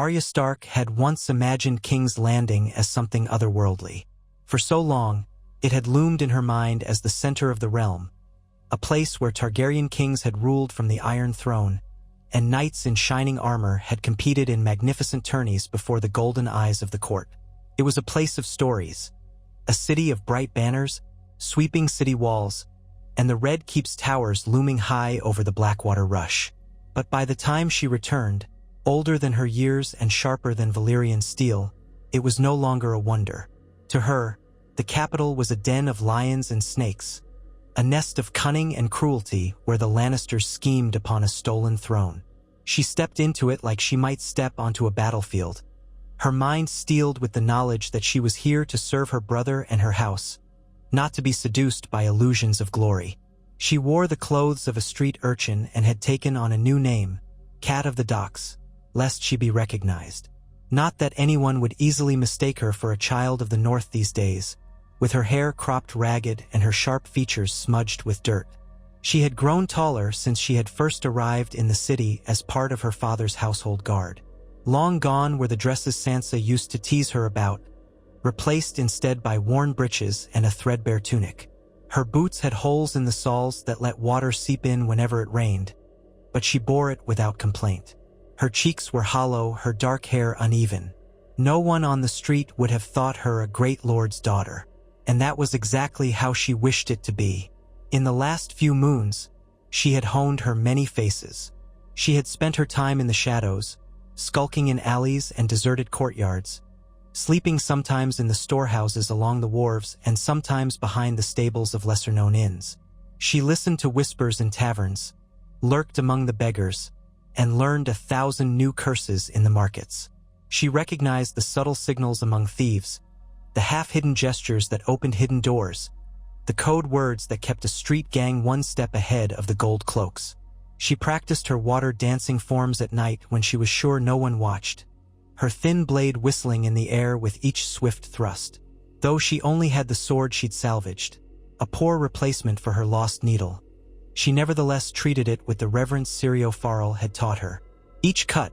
Arya Stark had once imagined King's Landing as something otherworldly. For so long, it had loomed in her mind as the center of the realm, a place where Targaryen kings had ruled from the Iron Throne, and knights in shining armor had competed in magnificent tourneys before the golden eyes of the court. It was a place of stories, a city of bright banners, sweeping city walls, and the Red Keep's towers looming high over the Blackwater Rush. But by the time she returned, older than her years and sharper than Valyrian steel, it was no longer a wonder. To her, the capital was a den of lions and snakes, a nest of cunning and cruelty where the Lannisters schemed upon a stolen throne. She stepped into it like she might step onto a battlefield, her mind steeled with the knowledge that she was here to serve her brother and her house, not to be seduced by illusions of glory. She wore the clothes of a street urchin and had taken on a new name, Cat of the Docks, lest she be recognized. Not that anyone would easily mistake her for a child of the North these days, with her hair cropped ragged and her sharp features smudged with dirt. She had grown taller since she had first arrived in the city as part of her father's household guard. Long gone were the dresses Sansa used to tease her about, replaced instead by worn breeches and a threadbare tunic. Her boots had holes in the soles that let water seep in whenever it rained, but she bore it without complaint. Her cheeks were hollow, her dark hair uneven. No one on the street would have thought her a great lord's daughter, and that was exactly how she wished it to be. In the last few moons, she had honed her many faces. She had spent her time in the shadows, skulking in alleys and deserted courtyards, sleeping sometimes in the storehouses along the wharves and sometimes behind the stables of lesser-known inns. She listened to whispers in taverns, lurked among the beggars, and learned 1,000 new curses in the markets. She recognized the subtle signals among thieves, the half-hidden gestures that opened hidden doors, the code words that kept a street gang one step ahead of the gold cloaks. She practiced her water-dancing forms at night when she was sure no one watched, her thin blade whistling in the air with each swift thrust. Though she only had the sword she'd salvaged, a poor replacement for her lost needle, she nevertheless treated it with the reverence Syrio Farrell had taught her. Each cut,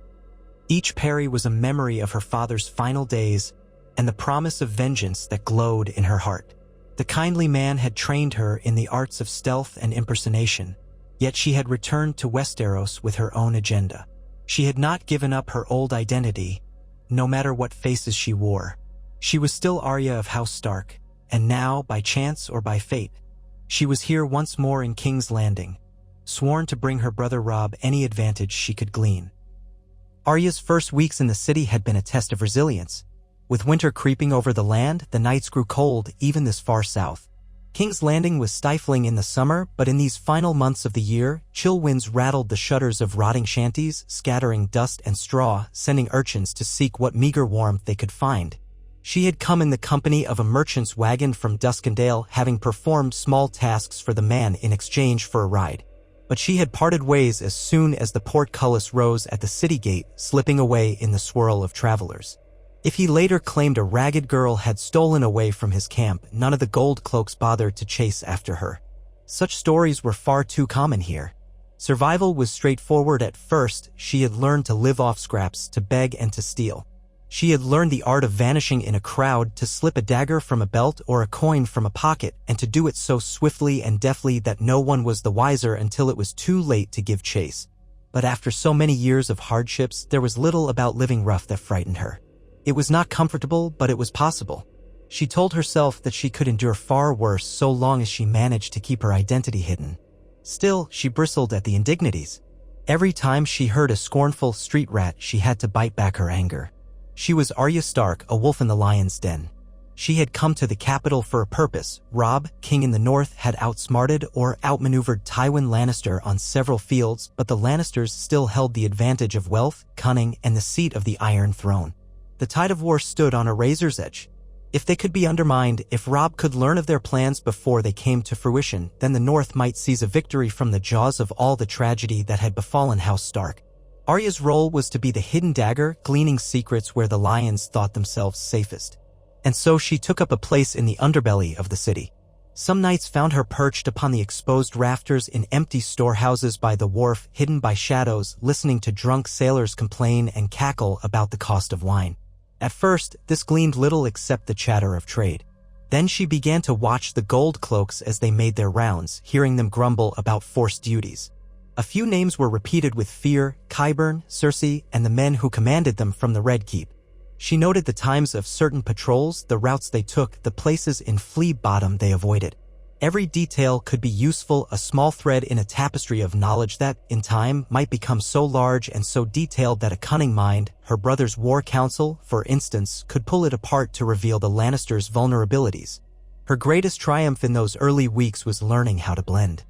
each parry was a memory of her father's final days and the promise of vengeance that glowed in her heart. The kindly man had trained her in the arts of stealth and impersonation, yet she had returned to Westeros with her own agenda. She had not given up her old identity, no matter what faces she wore. She was still Arya of House Stark, and now, by chance or by fate, she was here once more in King's Landing, sworn to bring her brother Robb any advantage she could glean. Arya's first weeks in the city had been a test of resilience. With winter creeping over the land, the nights grew cold even this far south. King's Landing was stifling in the summer, but in these final months of the year, chill winds rattled the shutters of rotting shanties, scattering dust and straw, sending urchins to seek what meager warmth they could find. She had come in the company of a merchant's wagon from Duskendale, having performed small tasks for the man in exchange for a ride. But she had parted ways as soon as the portcullis rose at the city gate, slipping away in the swirl of travelers. If he later claimed a ragged girl had stolen away from his camp, none of the gold cloaks bothered to chase after her. Such stories were far too common here. Survival was straightforward at first. She had learned to live off scraps, to beg and to steal. She had learned the art of vanishing in a crowd, to slip a dagger from a belt or a coin from a pocket, and to do it so swiftly and deftly that no one was the wiser until it was too late to give chase. But after so many years of hardships, there was little about living rough that frightened her. It was not comfortable, but it was possible. She told herself that she could endure far worse so long as she managed to keep her identity hidden. Still, she bristled at the indignities. Every time she heard a scornful street rat, she had to bite back her anger. She was Arya Stark, a wolf in the lion's den. She had come to the capital for a purpose. Robb, king in the north, had outsmarted or outmaneuvered Tywin Lannister on several fields, but the Lannisters still held the advantage of wealth, cunning, and the seat of the Iron Throne. The tide of war stood on a razor's edge. If they could be undermined, if Robb could learn of their plans before they came to fruition, then the North might seize a victory from the jaws of all the tragedy that had befallen House Stark. Arya's role was to be the hidden dagger, gleaning secrets where the lions thought themselves safest. And so she took up a place in the underbelly of the city. Some nights found her perched upon the exposed rafters in empty storehouses by the wharf, hidden by shadows, listening to drunk sailors complain and cackle about the cost of wine. At first, this gleaned little except the chatter of trade. Then she began to watch the gold cloaks as they made their rounds, hearing them grumble about forced duties. A few names were repeated with fear: Qyburn, Circe, and the men who commanded them from the Red Keep. She noted the times of certain patrols, the routes they took, the places in Flea Bottom they avoided. Every detail could be useful, a small thread in a tapestry of knowledge that, in time, might become so large and so detailed that a cunning mind, her brother's war council, for instance, could pull it apart to reveal the Lannisters' vulnerabilities. Her greatest triumph in those early weeks was learning how to blend.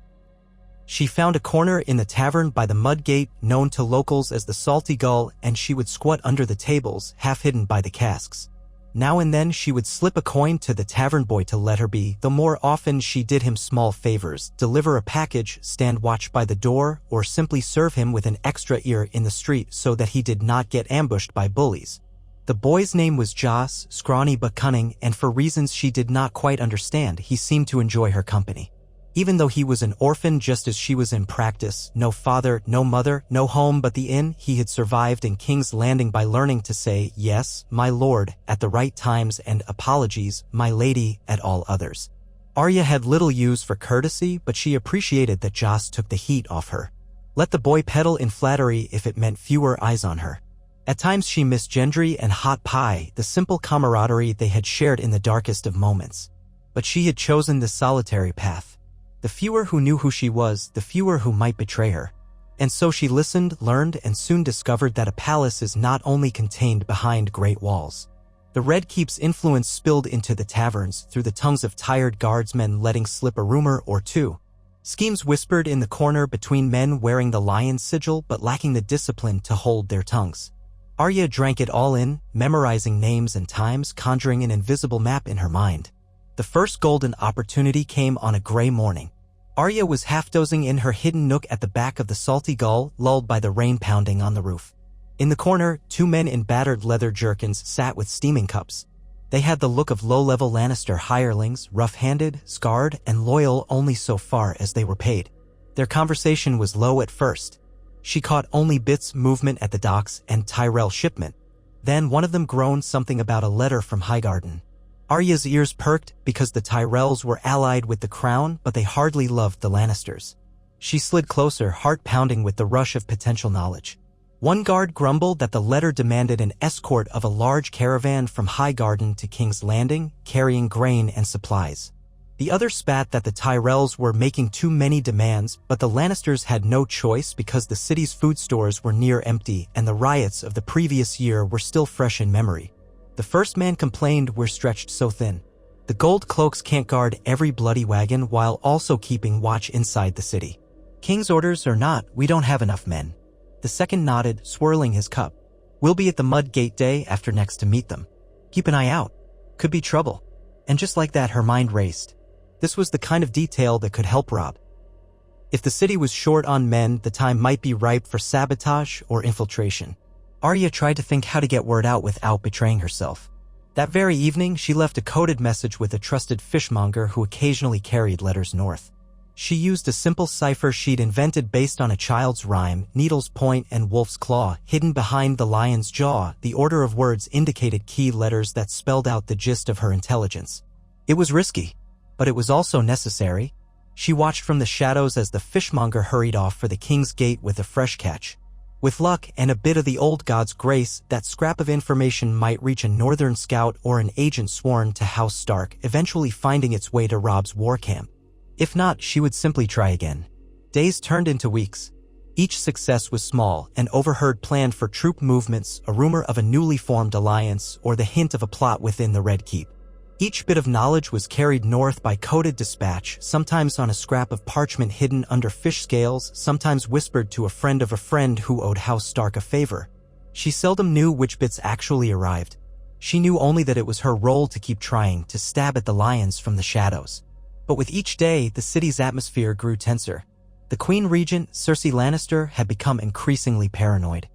She found a corner in the tavern by the mud gate, known to locals as the Salty Gull, and she would squat under the tables, half hidden by the casks. Now and then she would slip a coin to the tavern boy to let her be, though more often she did him small favors, deliver a package, stand watch by the door, or simply serve him with an extra ear in the street so that he did not get ambushed by bullies. The boy's name was Joss, scrawny but cunning, and for reasons she did not quite understand, he seemed to enjoy her company. Even though he was an orphan just as she was in practice, no father, no mother, no home but the inn, he had survived in King's Landing by learning to say, "Yes, my lord," at the right times and "Apologies, my lady," at all others. Arya had little use for courtesy, but she appreciated that Joss took the heat off her. Let the boy peddle in flattery if it meant fewer eyes on her. At times she missed Gendry and hot pie, the simple camaraderie they had shared in the darkest of moments. But she had chosen this solitary path. The fewer who knew who she was, the fewer who might betray her. And so she listened, learned, and soon discovered that a palace is not only contained behind great walls. The Red Keep's influence spilled into the taverns, through the tongues of tired guardsmen letting slip a rumor or two. Schemes whispered in the corner between men wearing the lion's sigil but lacking the discipline to hold their tongues. Arya drank it all in, memorizing names and times, conjuring an invisible map in her mind. The first golden opportunity came on a gray morning. Arya was half-dozing in her hidden nook at the back of the Salty Gull, lulled by the rain pounding on the roof. In the corner, two men in battered leather jerkins sat with steaming cups. They had the look of low-level Lannister hirelings, rough-handed, scarred, and loyal only so far as they were paid. Their conversation was low at first. She caught only bits: movement at the docks and Tyrell shipment. Then one of them groaned something about a letter from Highgarden. Arya's ears perked because the Tyrells were allied with the crown, but they hardly loved the Lannisters. She slid closer, heart pounding with the rush of potential knowledge. One guard grumbled that the letter demanded an escort of a large caravan from Highgarden to King's Landing, carrying grain and supplies. The other spat that the Tyrells were making too many demands, but the Lannisters had no choice because the city's food stores were near empty and the riots of the previous year were still fresh in memory. The first man complained, "We're stretched so thin. The gold cloaks can't guard every bloody wagon while also keeping watch inside the city. King's orders or not, we don't have enough men." The second nodded, swirling his cup. "We'll be at the Mud Gate day after next to meet them. Keep an eye out. Could be trouble." And just like that, her mind raced. This was the kind of detail that could help Robb. If the city was short on men, the time might be ripe for sabotage or infiltration. Arya tried to think how to get word out without betraying herself. That very evening, she left a coded message with a trusted fishmonger who occasionally carried letters north. She used a simple cipher she'd invented based on a child's rhyme: needle's point and wolf's claw. Hidden behind the lion's jaw, the order of words indicated key letters that spelled out the gist of her intelligence. It was risky, but it was also necessary. She watched from the shadows as the fishmonger hurried off for the King's Gate with a fresh catch. With luck and a bit of the old god's grace, that scrap of information might reach a northern scout or an agent sworn to House Stark, eventually finding its way to Robb's war camp. If not, she would simply try again. Days turned into weeks. Each success was small: an overheard plan for troop movements, a rumor of a newly formed alliance, or the hint of a plot within the Red Keep. Each bit of knowledge was carried north by coded dispatch, sometimes on a scrap of parchment hidden under fish scales, sometimes whispered to a friend of a friend who owed House Stark a favor. She seldom knew which bits actually arrived. She knew only that it was her role to keep trying, to stab at the lions from the shadows. But with each day, the city's atmosphere grew tenser. The Queen Regent, Cersei Lannister, had become increasingly paranoid.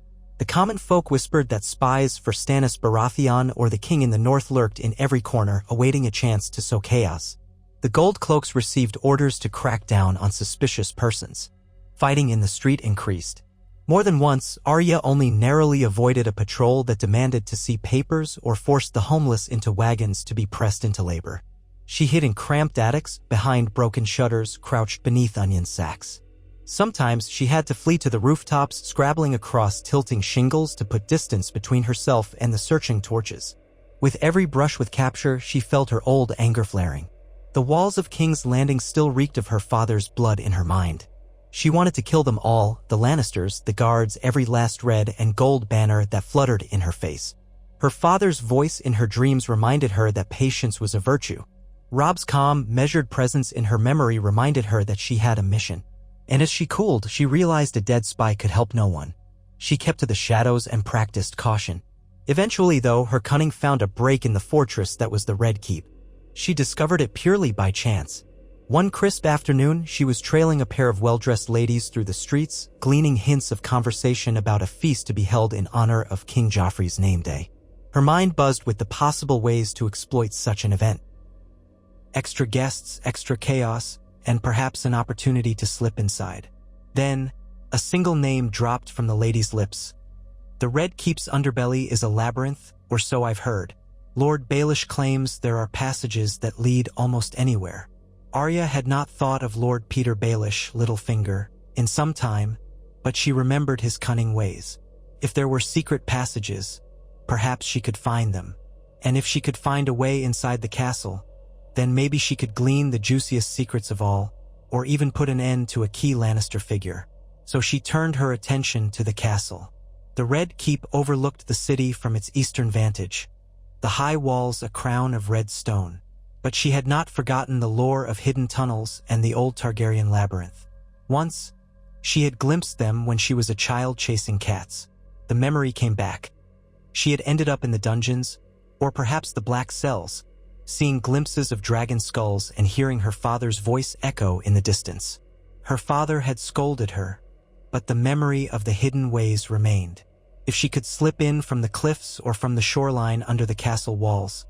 The common folk whispered that spies for Stannis Baratheon or the king in the north lurked in every corner, awaiting a chance to sow chaos. The gold cloaks received orders to crack down on suspicious persons. Fighting in the street increased. More than once, Arya only narrowly avoided a patrol that demanded to see papers or forced the homeless into wagons to be pressed into labor. She hid in cramped attics, behind broken shutters, crouched beneath onion sacks. Sometimes she had to flee to the rooftops, scrabbling across tilting shingles to put distance between herself and the searching torches. With every brush with capture, she felt her old anger flaring. The walls of King's Landing still reeked of her father's blood in her mind. She wanted to kill them all, the Lannisters, the guards, every last red and gold banner that fluttered in her face. Her father's voice in her dreams reminded her that patience was a virtue. Robb's calm, measured presence in her memory reminded her that she had a mission. And as she cooled, she realized a dead spy could help no one. She kept to the shadows and practiced caution. Eventually, though, her cunning found a break in the fortress that was the Red Keep. She discovered it purely by chance. One crisp afternoon, she was trailing a pair of well-dressed ladies through the streets, gleaning hints of conversation about a feast to be held in honor of King Joffrey's name day. Her mind buzzed with the possible ways to exploit such an event. Extra guests, extra chaos, and perhaps an opportunity to slip inside. Then, a single name dropped from the lady's lips. The Red Keep's underbelly is a labyrinth, or so I've heard. Lord Baelish claims there are passages that lead almost anywhere. Arya had not thought of Lord Peter Baelish, Littlefinger, in some time, but she remembered his cunning ways. If there were secret passages, perhaps she could find them. And if she could find a way inside the castle, then maybe she could glean the juiciest secrets of all, or even put an end to a key Lannister figure. So she turned her attention to the castle. The Red Keep overlooked the city from its eastern vantage, the high walls a crown of red stone. But she had not forgotten the lore of hidden tunnels and the old Targaryen labyrinth. Once, she had glimpsed them when she was a child chasing cats. The memory came back. She had ended up in the dungeons, or perhaps the black cells, seeing glimpses of dragon skulls and hearing her father's voice echo in the distance. Her father had scolded her, but the memory of the hidden ways remained. If she could slip in from the cliffs or from the shoreline under the castle walls,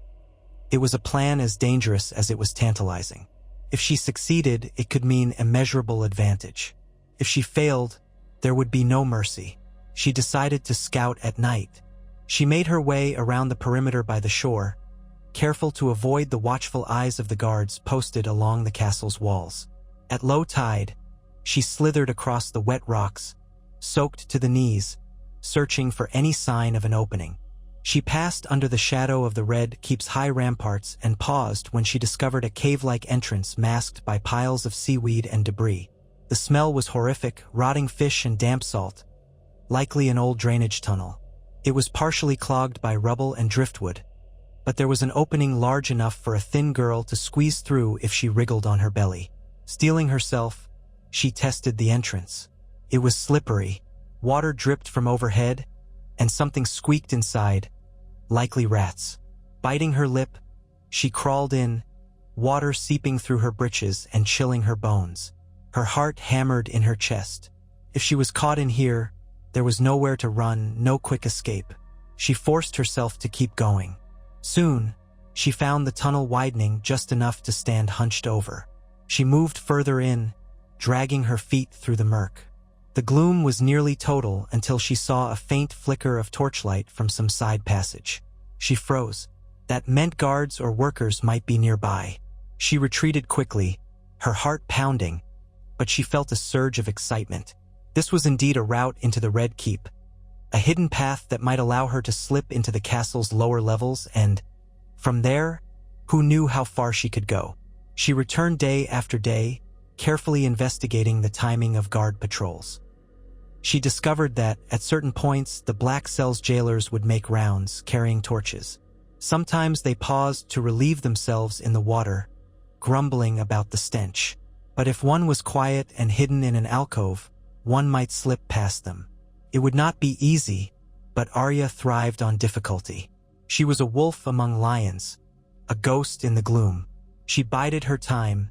it was a plan as dangerous as it was tantalizing. If she succeeded, it could mean immeasurable advantage. If she failed, there would be no mercy. She decided to scout at night. She made her way around the perimeter by the shore, careful to avoid the watchful eyes of the guards posted along the castle's walls. At low tide, she slithered across the wet rocks, soaked to the knees, searching for any sign of an opening. She passed under the shadow of the Red Keep's high ramparts and paused when she discovered a cave-like entrance masked by piles of seaweed and debris. The smell was horrific, rotting fish and damp salt, likely an old drainage tunnel. It was partially clogged by rubble and driftwood, but there was an opening large enough for a thin girl to squeeze through if she wriggled on her belly. Steeling herself, she tested the entrance. It was slippery. Water dripped from overhead, and something squeaked inside, likely rats. Biting her lip, she crawled in, water seeping through her breeches and chilling her bones. Her heart hammered in her chest. If she was caught in here, there was nowhere to run, no quick escape. She forced herself to keep going. Soon, she found the tunnel widening just enough to stand hunched over. She moved further in, dragging her feet through the murk. The gloom was nearly total until she saw a faint flicker of torchlight from some side passage. She froze. That meant guards or workers might be nearby. She retreated quickly, her heart pounding, but she felt a surge of excitement. This was indeed a route into the Red Keep, a hidden path that might allow her to slip into the castle's lower levels and, from there, who knew how far she could go. She returned day after day, carefully investigating the timing of guard patrols. She discovered that, at certain points, the Black Cell's jailers would make rounds, carrying torches. Sometimes they paused to relieve themselves in the water, grumbling about the stench. But if one was quiet and hidden in an alcove, one might slip past them. It would not be easy, but Arya thrived on difficulty. She was a wolf among lions, a ghost in the gloom. She bided her time,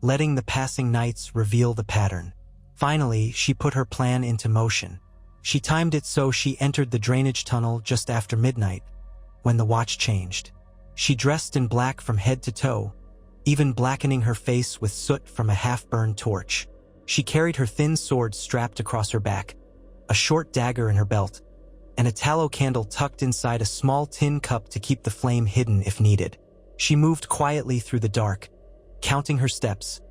letting the passing nights reveal the pattern. Finally, she put her plan into motion. She timed it so she entered the drainage tunnel just after midnight, when the watch changed. She dressed in black from head to toe, even blackening her face with soot from a half-burned torch. She carried her thin sword strapped across her back, a short dagger in her belt, and a tallow candle tucked inside a small tin cup to keep the flame hidden if needed. She moved quietly through the dark, counting her steps,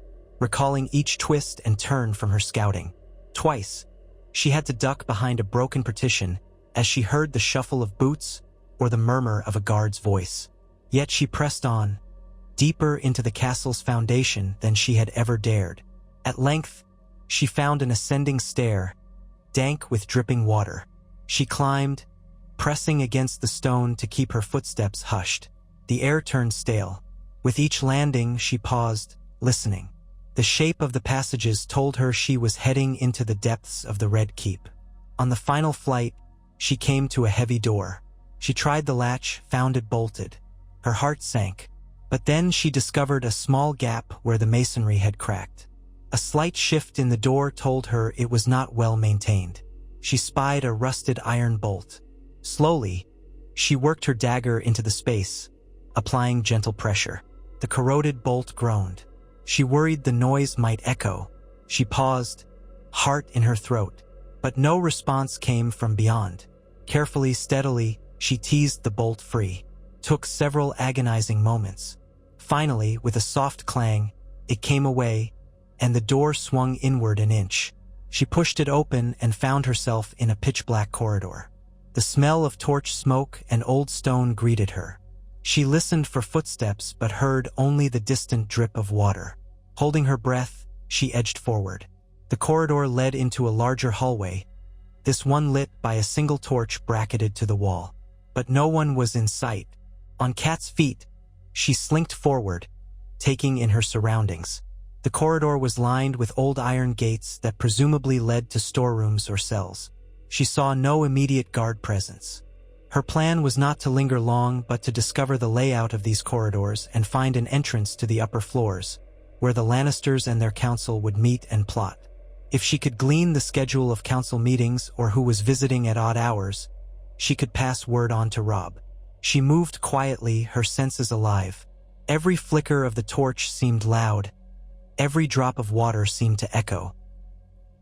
recalling each twist and turn from her scouting. Twice, she had to duck behind a broken partition as she heard the shuffle of boots or the murmur of a guard's voice. Yet she pressed on, deeper into the castle's foundation than she had ever dared. At length, she found an ascending stair, dank with dripping water. She climbed, pressing against the stone to keep her footsteps hushed. The air turned stale. With each landing, she paused, listening. The shape of the passages told her she was heading into the depths of the Red Keep. On the final flight, she came to a heavy door. She tried the latch, found it bolted. Her heart sank. But then she discovered a small gap where the masonry had cracked. A slight shift in the door told her it was not well maintained. She spied a rusted iron bolt. Slowly, she worked her dagger into the space, applying gentle pressure. The corroded bolt groaned. She worried the noise might echo. She paused, heart in her throat, but no response came from beyond. Carefully, steadily, she teased the bolt free. Took several agonizing moments. Finally, with a soft clang, it came away, and the door swung inward an inch. She pushed it open and found herself in a pitch-black corridor. The smell of torch smoke and old stone greeted her. She listened for footsteps but heard only the distant drip of water. Holding her breath, she edged forward. The corridor led into a larger hallway, this one lit by a single torch bracketed to the wall. But no one was in sight. On Kat's feet, she slinked forward, taking in her surroundings. The corridor was lined with old iron gates that presumably led to storerooms or cells. She saw no immediate guard presence. Her plan was not to linger long, but to discover the layout of these corridors and find an entrance to the upper floors, where the Lannisters and their council would meet and plot. If she could glean the schedule of council meetings or who was visiting at odd hours, she could pass word on to Robb. She moved quietly, her senses alive. Every flicker of the torch seemed loud. Every drop of water seemed to echo.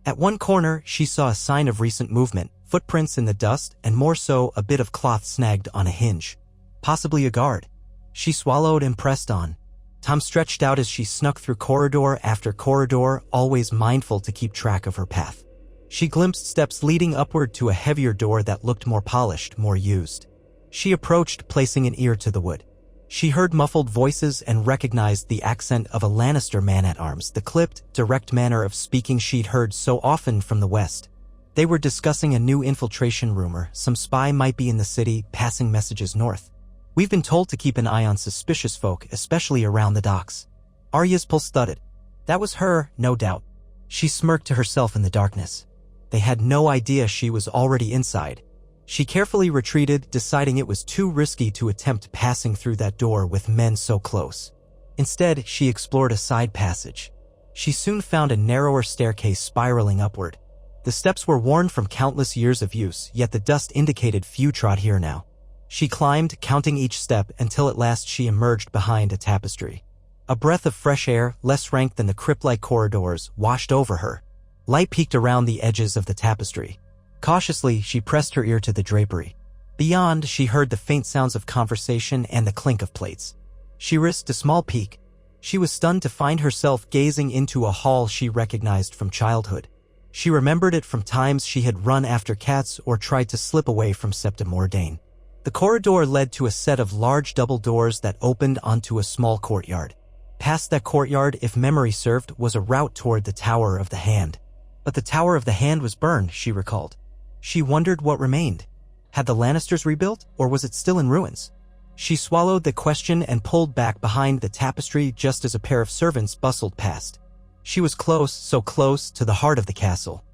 At one corner, she saw a sign of recent movement, footprints in the dust, and more so, a bit of cloth snagged on a hinge. Possibly a guard. She swallowed and pressed on. Time stretched out as she snuck through corridor after corridor, always mindful to keep track of her path. She glimpsed steps leading upward to a heavier door that looked more polished, more used. She approached, placing an ear to the wood. She heard muffled voices and recognized the accent of a Lannister man-at-arms, the clipped, direct manner of speaking she'd heard so often from the west. They were discussing a new infiltration rumor. Some spy might be in the city, passing messages north. We've been told to keep an eye on suspicious folk, especially around the docks. Arya's pulse thudded. That was her, no doubt. She smirked to herself in the darkness. They had no idea she was already inside. She carefully retreated, deciding it was too risky to attempt passing through that door with men so close. Instead, she explored a side passage. She soon found a narrower staircase spiraling upward. The steps were worn from countless years of use, yet the dust indicated few trod here now. She climbed, counting each step, until at last she emerged behind a tapestry. A breath of fresh air, less rank than the crypt-like corridors, washed over her. Light peeked around the edges of the tapestry. Cautiously, she pressed her ear to the drapery. Beyond, she heard the faint sounds of conversation and the clink of plates. She risked a small peek. She was stunned to find herself gazing into a hall she recognized from childhood. She remembered it from times she had run after cats or tried to slip away from Septa Mordain. The corridor led to a set of large double doors that opened onto a small courtyard. Past that courtyard, if memory served, was a route toward the Tower of the Hand. But the Tower of the Hand was burned, she recalled. She wondered what remained. Had the Lannisters rebuilt, or was it still in ruins? She swallowed the question and pulled back behind the tapestry just as a pair of servants bustled past. She was close, so close, to the heart of the castle.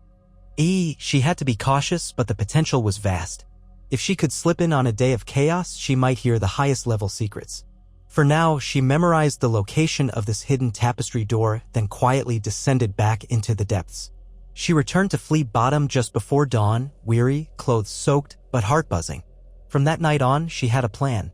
She had to be cautious, but the potential was vast. If she could slip in on a day of chaos, she might hear the highest-level secrets. For now, she memorized the location of this hidden tapestry door, then quietly descended back into the depths. She returned to Flea Bottom just before dawn, weary, clothes soaked, but heart buzzing. From that night on, she had a plan.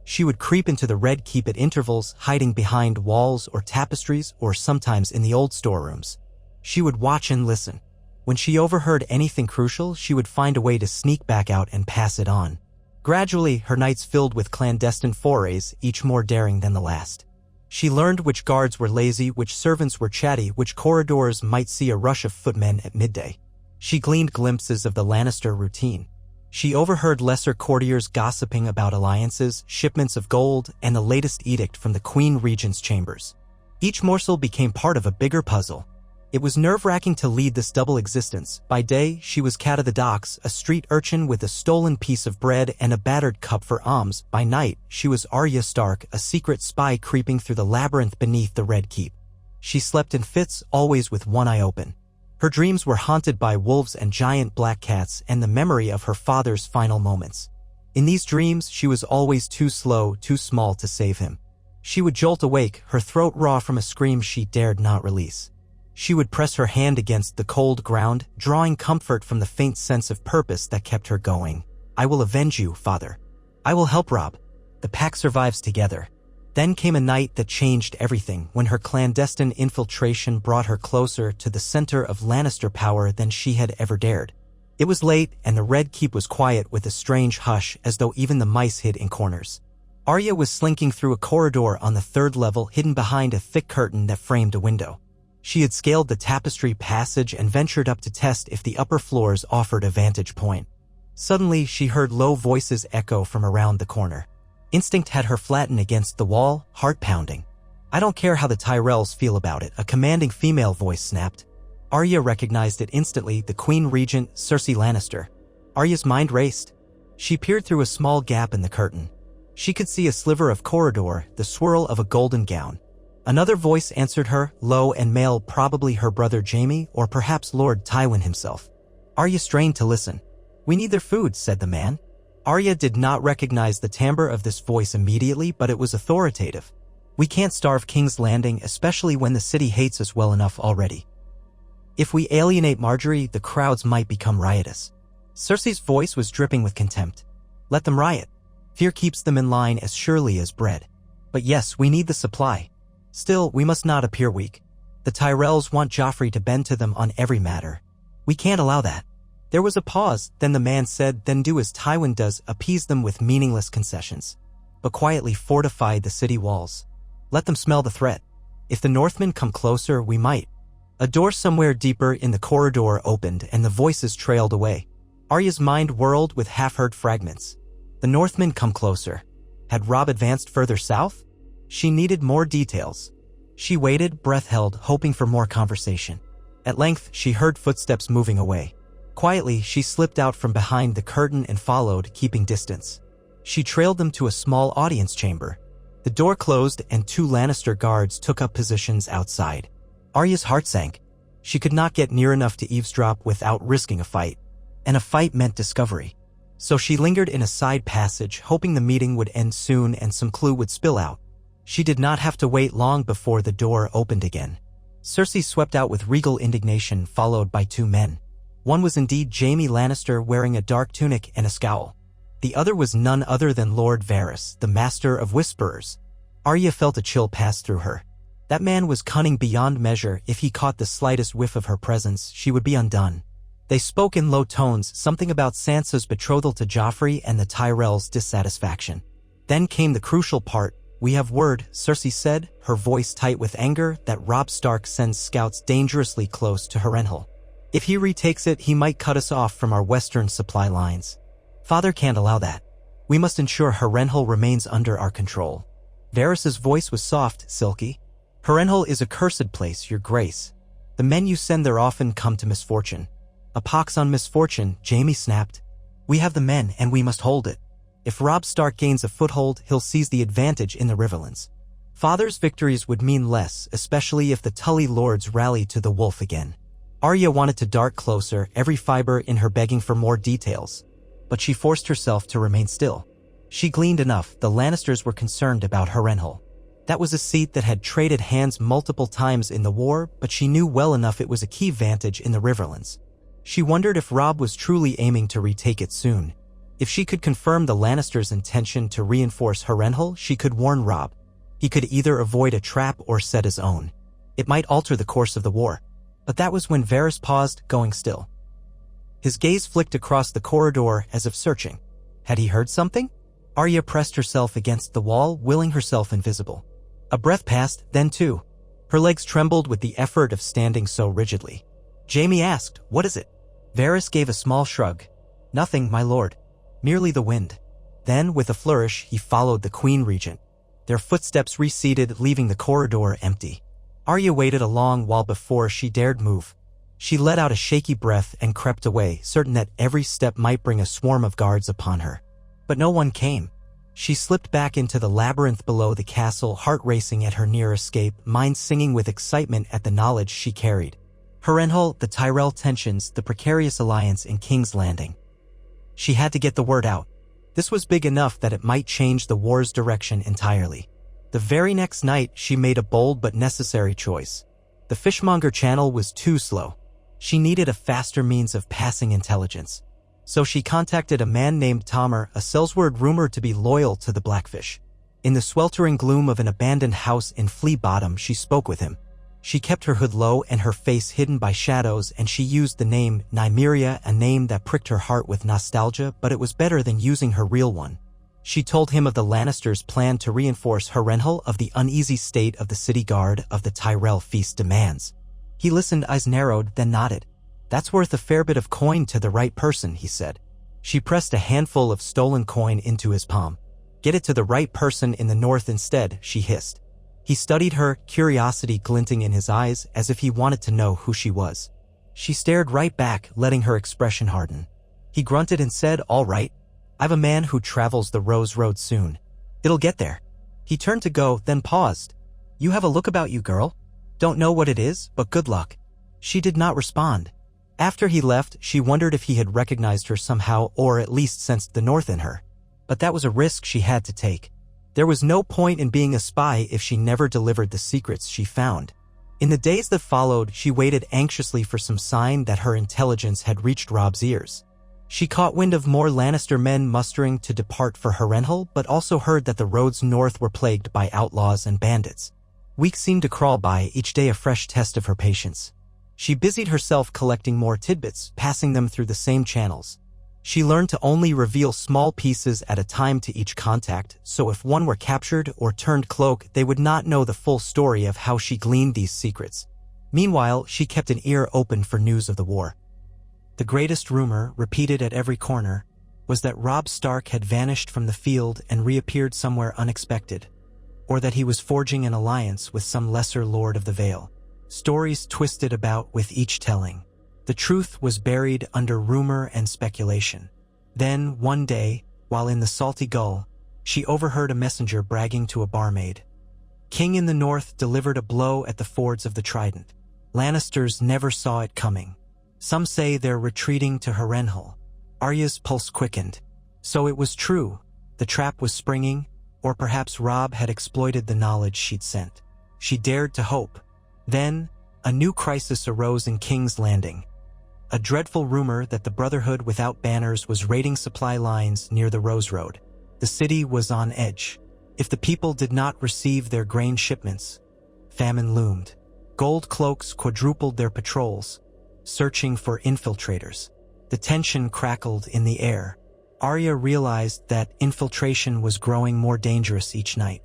She would creep into the Red Keep at intervals, hiding behind walls or tapestries or sometimes in the old storerooms. She would watch and listen. When she overheard anything crucial, she would find a way to sneak back out and pass it on. Gradually, her nights filled with clandestine forays, each more daring than the last. She learned which guards were lazy, which servants were chatty, which corridors might see a rush of footmen at midday. She gleaned glimpses of the Lannister routine. She overheard lesser courtiers gossiping about alliances, shipments of gold, and the latest edict from the Queen Regent's chambers. Each morsel became part of a bigger puzzle. It was nerve-wracking to lead this double existence. By day, she was Cat of the Docks, a street urchin with a stolen piece of bread and a battered cup for alms. By night, she was Arya Stark, a secret spy creeping through the labyrinth beneath the Red Keep. She slept in fits, always with one eye open. Her dreams were haunted by wolves and giant black cats and the memory of her father's final moments. In these dreams, she was always too slow, too small to save him. She would jolt awake, her throat raw from a scream she dared not release. She would press her hand against the cold ground, drawing comfort from the faint sense of purpose that kept her going. "I will avenge you, father. I will help Robb. The pack survives together." Then came a night that changed everything, when her clandestine infiltration brought her closer to the center of Lannister power than she had ever dared. It was late, and the Red Keep was quiet with a strange hush, as though even the mice hid in corners. Arya was slinking through a corridor on the third level, hidden behind a thick curtain that framed a window. She had scaled the tapestry passage and ventured up to test if the upper floors offered a vantage point. Suddenly, she heard low voices echo from around the corner. Instinct had her flatten against the wall, heart pounding. "I don't care how the Tyrells feel about it," a commanding female voice snapped. Arya recognized it instantly, the Queen Regent, Cersei Lannister. Arya's mind raced. She peered through a small gap in the curtain. She could see a sliver of corridor, the swirl of a golden gown. Another voice answered her, low and male, probably her brother Jaime, or perhaps Lord Tywin himself. Arya strained to listen. "We need their food," said the man. Arya did not recognize the timbre of this voice immediately, but it was authoritative. "We can't starve King's Landing, especially when the city hates us well enough already. If we alienate Marjorie, the crowds might become riotous." Cersei's voice was dripping with contempt. "Let them riot. Fear keeps them in line as surely as bread. But yes, we need the supply. Still, we must not appear weak. The Tyrells want Joffrey to bend to them on every matter. We can't allow that." There was a pause, then the man said, "Then do as Tywin does, appease them with meaningless concessions. But quietly fortify the city walls. Let them smell the threat. If the Northmen come closer, we might." A door somewhere deeper in the corridor opened, and the voices trailed away. Arya's mind whirled with half-heard fragments. The Northmen come closer. Had Robb advanced further south? She needed more details. She waited, breath held, hoping for more conversation. At length, she heard footsteps moving away. Quietly, she slipped out from behind the curtain and followed, keeping distance. She trailed them to a small audience chamber. The door closed, and 2 Lannister guards took up positions outside. Arya's heart sank. She could not get near enough to eavesdrop without risking a fight. And a fight meant discovery. So she lingered in a side passage, hoping the meeting would end soon and some clue would spill out. She did not have to wait long before the door opened again. Cersei swept out with regal indignation, followed by 2 men. One was indeed Jaime Lannister, wearing a dark tunic and a scowl. The other was none other than Lord Varys, the Master of Whisperers. Arya felt a chill pass through her. That man was cunning beyond measure. If he caught the slightest whiff of her presence, she would be undone. They spoke in low tones, something about Sansa's betrothal to Joffrey and the Tyrells' dissatisfaction. Then came the crucial part. "We have word," Cersei said, her voice tight with anger, "that Robb Stark sends scouts dangerously close to Harrenhal. If he retakes it, he might cut us off from our western supply lines. Father can't allow that. We must ensure Harrenhal remains under our control." Varys's voice was soft, silky. "Harrenhal is a cursed place, your grace. The men you send there often come to misfortune." "A pox on misfortune," Jaime snapped. "We have the men, and we must hold it. If Robb Stark gains a foothold, he'll seize the advantage in the Riverlands. Father's victories would mean less, especially if the Tully lords rally to the wolf again." Arya wanted to dart closer, every fiber in her begging for more details. But she forced herself to remain still. She gleaned enough. The Lannisters were concerned about Harrenhal. That was a seat that had traded hands multiple times in the war, but she knew well enough it was a key vantage in the Riverlands. She wondered if Robb was truly aiming to retake it soon. If she could confirm the Lannisters' intention to reinforce Harrenhal, she could warn Robb. He could either avoid a trap or set his own. It might alter the course of the war. But that was when Varys paused, going still. His gaze flicked across the corridor as if searching. Had he heard something? Arya pressed herself against the wall, willing herself invisible. A breath passed, then two. Her legs trembled with the effort of standing so rigidly. Jaime asked, "What is it?" Varys gave a small shrug. "Nothing, my lord. Merely the wind." Then, with a flourish, he followed the Queen Regent. Their footsteps receded, leaving the corridor empty. Arya waited a long while before she dared move. She let out a shaky breath and crept away, certain that every step might bring a swarm of guards upon her. But no one came. She slipped back into the labyrinth below the castle, heart racing at her near escape, mind singing with excitement at the knowledge she carried. Harrenhal, the Tyrell tensions, the precarious alliance in King's Landing. She had to get the word out. This was big enough that it might change the war's direction entirely. The very next night, she made a bold but necessary choice. The Fishmonger Channel was too slow. She needed a faster means of passing intelligence. So she contacted a man named Tomer, a sellsword rumored to be loyal to the Blackfish. In the sweltering gloom of an abandoned house in Flea Bottom, she spoke with him. She kept her hood low and her face hidden by shadows, and she used the name Nymeria, a name that pricked her heart with nostalgia, but it was better than using her real one. She told him of the Lannisters' plan to reinforce Harrenhal, of the uneasy state of the city guard, of the Tyrell feast demands. He listened, eyes narrowed, then nodded. "That's worth a fair bit of coin to the right person," he said. She pressed a handful of stolen coin into his palm. "Get it to the right person in the north instead," she hissed. He studied her, curiosity glinting in his eyes, as if he wanted to know who she was. She stared right back, letting her expression harden. He grunted and said, "All right. I've a man who travels the Rose Road soon. It'll get there." He turned to go, then paused. "You have a look about you, girl. Don't know what it is, but good luck." She did not respond. After he left, she wondered if he had recognized her somehow, or at least sensed the north in her. But that was a risk she had to take. There was no point in being a spy if she never delivered the secrets she found. In the days that followed, she waited anxiously for some sign that her intelligence had reached Robb's ears. She caught wind of more Lannister men mustering to depart for Harrenhal, but also heard that the roads north were plagued by outlaws and bandits. Weeks seemed to crawl by, each day a fresh test of her patience. She busied herself collecting more tidbits, passing them through the same channels. She learned to only reveal small pieces at a time to each contact, so if one were captured or turned cloak, they would not know the full story of how she gleaned these secrets. Meanwhile, she kept an ear open for news of the war. The greatest rumor, repeated at every corner, was that Robb Stark had vanished from the field and reappeared somewhere unexpected, or that he was forging an alliance with some lesser lord of the Vale. Stories twisted about with each telling. The truth was buried under rumor and speculation. Then, one day, while in the Salty Gull, she overheard a messenger bragging to a barmaid. "King in the North delivered a blow at the fords of the Trident. Lannisters never saw it coming. Some say they're retreating to Harrenhal." Arya's pulse quickened. So it was true. The trap was springing, or perhaps Robb had exploited the knowledge she'd sent. She dared to hope. Then, a new crisis arose in King's Landing. A dreadful rumor that the Brotherhood without banners was raiding supply lines near the Rose Road. The city was on edge. If the people did not receive their grain shipments, famine loomed. Gold cloaks quadrupled their patrols, searching for infiltrators. The tension crackled in the air. Arya realized that infiltration was growing more dangerous each night.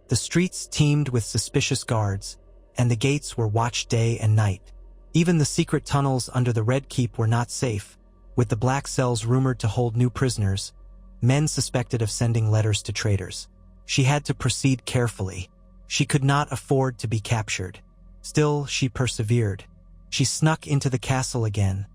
The streets teemed with suspicious guards, and the gates were watched day and night. Even the secret tunnels under the Red Keep were not safe, with the black cells rumored to hold new prisoners, men suspected of sending letters to traitors. She had to proceed carefully. She could not afford to be captured. Still, she persevered. She snuck into the castle again,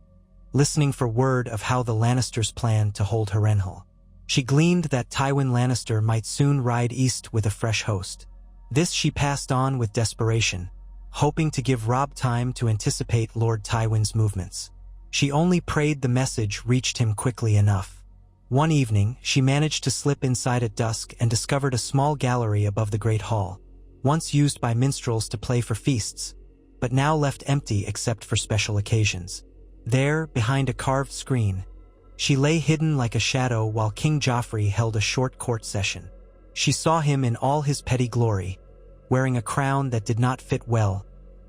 listening for word of how the Lannisters planned to hold Harrenhal. She gleaned that Tywin Lannister might soon ride east with a fresh host. This she passed on with desperation, hoping to give Robb time to anticipate Lord Tywin's movements. She only prayed the message reached him quickly enough. One evening, she managed to slip inside at dusk and discovered a small gallery above the Great Hall, once used by minstrels to play for feasts, but now left empty except for special occasions. There, behind a carved screen, She lay hidden like a shadow while King Joffrey held a short court session. She saw him in all his petty glory, wearing a crown that did not fit well,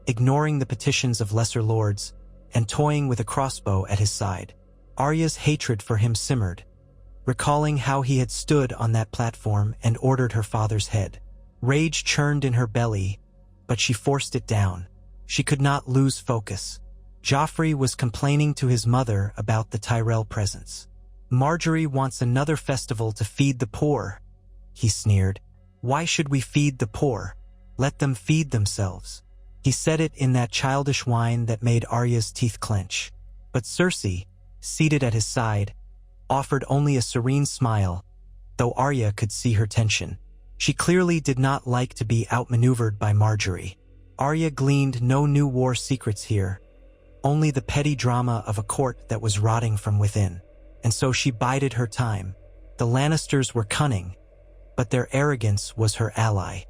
ignoring the petitions of lesser lords, and toying with a crossbow at his side. Arya's hatred for him simmered, recalling how he had stood on that platform and ordered her father's head. Rage churned in her belly, but she forced it down. She could not lose focus. Joffrey was complaining to his mother about the Tyrell presence. "Marjorie wants another festival to feed the poor," he sneered. "Why should we feed the poor? Let them feed themselves." He said it in that childish whine that made Arya's teeth clench. But Cersei, seated at his side, offered only a serene smile, though Arya could see her tension. She clearly did not like to be outmaneuvered by Marjorie. Arya gleaned no new war secrets here, only the petty drama of a court that was rotting from within. And so she bided her time. The Lannisters were cunning, but their arrogance was her ally.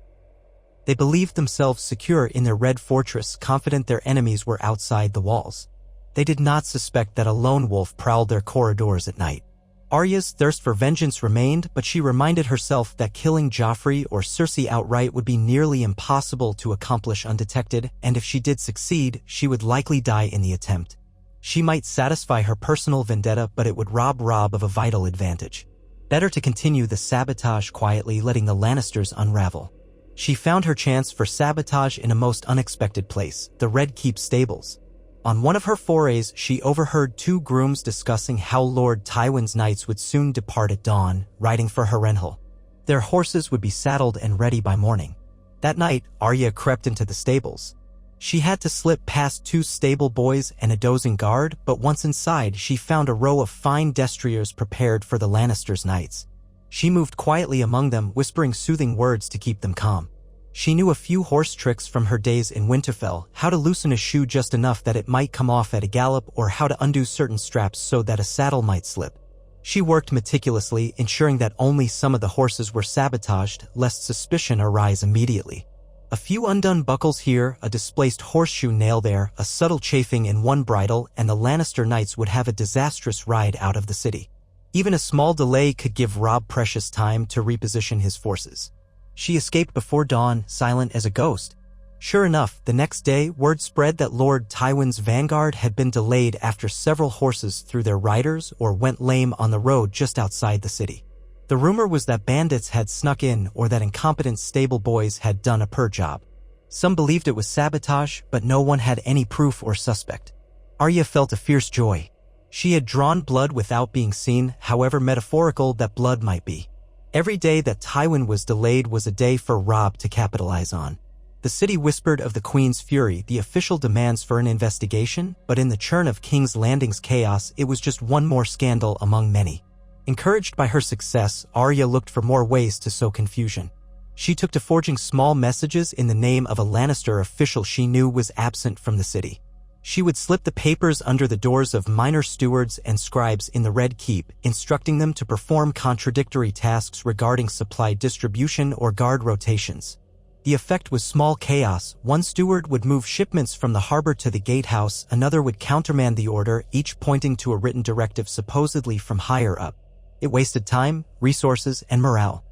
They believed themselves secure in their red fortress, confident their enemies were outside the walls. They did not suspect that a lone wolf prowled their corridors at night. Arya's thirst for vengeance remained, but she reminded herself that killing Joffrey or Cersei outright would be nearly impossible to accomplish undetected, and if she did succeed, she would likely die in the attempt. She might satisfy her personal vendetta, but it would rob Robb of a vital advantage. Better to continue the sabotage quietly, letting the Lannisters unravel. She found her chance for sabotage in a most unexpected place, the Red Keep stables. On one of her forays, she overheard two grooms discussing how Lord Tywin's knights would soon depart at dawn, riding for Harrenhal. Their horses would be saddled and ready by morning. That night, Arya crept into the stables. She had to slip past two stable boys and a dozing guard, but once inside, she found a row of fine destriers prepared for the Lannisters' knights. She moved quietly among them, whispering soothing words to keep them calm. She knew a few horse tricks from her days in Winterfell, how to loosen a shoe just enough that it might come off at a gallop, or how to undo certain straps so that a saddle might slip. She worked meticulously, ensuring that only some of the horses were sabotaged, lest suspicion arise immediately. A few undone buckles here, a displaced horseshoe nail there, a subtle chafing in one bridle, and the Lannister knights would have a disastrous ride out of the city. Even a small delay could give Robb precious time to reposition his forces. She escaped before dawn, silent as a ghost. Sure enough, the next day, word spread that Lord Tywin's vanguard had been delayed after several horses threw their riders or went lame on the road just outside the city. The rumor was that bandits had snuck in or that incompetent stable boys had done a poor job. Some believed it was sabotage, but no one had any proof or suspect. Arya felt a fierce joy. She had drawn blood without being seen, however metaphorical that blood might be. Every day that Tywin was delayed was a day for Robb to capitalize on. The city whispered of the Queen's fury, the official demands for an investigation, but in the churn of King's Landing's chaos, it was just one more scandal among many. Encouraged by her success, Arya looked for more ways to sow confusion. She took to forging small messages in the name of a Lannister official she knew was absent from the city. She would slip the papers under the doors of minor stewards and scribes in the Red Keep, instructing them to perform contradictory tasks regarding supply distribution or guard rotations. The effect was small chaos. One steward would move shipments from the harbor to the gatehouse, another would countermand the order, each pointing to a written directive supposedly from higher up. It wasted time, resources, and morale.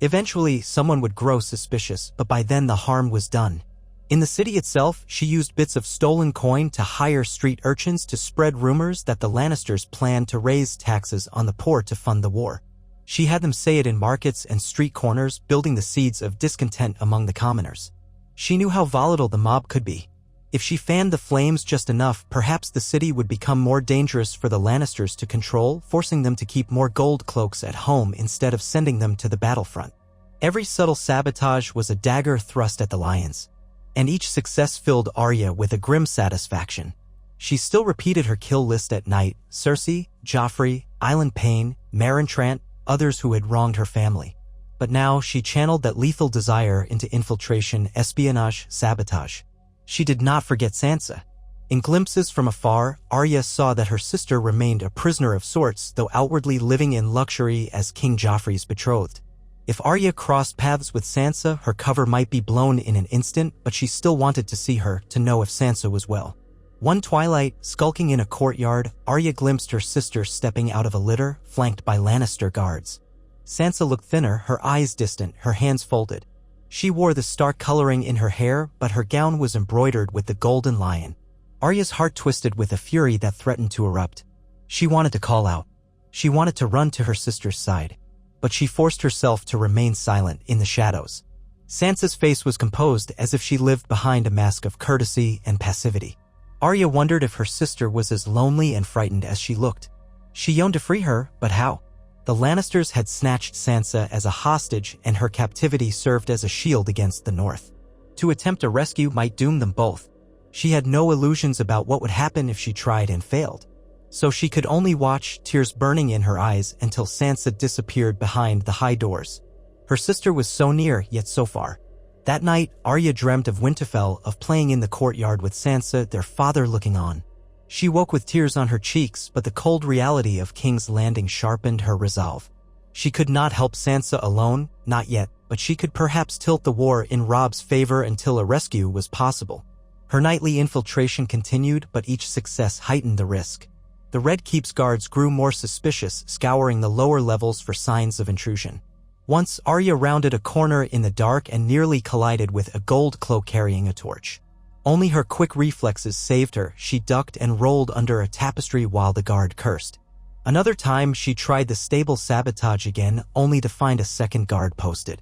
Eventually, someone would grow suspicious, but by then the harm was done. In the city itself, she used bits of stolen coin to hire street urchins to spread rumors that the Lannisters planned to raise taxes on the poor to fund the war. She had them say it in markets and street corners, building the seeds of discontent among the commoners. She knew how volatile the mob could be. If she fanned the flames just enough, perhaps the city would become more dangerous for the Lannisters to control, forcing them to keep more gold cloaks at home instead of sending them to the battlefront. Every subtle sabotage was a dagger thrust at the lions. And each success filled Arya with a grim satisfaction. She still repeated her kill list at night: Cersei, Joffrey, Island Payne, Meryn Trant, others who had wronged her family. But now she channeled that lethal desire into infiltration, espionage, sabotage. She did not forget Sansa. In glimpses from afar, Arya saw that her sister remained a prisoner of sorts, though outwardly living in luxury as King Joffrey's betrothed. If Arya crossed paths with Sansa, her cover might be blown in an instant, but she still wanted to see her, to know if Sansa was well. One twilight, skulking in a courtyard, Arya glimpsed her sister stepping out of a litter, flanked by Lannister guards. Sansa looked thinner, her eyes distant, her hands folded. She wore the stark coloring in her hair, but her gown was embroidered with the golden lion. Arya's heart twisted with a fury that threatened to erupt. She wanted to call out. She wanted to run to her sister's side. But she forced herself to remain silent in the shadows. Sansa's face was composed as if she lived behind a mask of courtesy and passivity. Arya wondered if her sister was as lonely and frightened as she looked. She yearned to free her, but how? The Lannisters had snatched Sansa as a hostage, and her captivity served as a shield against the North. To attempt a rescue might doom them both. She had no illusions about what would happen if she tried and failed. So she could only watch, tears burning in her eyes, until Sansa disappeared behind the high doors. Her sister was so near, yet so far. That night, Arya dreamt of Winterfell, of playing in the courtyard with Sansa, their father looking on. She woke with tears on her cheeks, but the cold reality of King's Landing sharpened her resolve. She could not help Sansa alone, not yet, but she could perhaps tilt the war in Robb's favor until a rescue was possible. Her nightly infiltration continued, but each success heightened the risk. The Red Keep's guards grew more suspicious, scouring the lower levels for signs of intrusion. Once, Arya rounded a corner in the dark and nearly collided with a gold cloak carrying a torch. Only her quick reflexes saved her. She ducked and rolled under a tapestry while the guard cursed. Another time, she tried the stable sabotage again, only to find a second guard posted.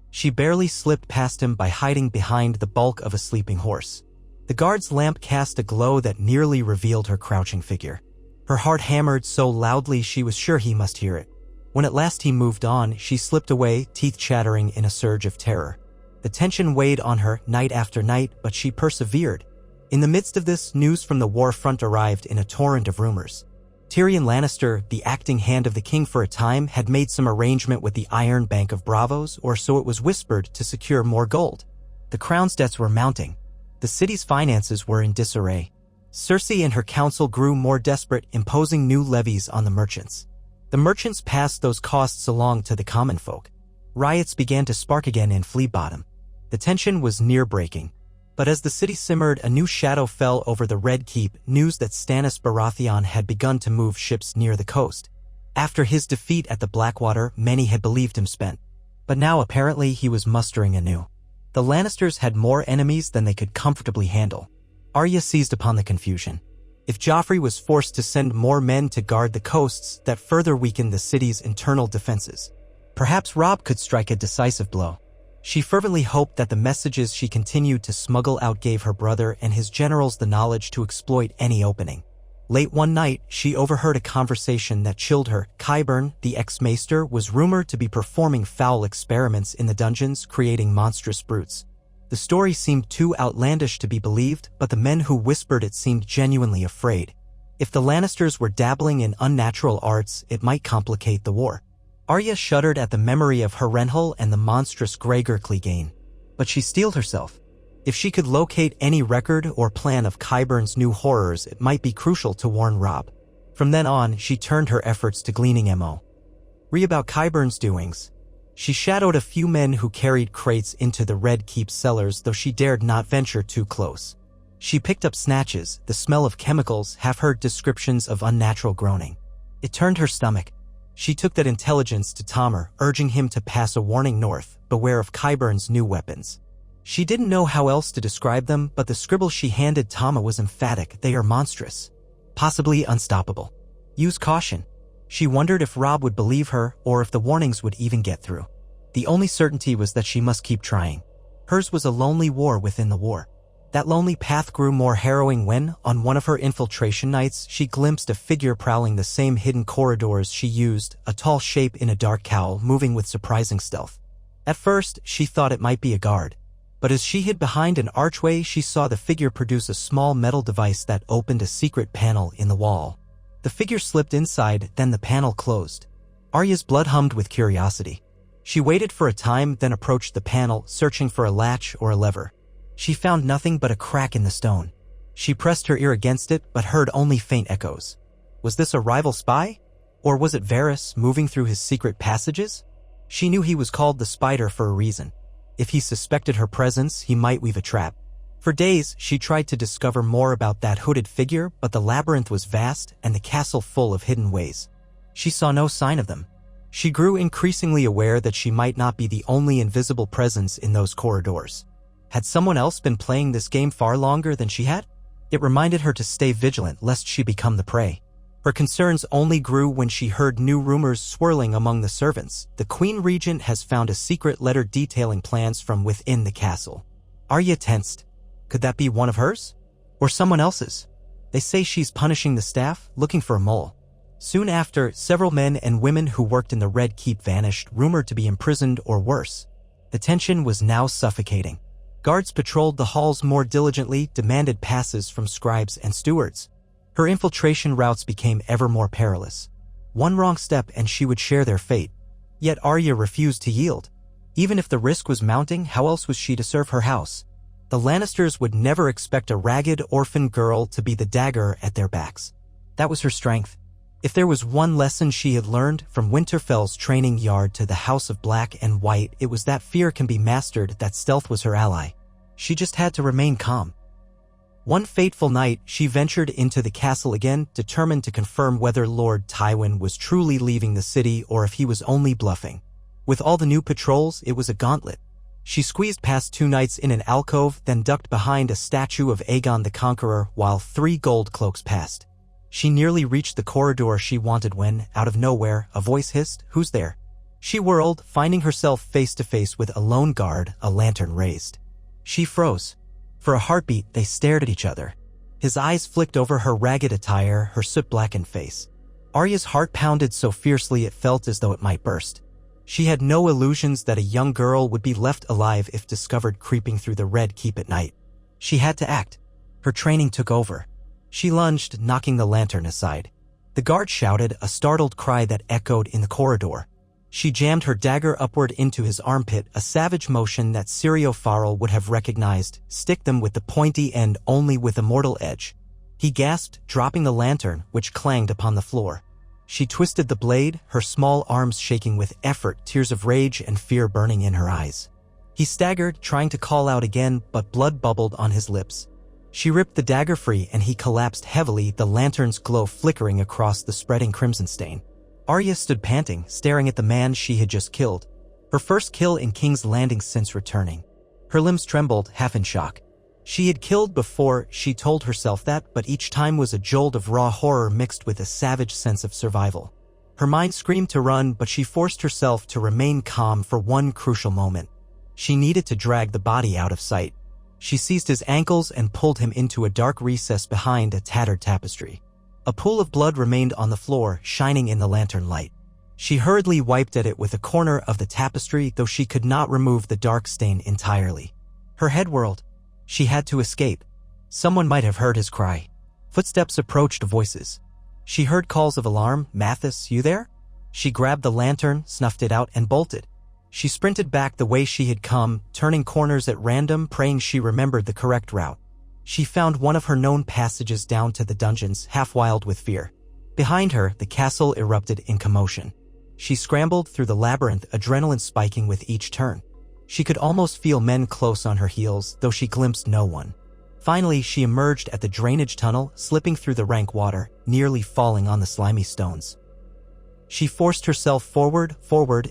She barely slipped past him by hiding behind the bulk of a sleeping horse. The guard's lamp cast a glow that nearly revealed her crouching figure. Her heart hammered so loudly she was sure he must hear it. When at last he moved on, she slipped away, teeth chattering in a surge of terror. The tension weighed on her night after night, but she persevered. In the midst of this, news from the war front arrived in a torrent of rumors. Tyrion Lannister, the acting hand of the king for a time, had made some arrangement with the Iron Bank of Bravos, or so it was whispered, to secure more gold. The crown's debts were mounting. The city's finances were in disarray. Cersei and her council grew more desperate, imposing new levies on the merchants. The merchants passed those costs along to the common folk. Riots began to spark again in Flea Bottom. The tension was near breaking. But as the city simmered, a new shadow fell over the Red Keep, news that Stannis Baratheon had begun to move ships near the coast. After his defeat at the Blackwater, many had believed him spent. But now apparently he was mustering anew. The Lannisters had more enemies than they could comfortably handle. Arya seized upon the confusion. If Joffrey was forced to send more men to guard the coasts, that further weakened the city's internal defenses. Perhaps Robb could strike a decisive blow. She fervently hoped that the messages she continued to smuggle out gave her brother and his generals the knowledge to exploit any opening. Late one night, she overheard a conversation that chilled her. Qyburn, the ex-maester, was rumored to be performing foul experiments in the dungeons, creating monstrous brutes. The story seemed too outlandish to be believed, but the men who whispered it seemed genuinely afraid. If the Lannisters were dabbling in unnatural arts, it might complicate the war. Arya shuddered at the memory of Harrenhal and the monstrous Gregor Clegane. But she steeled herself. If she could locate any record or plan of Qyburn's new horrors, it might be crucial to warn Robb. From then on, she turned her efforts to gleaning mo. About Qyburn's doings. She shadowed a few men who carried crates into the Red Keep cellars, though she dared not venture too close. She picked up snatches, the smell of chemicals, half-heard descriptions of unnatural groaning. It turned her stomach. She took that intelligence to Tommer, urging him to pass a warning north, beware of Qyburn's new weapons. She didn't know how else to describe them, but the scribble she handed Tommer was emphatic. They are monstrous. Possibly unstoppable. Use caution. She wondered if Robb would believe her, or if the warnings would even get through. The only certainty was that she must keep trying. Hers was a lonely war within the war. That lonely path grew more harrowing when, on one of her infiltration nights, she glimpsed a figure prowling the same hidden corridors she used, a tall shape in a dark cowl moving with surprising stealth. At first, she thought it might be a guard. But as she hid behind an archway, she saw the figure produce a small metal device that opened a secret panel in the wall. The figure slipped inside, then the panel closed. Arya's blood hummed with curiosity. She waited for a time, then approached the panel, searching for a latch or a lever. She found nothing but a crack in the stone. She pressed her ear against it, but heard only faint echoes. Was this a rival spy? Or was it Varys moving through his secret passages? She knew he was called the Spider for a reason. If he suspected her presence, he might weave a trap. For days, she tried to discover more about that hooded figure, but the labyrinth was vast and the castle full of hidden ways. She saw no sign of them. She grew increasingly aware that she might not be the only invisible presence in those corridors. Had someone else been playing this game far longer than she had? It reminded her to stay vigilant lest she become the prey. Her concerns only grew when she heard new rumors swirling among the servants. The Queen Regent has found a secret letter detailing plans from within the castle. Arya tensed. Could that be one of hers? Or someone else's? They say she's punishing the staff, looking for a mole. Soon after, several men and women who worked in the Red Keep vanished, rumored to be imprisoned or worse. The tension was now suffocating. Guards patrolled the halls more diligently, demanded passes from scribes and stewards. Her infiltration routes became ever more perilous. One wrong step and she would share their fate. Yet Arya refused to yield. Even if the risk was mounting, how else was she to serve her house? The Lannisters would never expect a ragged orphan girl to be the dagger at their backs. That was her strength. If there was one lesson she had learned from Winterfell's training yard to the House of Black and White, it was that fear can be mastered, that stealth was her ally. She just had to remain calm. One fateful night, she ventured into the castle again, determined to confirm whether Lord Tywin was truly leaving the city or if he was only bluffing. With all the new patrols, it was a gauntlet. She squeezed past 2 knights in an alcove, then ducked behind a statue of Aegon the Conqueror while 3 gold cloaks passed. She nearly reached the corridor she wanted when, out of nowhere, a voice hissed, "Who's there?" She whirled, finding herself face to face with a lone guard, a lantern raised. She froze. For a heartbeat, they stared at each other. His eyes flicked over her ragged attire, her soot-blackened face. Arya's heart pounded so fiercely it felt as though it might burst. She had no illusions that a young girl would be left alive if discovered creeping through the Red Keep at night. She had to act. Her training took over. She lunged, knocking the lantern aside. The guard shouted, a startled cry that echoed in the corridor. She jammed her dagger upward into his armpit, a savage motion that Syrio Farrell would have recognized. Stick them with the pointy end only with a mortal edge. He gasped, dropping the lantern, which clanged upon the floor. She twisted the blade, her small arms shaking with effort, tears of rage and fear burning in her eyes. He staggered, trying to call out again, but blood bubbled on his lips. She ripped the dagger free and he collapsed heavily, the lantern's glow flickering across the spreading crimson stain. Arya stood panting, staring at the man she had just killed. Her first kill in King's Landing since returning. Her limbs trembled, half in shock. She had killed before, she told herself that, but each time was a jolt of raw horror mixed with a savage sense of survival. Her mind screamed to run, but she forced herself to remain calm for one crucial moment. She needed to drag the body out of sight. She seized his ankles and pulled him into a dark recess behind a tattered tapestry. A pool of blood remained on the floor, shining in the lantern light. She hurriedly wiped at it with a corner of the tapestry, though she could not remove the dark stain entirely. Her head whirled. She had to escape. Someone might have heard his cry. Footsteps approached, voices. She heard calls of alarm. "Mathis, you there?" She grabbed the lantern, snuffed it out, and bolted. She sprinted back the way she had come, turning corners at random, praying she remembered the correct route. She found one of her known passages down to the dungeons, half wild with fear. Behind her, the castle erupted in commotion. She scrambled through the labyrinth, adrenaline spiking with each turn. She could almost feel men close on her heels, though she glimpsed no one. Finally, she emerged at the drainage tunnel, slipping through the rank water, nearly falling on the slimy stones. She forced herself forward,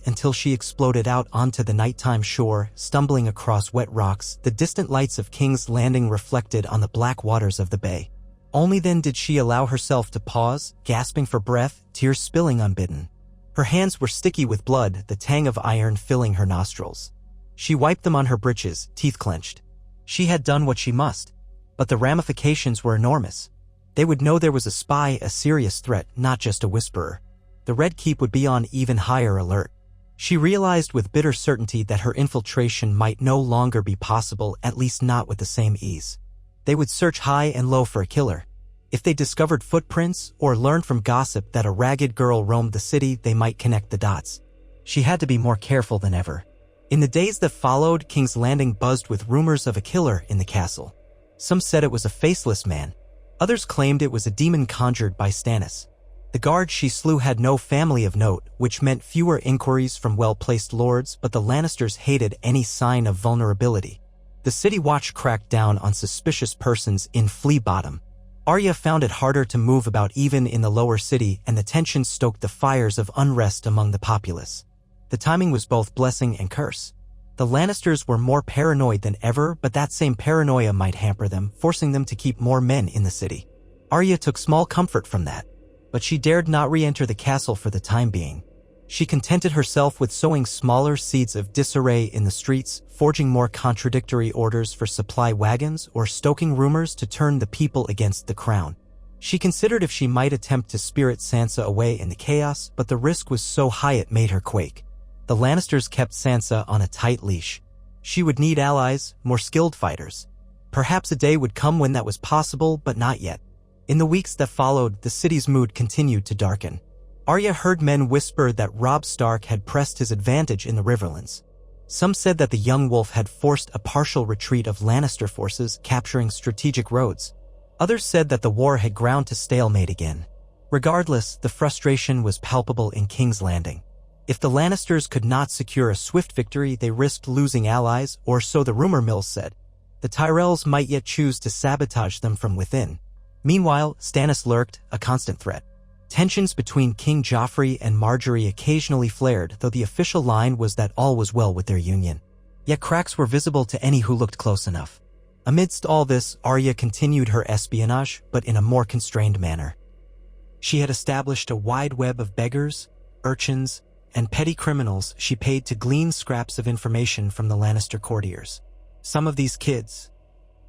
until she exploded out onto the nighttime shore, stumbling across wet rocks, the distant lights of King's Landing reflected on the black waters of the bay. Only then did she allow herself to pause, gasping for breath, tears spilling unbidden. Her hands were sticky with blood, the tang of iron filling her nostrils. She wiped them on her breeches, teeth clenched. She had done what she must. But the ramifications were enormous. They would know there was a spy, a serious threat, not just a whisperer. The Red Keep would be on even higher alert. She realized with bitter certainty that her infiltration might no longer be possible, at least not with the same ease. They would search high and low for a killer. If they discovered footprints or learned from gossip that a ragged girl roamed the city, they might connect the dots. She had to be more careful than ever. In the days that followed, King's Landing buzzed with rumors of a killer in the castle. Some said it was a faceless man. Others claimed it was a demon conjured by Stannis. The guard she slew had no family of note, which meant fewer inquiries from well-placed lords, but the Lannisters hated any sign of vulnerability. The city watch cracked down on suspicious persons in Flea Bottom. Arya found it harder to move about even in the lower city, and the tension stoked the fires of unrest among the populace. The timing was both blessing and curse. The Lannisters were more paranoid than ever, but that same paranoia might hamper them, forcing them to keep more men in the city. Arya took small comfort from that, but she dared not re-enter the castle for the time being. She contented herself with sowing smaller seeds of disarray in the streets, forging more contradictory orders for supply wagons, or stoking rumors to turn the people against the crown. She considered if she might attempt to spirit Sansa away in the chaos, but the risk was so high it made her quake. The Lannisters kept Sansa on a tight leash. She would need allies, more skilled fighters. Perhaps a day would come when that was possible, but not yet. In the weeks that followed, the city's mood continued to darken. Arya heard men whisper that Robb Stark had pressed his advantage in the Riverlands. Some said that the young wolf had forced a partial retreat of Lannister forces, capturing strategic roads. Others said that the war had ground to stalemate again. Regardless, the frustration was palpable in King's Landing. If the Lannisters could not secure a swift victory, they risked losing allies, or so the rumor mills said. The Tyrells might yet choose to sabotage them from within. Meanwhile, Stannis lurked, a constant threat. Tensions between King Joffrey and Margaery occasionally flared, though the official line was that all was well with their union. Yet cracks were visible to any who looked close enough. Amidst all this, Arya continued her espionage, but in a more constrained manner. She had established a wide web of beggars, urchins, and petty criminals she paid to glean scraps of information from the Lannister courtiers. Some of these kids,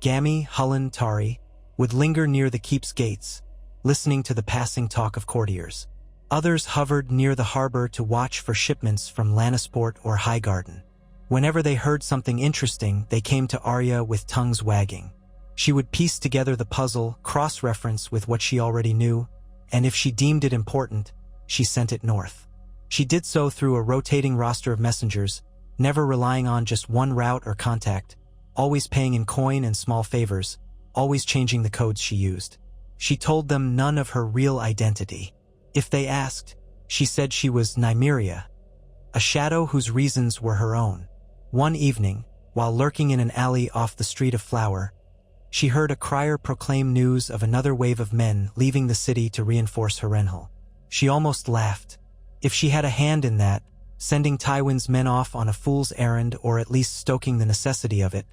Gammy, Hullen, Tari, would linger near the keep's gates, listening to the passing talk of courtiers. Others hovered near the harbor to watch for shipments from Lannisport or Highgarden. Whenever they heard something interesting, they came to Arya with tongues wagging. She would piece together the puzzle, cross-reference with what she already knew, and if she deemed it important, she sent it north. She did so through a rotating roster of messengers, never relying on just one route or contact, always paying in coin and small favors, always changing the codes she used. She told them none of her real identity. If they asked, she said she was Nymeria, a shadow whose reasons were her own. One evening, while lurking in an alley off the Street of Flower, she heard a crier proclaim news of another wave of men leaving the city to reinforce Harrenhal. She almost laughed. If she had a hand in that, sending Tywin's men off on a fool's errand or at least stoking the necessity of it,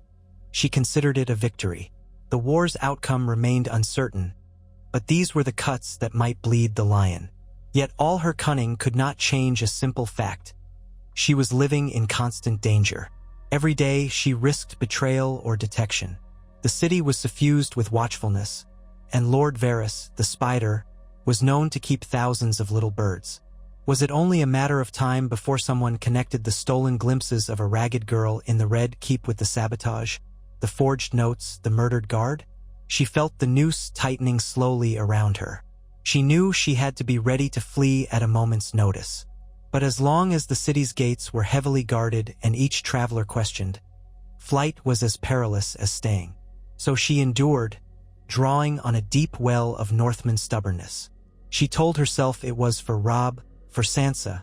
she considered it a victory. The war's outcome remained uncertain, but these were the cuts that might bleed the lion. Yet all her cunning could not change a simple fact. She was living in constant danger. Every day she risked betrayal or detection. The city was suffused with watchfulness, and Lord Varys, the Spider, was known to keep thousands of little birds. Was it only a matter of time before someone connected the stolen glimpses of a ragged girl in the Red Keep with the sabotage, the forged notes, the murdered guard? She felt the noose tightening slowly around her. She knew she had to be ready to flee at a moment's notice. But as long as the city's gates were heavily guarded and each traveler questioned, flight was as perilous as staying. So she endured, drawing on a deep well of Northman stubbornness. She told herself it was for Robb, for Sansa,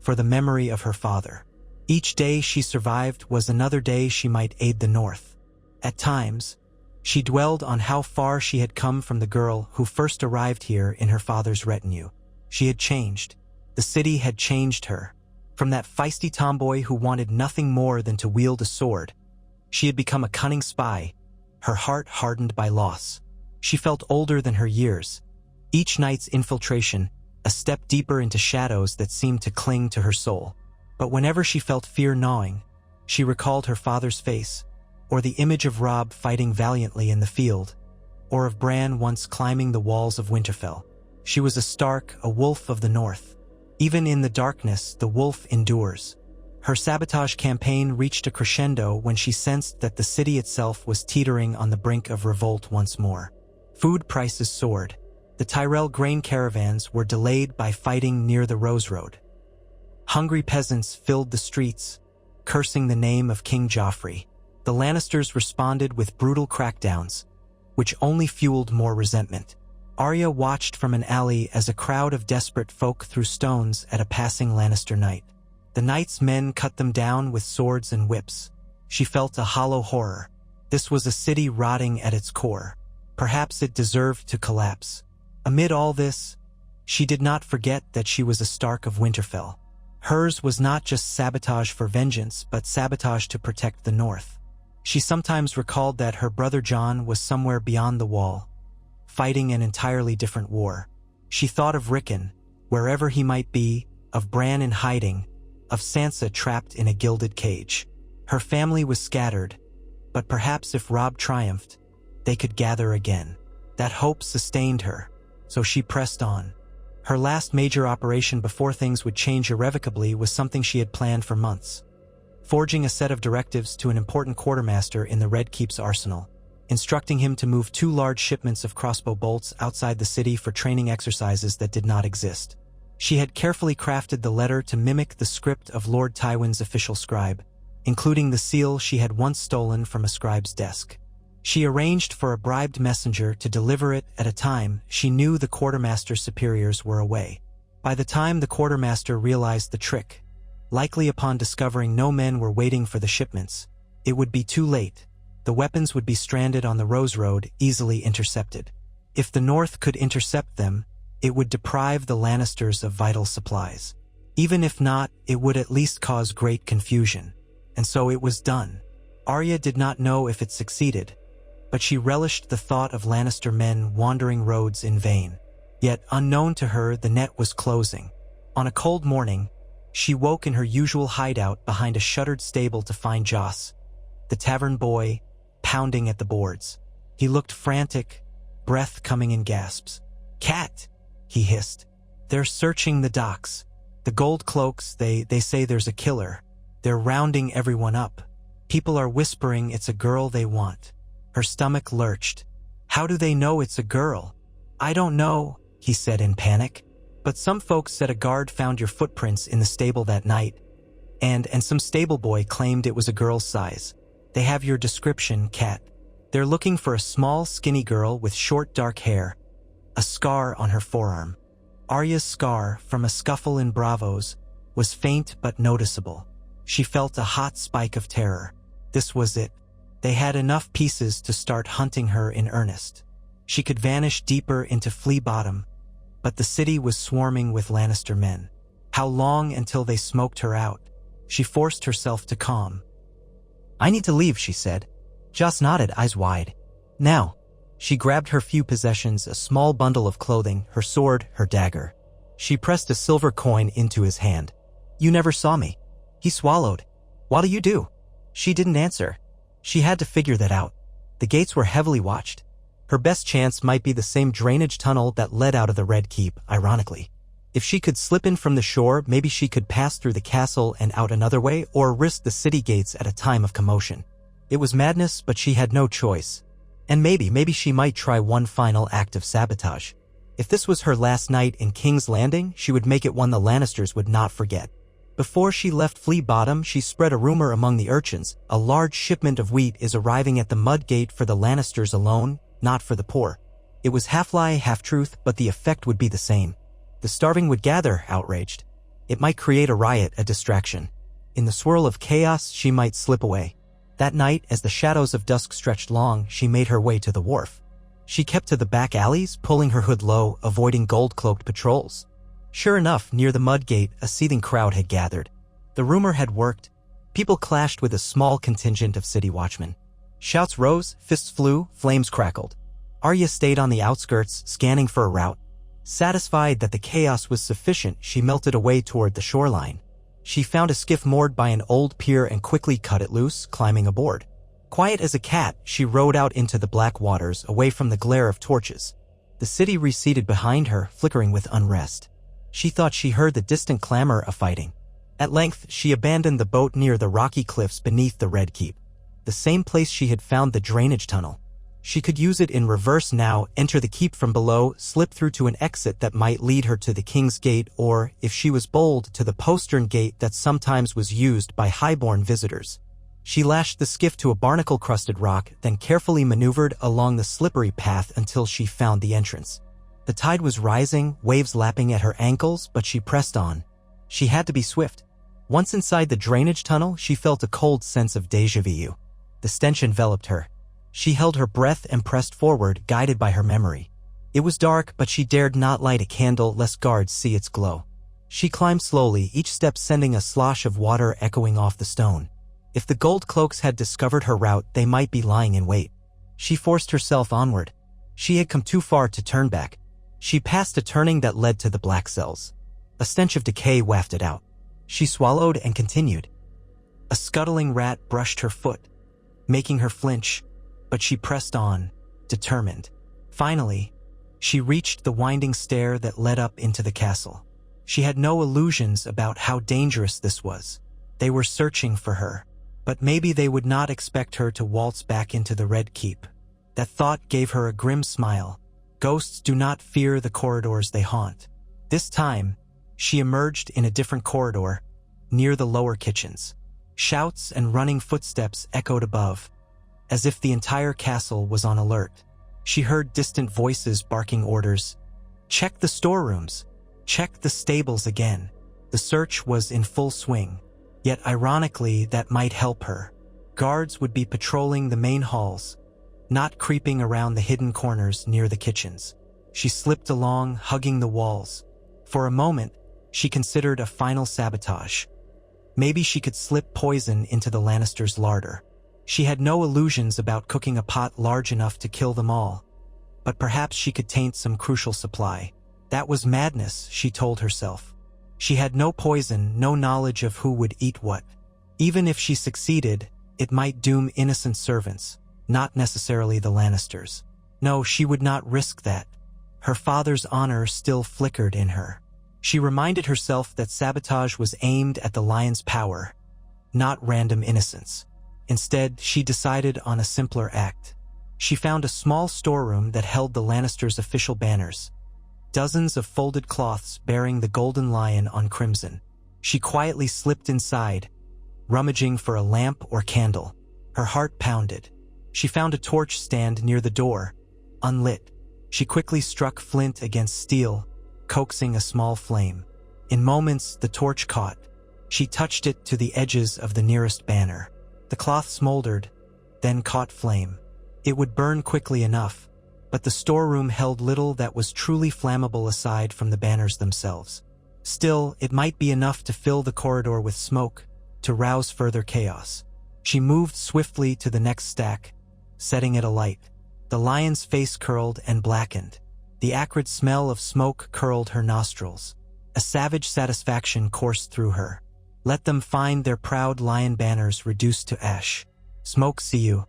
for the memory of her father. Each day she survived was another day she might aid the North. At times, she dwelled on how far she had come from the girl who first arrived here in her father's retinue. She had changed. The city had changed her. From that feisty tomboy who wanted nothing more than to wield a sword, she had become a cunning spy, her heart hardened by loss. She felt older than her years. Each night's infiltration, a step deeper into shadows that seemed to cling to her soul. But whenever she felt fear gnawing, she recalled her father's face, or the image of Robb fighting valiantly in the field, or of Bran once climbing the walls of Winterfell. She was a Stark, a wolf of the North. Even in the darkness, the wolf endures. Her sabotage campaign reached a crescendo when she sensed that the city itself was teetering on the brink of revolt once more. Food prices soared. The Tyrell grain caravans were delayed by fighting near the Rose Road. Hungry peasants filled the streets, cursing the name of King Joffrey. The Lannisters responded with brutal crackdowns, which only fueled more resentment. Arya watched from an alley as a crowd of desperate folk threw stones at a passing Lannister knight. The knight's men cut them down with swords and whips. she felt a hollow horror. This was a city rotting at its core. Perhaps it deserved to collapse. Amid all this, she did not forget that she was a Stark of Winterfell. Hers was not just sabotage for vengeance, but sabotage to protect the North. She sometimes recalled that her brother Jon was somewhere beyond the wall, fighting an entirely different war. She thought of Rickon, wherever he might be, of Bran in hiding, of Sansa trapped in a gilded cage. Her family was scattered, but perhaps if Robb triumphed, they could gather again. That hope sustained her, so she pressed on. Her last major operation before things would change irrevocably was something she had planned for months. Forging a set of directives to an important quartermaster in the Red Keep's arsenal, instructing him to move 2 large shipments of crossbow bolts outside the city for training exercises that did not exist. She had carefully crafted the letter to mimic the script of Lord Tywin's official scribe, including the seal she had once stolen from a scribe's desk. She arranged for a bribed messenger to deliver it at a time she knew the quartermaster's superiors were away. By the time the quartermaster realized the trick, likely upon discovering no men were waiting for the shipments, it would be too late. The weapons would be stranded on the Rose Road, easily intercepted. If the North could intercept them, it would deprive the Lannisters of vital supplies. Even if not, it would at least cause great confusion. And so it was done. Arya did not know if it succeeded, but she relished the thought of Lannister men wandering roads in vain. Yet, unknown to her, the net was closing. On a cold morning, she woke in her usual hideout behind a shuttered stable to find Joss, the tavern boy, pounding at the boards. He looked frantic, breath coming in gasps. "Cat," he hissed. "They're searching the docks. The gold cloaks, they say there's a killer. They're rounding everyone up. People are whispering it's a girl they want." Her stomach lurched. "How do they know it's a girl?" "I don't know," he said in panic. "But some folks said a guard found your footprints in the stable that night, and some stable boy claimed it was a girl's size. They have your description, Cat. They're looking for a small, skinny girl with short, dark hair, a scar on her forearm." Arya's scar, from a scuffle in Bravos, was faint but noticeable. She felt a hot spike of terror. This was it. They had enough pieces to start hunting her in earnest. She could vanish deeper into Flea Bottom, but the city was swarming with Lannister men. How long until they smoked her out? She forced herself to calm. "I need to leave," she said. Joss nodded, eyes wide. "Now." She grabbed her few possessions, a small bundle of clothing, her sword, her dagger. She pressed a silver coin into his hand. "You never saw me." He swallowed. "What do you do?" She didn't answer. She had to figure that out. The gates were heavily watched. Her best chance might be the same drainage tunnel that led out of the Red Keep, ironically. If she could slip in from the shore, maybe she could pass through the castle and out another way, or risk the city gates at a time of commotion. It was madness, but she had no choice. And maybe she might try one final act of sabotage. If this was her last night in King's Landing, she would make it one the Lannisters would not forget. Before she left Flea Bottom, she spread a rumor among the urchins. A large shipment of wheat is arriving at the Mud Gate for the Lannisters alone, not for the poor. It was half lie, half truth, but the effect would be the same. The starving would gather, outraged. It might create a riot, a distraction. In the swirl of chaos, she might slip away. That night, as the shadows of dusk stretched long, she made her way to the wharf. She kept to the back alleys, pulling her hood low, avoiding gold-cloaked patrols. Sure enough, near the Mud Gate, a seething crowd had gathered. The rumor had worked. People clashed with a small contingent of city watchmen. Shouts rose, fists flew, flames crackled. Arya stayed on the outskirts, scanning for a route. Satisfied that the chaos was sufficient, she melted away toward the shoreline. She found a skiff moored by an old pier and quickly cut it loose, climbing aboard. Quiet as a cat, she rowed out into the black waters, away from the glare of torches. The city receded behind her, flickering with unrest. She thought she heard the distant clamor of fighting. At length, she abandoned the boat near the rocky cliffs beneath the Red Keep, the same place she had found the drainage tunnel. She could use it in reverse now, enter the keep from below, slip through to an exit that might lead her to the King's Gate, or, if she was bold, to the postern gate that sometimes was used by highborn visitors. She lashed the skiff to a barnacle-crusted rock, then carefully maneuvered along the slippery path until she found the entrance. The tide was rising, waves lapping at her ankles, but she pressed on. She had to be swift. Once inside the drainage tunnel, she felt a cold sense of déjà vu. The stench enveloped her. She held her breath and pressed forward, guided by her memory. It was dark, but she dared not light a candle lest guards see its glow. She climbed slowly, each step sending a slosh of water echoing off the stone. If the gold cloaks had discovered her route, they might be lying in wait. She forced herself onward. She had come too far to turn back. She passed a turning that led to the black cells. A stench of decay wafted out. She swallowed and continued. A scuttling rat brushed her foot, making her flinch, but she pressed on, determined. Finally, she reached the winding stair that led up into the castle. She had no illusions about how dangerous this was. They were searching for her, but maybe they would not expect her to waltz back into the Red Keep. That thought gave her a grim smile. Ghosts do not fear the corridors they haunt. This time, she emerged in a different corridor, near the lower kitchens. Shouts and running footsteps echoed above, as if the entire castle was on alert. She heard distant voices barking orders. Check the storerooms. Check the stables again. The search was in full swing. Yet ironically, that might help her. Guards would be patrolling the main halls, not creeping around the hidden corners near the kitchens. She slipped along, hugging the walls. For a moment, she considered a final sabotage. Maybe she could slip poison into the Lannisters' larder. She had no illusions about cooking a pot large enough to kill them all. But perhaps she could taint some crucial supply. That was madness, she told herself. She had no poison, no knowledge of who would eat what. Even if she succeeded, it might doom innocent servants, not necessarily the Lannisters. No, she would not risk that. Her father's honor still flickered in her. She reminded herself that sabotage was aimed at the lion's power, not random innocence. Instead, she decided on a simpler act. She found a small storeroom that held the Lannisters' official banners. Dozens of folded cloths bearing the golden lion on crimson. She quietly slipped inside, rummaging for a lamp or candle. Her heart pounded. She found a torch stand near the door, unlit. She quickly struck flint against steel, coaxing a small flame. In moments, the torch caught. She touched it to the edges of the nearest banner. The cloth smoldered, then caught flame. It would burn quickly enough, but the storeroom held little that was truly flammable aside from the banners themselves. Still, it might be enough to fill the corridor with smoke, to rouse further chaos. She moved swiftly to the next stack, setting it alight. The lion's face curled and blackened. The acrid smell of smoke curled her nostrils. A savage satisfaction coursed through her. Let them find their proud lion banners reduced to ash. Smoke, see you.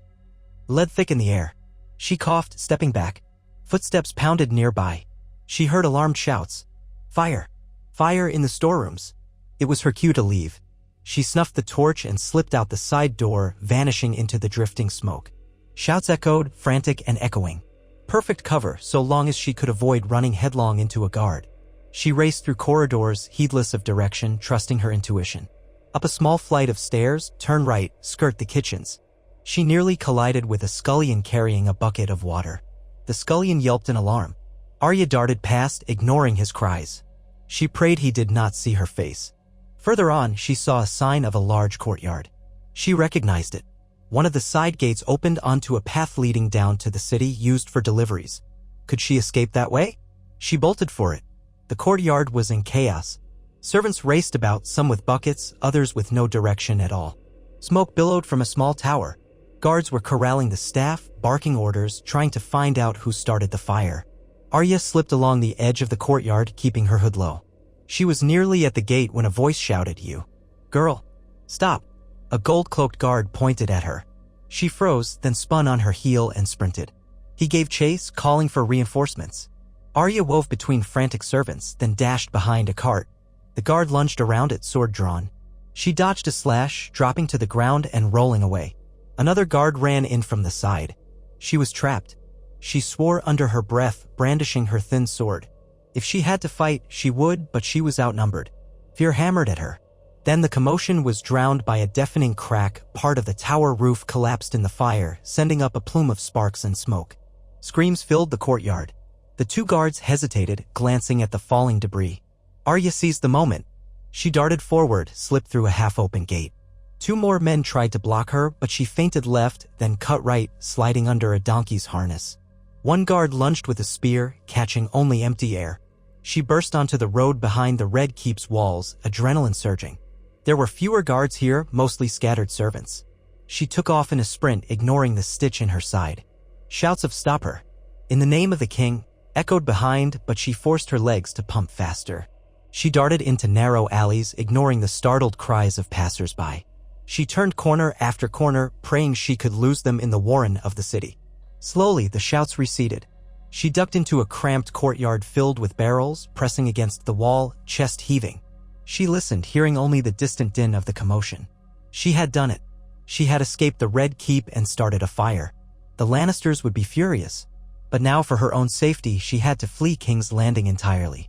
Lead thick in the air. She coughed, stepping back. Footsteps pounded nearby. She heard alarmed shouts. Fire! Fire in the storerooms. It was her cue to leave. She snuffed the torch and slipped out the side door, vanishing into the drifting smoke. Shouts echoed, frantic and echoing. Perfect cover, so long as she could avoid running headlong into a guard. She raced through corridors, heedless of direction, trusting her intuition. Up a small flight of stairs, turn right, skirt the kitchens. She nearly collided with a scullion carrying a bucket of water. The scullion yelped in alarm. Arya darted past, ignoring his cries. She prayed he did not see her face. Further on, she saw a sign of a large courtyard. She recognized it. One of the side gates opened onto a path leading down to the city used for deliveries. Could she escape that way? She bolted for it. The courtyard was in chaos. Servants raced about, some with buckets, others with no direction at all. Smoke billowed from a small tower. Guards were corralling the staff, barking orders, trying to find out who started the fire. Arya slipped along the edge of the courtyard, keeping her hood low. She was nearly at the gate when a voice shouted, "You. Girl, stop." A gold-cloaked guard pointed at her. She froze, then spun on her heel and sprinted. He gave chase, calling for reinforcements. Arya wove between frantic servants, then dashed behind a cart. The guard lunged around it, sword drawn. She dodged a slash, dropping to the ground and rolling away. Another guard ran in from the side. She was trapped. She swore under her breath, brandishing her thin sword. If she had to fight, she would, but she was outnumbered. Fear hammered at her. Then the commotion was drowned by a deafening crack. Part of the tower roof collapsed in the fire, sending up a plume of sparks and smoke. Screams filled the courtyard. The two guards hesitated, glancing at the falling debris. Arya seized the moment. She darted forward, slipped through a half-open gate. 2 more men tried to block her, but she feinted left, then cut right, sliding under a donkey's harness. 1 guard lunged with a spear, catching only empty air. She burst onto the road behind the Red Keep's walls, adrenaline surging. There were fewer guards here, mostly scattered servants. She took off in a sprint, ignoring the stitch in her side. Shouts of "Stop her! In the name of the king!" echoed behind, but she forced her legs to pump faster. She darted into narrow alleys, ignoring the startled cries of passers-by. She turned corner after corner, praying she could lose them in the warren of the city. Slowly, the shouts receded. She ducked into a cramped courtyard filled with barrels, pressing against the wall, chest heaving. She listened, hearing only the distant din of the commotion. She had done it. She had escaped the Red Keep and started a fire. The Lannisters would be furious. But now, for her own safety, she had to flee King's Landing entirely.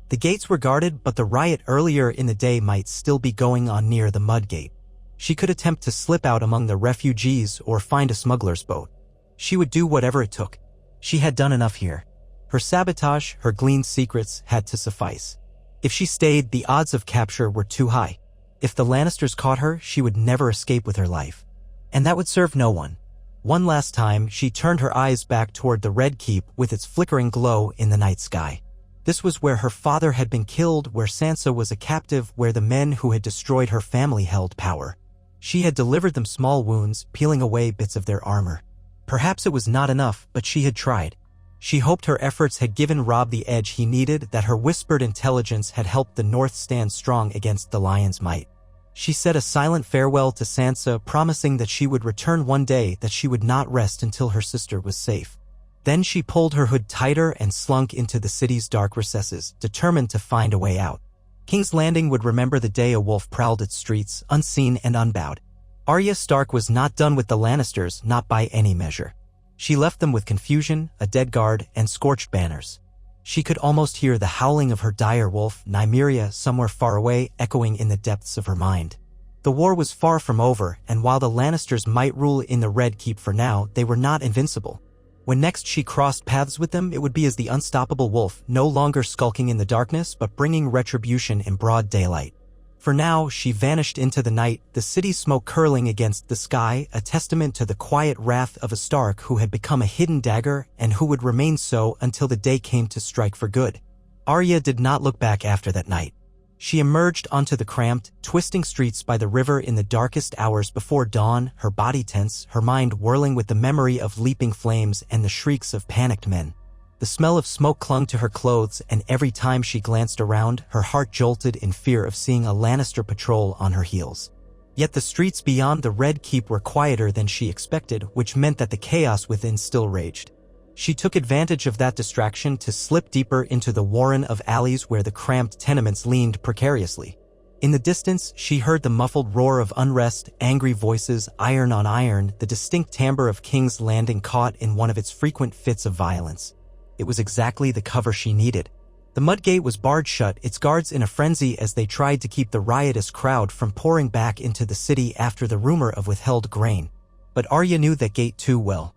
The gates were guarded, but the riot earlier in the day might still be going on near the Mud Gate. She could attempt to slip out among the refugees or find a smuggler's boat. She would do whatever it took. She had done enough here. Her sabotage, her gleaned secrets had to suffice. If she stayed, the odds of capture were too high. If the Lannisters caught her, she would never escape with her life. And that would serve no one. One last time, she turned her eyes back toward the Red Keep with its flickering glow in the night sky. This was where her father had been killed, where Sansa was a captive, where the men who had destroyed her family held power. She had delivered them small wounds, peeling away bits of their armor. Perhaps it was not enough, but she had tried. She hoped her efforts had given Robb the edge he needed, that her whispered intelligence had helped the North stand strong against the Lion's might. She said a silent farewell to Sansa, promising that she would return one day, that she would not rest until her sister was safe. Then she pulled her hood tighter and slunk into the city's dark recesses, determined to find a way out. King's Landing would remember the day a wolf prowled its streets, unseen and unbowed. Arya Stark was not done with the Lannisters, not by any measure. She left them with confusion, a dead guard, and scorched banners. She could almost hear the howling of her dire wolf, Nymeria, somewhere far away, echoing in the depths of her mind. The war was far from over, and while the Lannisters might rule in the Red Keep for now, they were not invincible. When next she crossed paths with them, it would be as the unstoppable wolf, no longer skulking in the darkness, but bringing retribution in broad daylight. For now, she vanished into the night, the city smoke curling against the sky, a testament to the quiet wrath of a Stark who had become a hidden dagger and who would remain so until the day came to strike for good. Arya did not look back after that night. She emerged onto the cramped, twisting streets by the river in the darkest hours before dawn, her body tense, her mind whirling with the memory of leaping flames and the shrieks of panicked men. The smell of smoke clung to her clothes, and every time she glanced around, her heart jolted in fear of seeing a Lannister patrol on her heels. Yet the streets beyond the Red Keep were quieter than she expected, which meant that the chaos within still raged. She took advantage of that distraction to slip deeper into the warren of alleys where the cramped tenements leaned precariously. In the distance, she heard the muffled roar of unrest, angry voices, iron on iron, the distinct timbre of King's Landing caught in one of its frequent fits of violence. It was exactly the cover she needed. The Mudgate was barred shut, its guards in a frenzy as they tried to keep the riotous crowd from pouring back into the city after the rumor of withheld grain. But Arya knew that gate too well.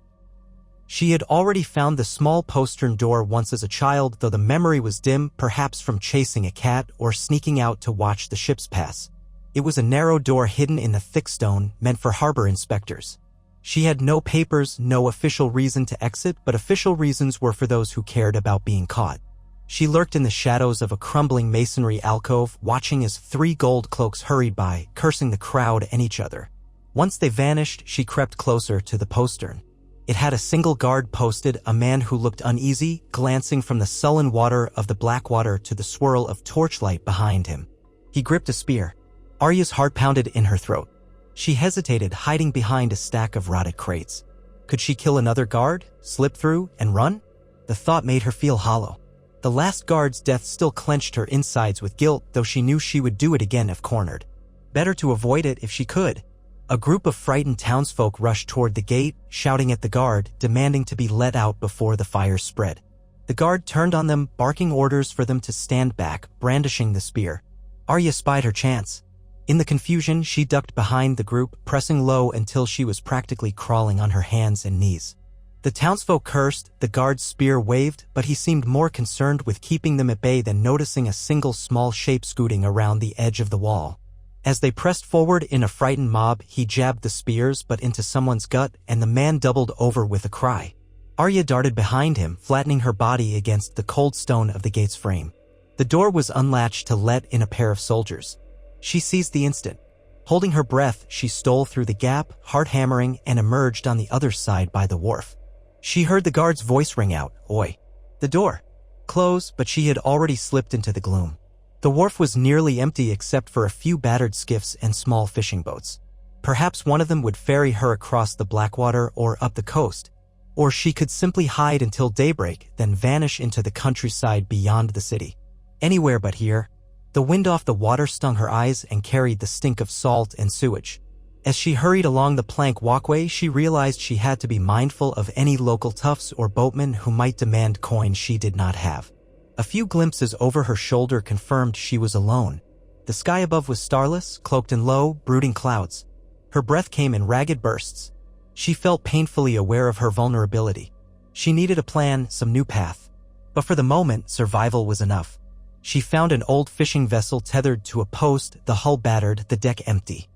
She had already found the small postern door once as a child, though the memory was dim, perhaps from chasing a cat or sneaking out to watch the ships pass. It was a narrow door hidden in the thick stone, meant for harbor inspectors. She had no papers, no official reason to exit, but official reasons were for those who cared about being caught. She lurked in the shadows of a crumbling masonry alcove, watching as 3 gold cloaks hurried by, cursing the crowd and each other. Once they vanished, she crept closer to the postern. It had a single guard posted, a man who looked uneasy, glancing from the sullen water of the Blackwater to the swirl of torchlight behind him. He gripped a spear. Arya's heart pounded in her throat. She hesitated, hiding behind a stack of rotted crates. Could she kill another guard, slip through, and run? The thought made her feel hollow. The last guard's death still clenched her insides with guilt, though she knew she would do it again if cornered. Better to avoid it if she could. A group of frightened townsfolk rushed toward the gate, shouting at the guard, demanding to be let out before the fire spread. The guard turned on them, barking orders for them to stand back, brandishing the spear. Arya spied her chance. In the confusion, she ducked behind the group, pressing low until she was practically crawling on her hands and knees. The townsfolk cursed, the guard's spear waved, but he seemed more concerned with keeping them at bay than noticing a single small shape scooting around the edge of the wall. As they pressed forward in a frightened mob, he jabbed the spears but into someone's gut, and the man doubled over with a cry. Arya darted behind him, flattening her body against the cold stone of the gate's frame. The door was unlatched to let in a pair of soldiers. She seized the instant. Holding her breath, she stole through the gap, heart hammering, and emerged on the other side by the wharf. She heard the guard's voice ring out, "Oi!" The door closed, but she had already slipped into the gloom. The wharf was nearly empty except for a few battered skiffs and small fishing boats. Perhaps one of them would ferry her across the Blackwater or up the coast, or she could simply hide until daybreak, then vanish into the countryside beyond the city. Anywhere but here. The wind off the water stung her eyes and carried the stink of salt and sewage. As she hurried along the plank walkway, she realized she had to be mindful of any local toughs or boatmen who might demand coin she did not have. A few glimpses over her shoulder confirmed she was alone. The sky above was starless, cloaked in low, brooding clouds. Her breath came in ragged bursts. She felt painfully aware of her vulnerability. She needed a plan, some new path. But for the moment, survival was enough. She found an old fishing vessel tethered to a post, the hull battered, the deck empty.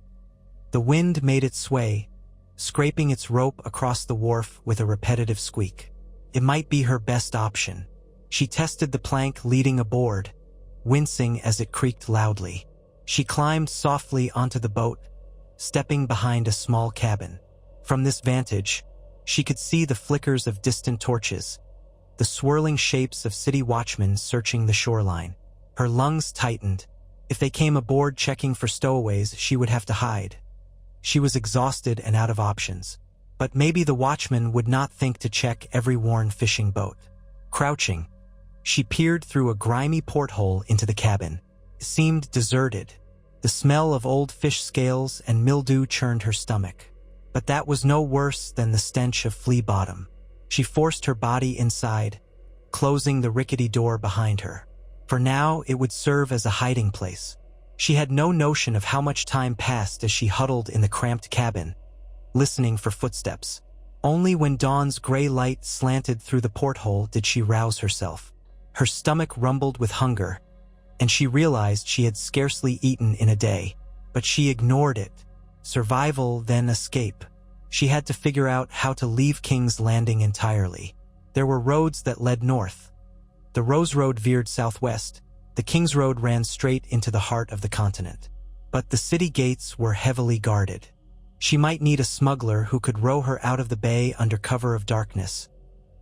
The wind made it sway, scraping its rope across the wharf with a repetitive squeak. It might be her best option. She tested the plank leading aboard, wincing as it creaked loudly. She climbed softly onto the boat, stepping behind a small cabin. From this vantage, she could see the flickers of distant torches, the swirling shapes of city watchmen searching the shoreline. Her lungs tightened. If they came aboard checking for stowaways, she would have to hide. She was exhausted and out of options. But maybe the watchman would not think to check every worn fishing boat. Crouching, she peered through a grimy porthole into the cabin. It seemed deserted. The smell of old fish scales and mildew churned her stomach. But that was no worse than the stench of flea bottom. She forced her body inside, closing the rickety door behind her. For now, it would serve as a hiding place. She had no notion of how much time passed as she huddled in the cramped cabin, listening for footsteps. Only when dawn's gray light slanted through the porthole did she rouse herself. Her stomach rumbled with hunger, and she realized she had scarcely eaten in a day. But she ignored it. Survival, then escape. She had to figure out how to leave King's Landing entirely. There were roads that led north. The Rose Road veered southwest. The King's Road ran straight into the heart of the continent. But the city gates were heavily guarded. She might need a smuggler who could row her out of the bay under cover of darkness,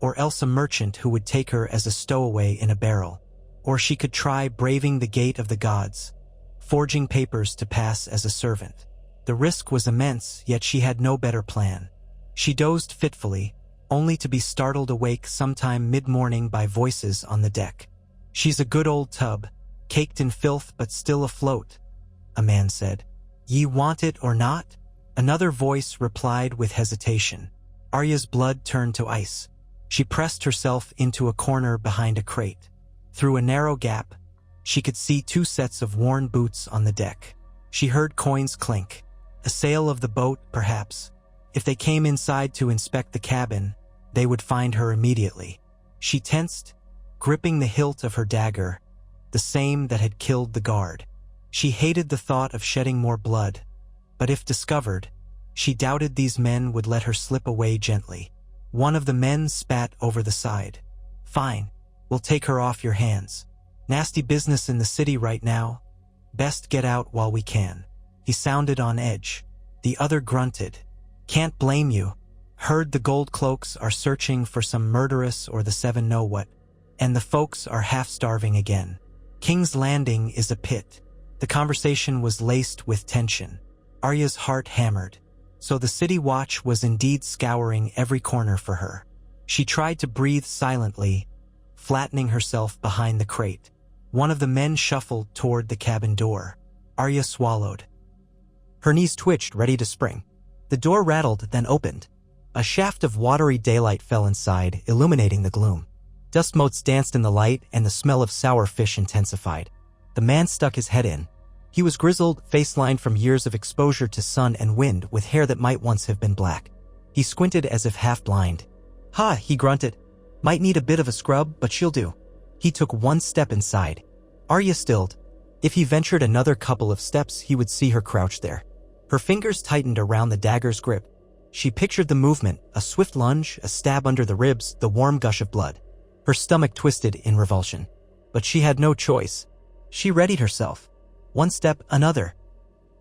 or else a merchant who would take her as a stowaway in a barrel. Or she could try braving the gate of the gods, forging papers to pass as a servant. The risk was immense, yet she had no better plan. She dozed fitfully, only to be startled awake sometime mid-morning by voices on the deck. "She's a good old tub, caked in filth but still afloat," a man said. "Ye want it or not?" Another voice replied with hesitation. Arya's blood turned to ice. She pressed herself into a corner behind a crate. Through a narrow gap, she could see 2 sets of worn boots on the deck. She heard coins clink. A sail of the boat, perhaps. If they came inside to inspect the cabin, they would find her immediately. She tensed, gripping the hilt of her dagger, the same that had killed the guard. She hated the thought of shedding more blood, but if discovered, she doubted these men would let her slip away gently. One of the men spat over the side. "Fine, we'll take her off your hands. Nasty business in the city right now. Best get out while we can." He sounded on edge. The other grunted. "Can't blame you. Heard the gold cloaks are searching for some murderess or the 7 know what, and the folks are half starving again. King's Landing is a pit." The conversation was laced with tension. Arya's heart hammered. So the city watch was indeed scouring every corner for her. She tried to breathe silently, flattening herself behind the crate. One of the men shuffled toward the cabin door. Arya swallowed. Her knees twitched, ready to spring. The door rattled, then opened. A shaft of watery daylight fell inside, illuminating the gloom. Dust motes danced in the light, and the smell of sour fish intensified. The man stuck his head in. He was grizzled, face-lined from years of exposure to sun and wind, with hair that might once have been black. He squinted as if half-blind. "Ha," he grunted. "Might need a bit of a scrub, but she'll do." He took one step inside. Arya stilled. If he ventured another couple of steps, he would see her crouched there. Her fingers tightened around the dagger's grip. She pictured the movement, a swift lunge, a stab under the ribs, the warm gush of blood. Her stomach twisted in revulsion. But she had no choice. She readied herself. One step, another.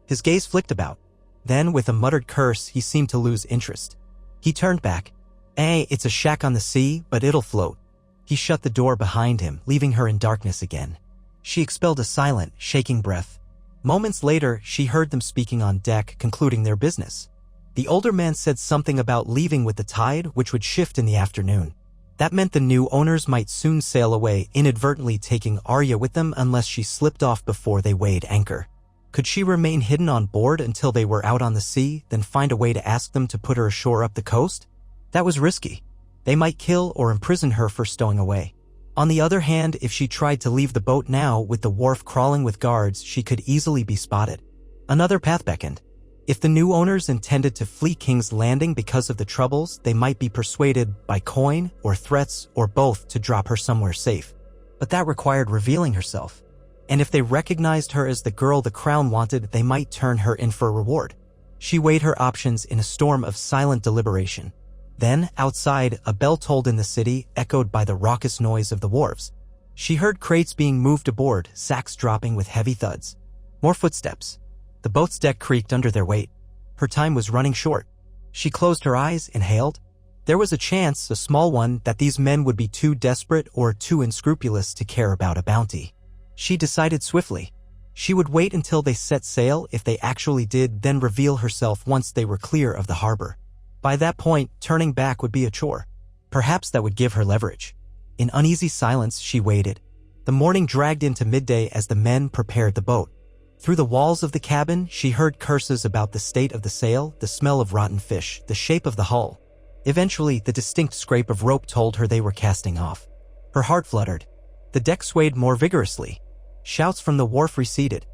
His gaze flicked about. Then, with a muttered curse, he seemed to lose interest. He turned back. It's a shack on the sea, but it'll float." He shut the door behind him, leaving her in darkness again. She expelled a silent, shaking breath. Moments later, she heard them speaking on deck, concluding their business. The older man said something about leaving with the tide, which would shift in the afternoon. That meant the new owners might soon sail away, inadvertently taking Arya with them unless she slipped off before they weighed anchor. Could she remain hidden on board until they were out on the sea, then find a way to ask them to put her ashore up the coast? That was risky. They might kill or imprison her for stowing away. On the other hand, if she tried to leave the boat now, with the wharf crawling with guards, she could easily be spotted. Another path beckoned. If the new owners intended to flee King's Landing because of the troubles, they might be persuaded by coin or threats or both to drop her somewhere safe. But that required revealing herself. And if they recognized her as the girl the crown wanted, they might turn her in for a reward. She weighed her options in a storm of silent deliberation. Then, outside, a bell tolled in the city, echoed by the raucous noise of the wharves. She heard crates being moved aboard, sacks dropping with heavy thuds. More footsteps. The boat's deck creaked under their weight. Her time was running short. She closed her eyes, inhaled. There was a chance, a small one, that these men would be too desperate or too unscrupulous to care about a bounty. She decided swiftly. She would wait until they set sail. If they actually did, then reveal herself once they were clear of the harbor. By that point, turning back would be a chore. Perhaps that would give her leverage. In uneasy silence, she waited. The morning dragged into midday as the men prepared the boat. Through the walls of the cabin, she heard curses about the state of the sail, the smell of rotten fish, the shape of the hull. Eventually, the distinct scrape of rope told her they were casting off. Her heart fluttered. The deck swayed more vigorously. Shouts from the wharf receded.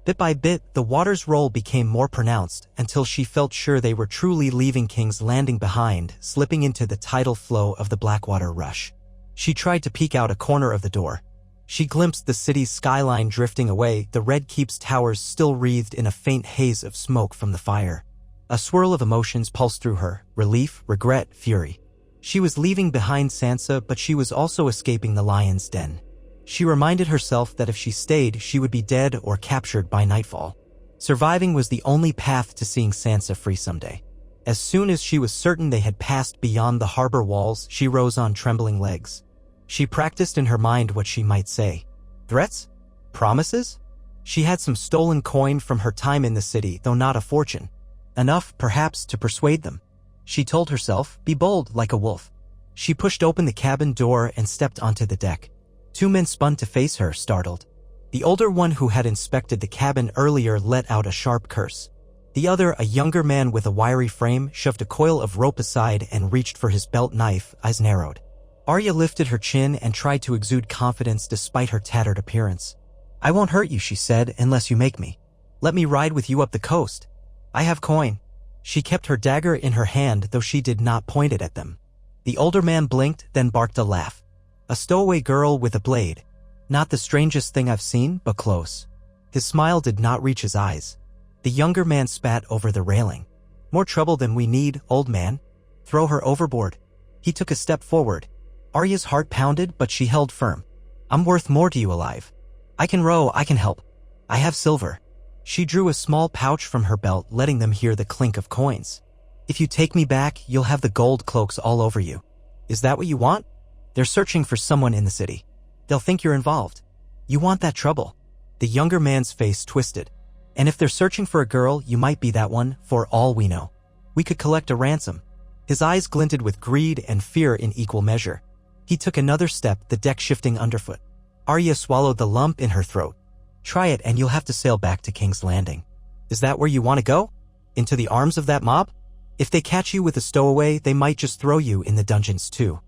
Bit by bit, the water's roll became more pronounced until she felt sure they were truly leaving King's Landing behind, slipping into the tidal flow of the Blackwater rush. She tried to peek out a corner of the door. She glimpsed the city's skyline drifting away, the Red Keep's towers still wreathed in a faint haze of smoke from the fire. A swirl of emotions pulsed through her, relief, regret, fury. She was leaving behind Sansa, but she was also escaping the lion's den. She reminded herself that if she stayed, she would be dead or captured by nightfall. Surviving was the only path to seeing Sansa free someday. As soon as she was certain they had passed beyond the harbor walls, she rose on trembling legs. She practiced in her mind what she might say. Threats? Promises? She had some stolen coin from her time in the city, though not a fortune. Enough, perhaps, to persuade them. She told herself, be bold like a wolf. She pushed open the cabin door and stepped onto the deck. Two men spun to face her, startled. The older one, who had inspected the cabin earlier, let out a sharp curse. The other, a younger man with a wiry frame, shoved a coil of rope aside and reached for his belt knife, eyes narrowed. Arya lifted her chin and tried to exude confidence despite her tattered appearance. I won't hurt you, she said, unless you make me. Let me ride with you up the coast. I have coin. She kept her dagger in her hand, though she did not point it at them. The older man blinked, then barked a laugh. A stowaway girl with a blade. Not the strangest thing I've seen, but close. His smile did not reach his eyes. The younger man spat over the railing. More trouble than we need, old man. Throw her overboard. He took a step forward. Arya's heart pounded, but she held firm. I'm worth more to you alive. I can row, I can help. I have silver. She drew a small pouch from her belt, letting them hear the clink of coins. If you take me back, you'll have the gold cloaks all over you. Is that what you want? They're searching for someone in the city. They'll think you're involved. You want that trouble. The younger man's face twisted. And if they're searching for a girl, you might be that one, for all we know. We could collect a ransom. His eyes glinted with greed and fear in equal measure. He took another step, the deck shifting underfoot. Arya swallowed the lump in her throat. Try it and you'll have to sail back to King's Landing. Is that where you want to go? Into the arms of that mob? If they catch you with a stowaway, they might just throw you in the dungeons too.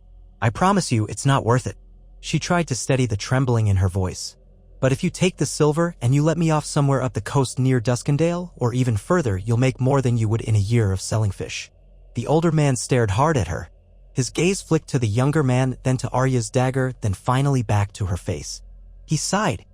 I promise you it's not worth it. She tried to steady the trembling in her voice. But if you take the silver and you let me off somewhere up the coast near Duskendale, or even further, you'll make more than you would in a year of selling fish. The older man stared hard at her. His gaze flicked to the younger man, then to Arya's dagger, then finally back to her face. He sighed.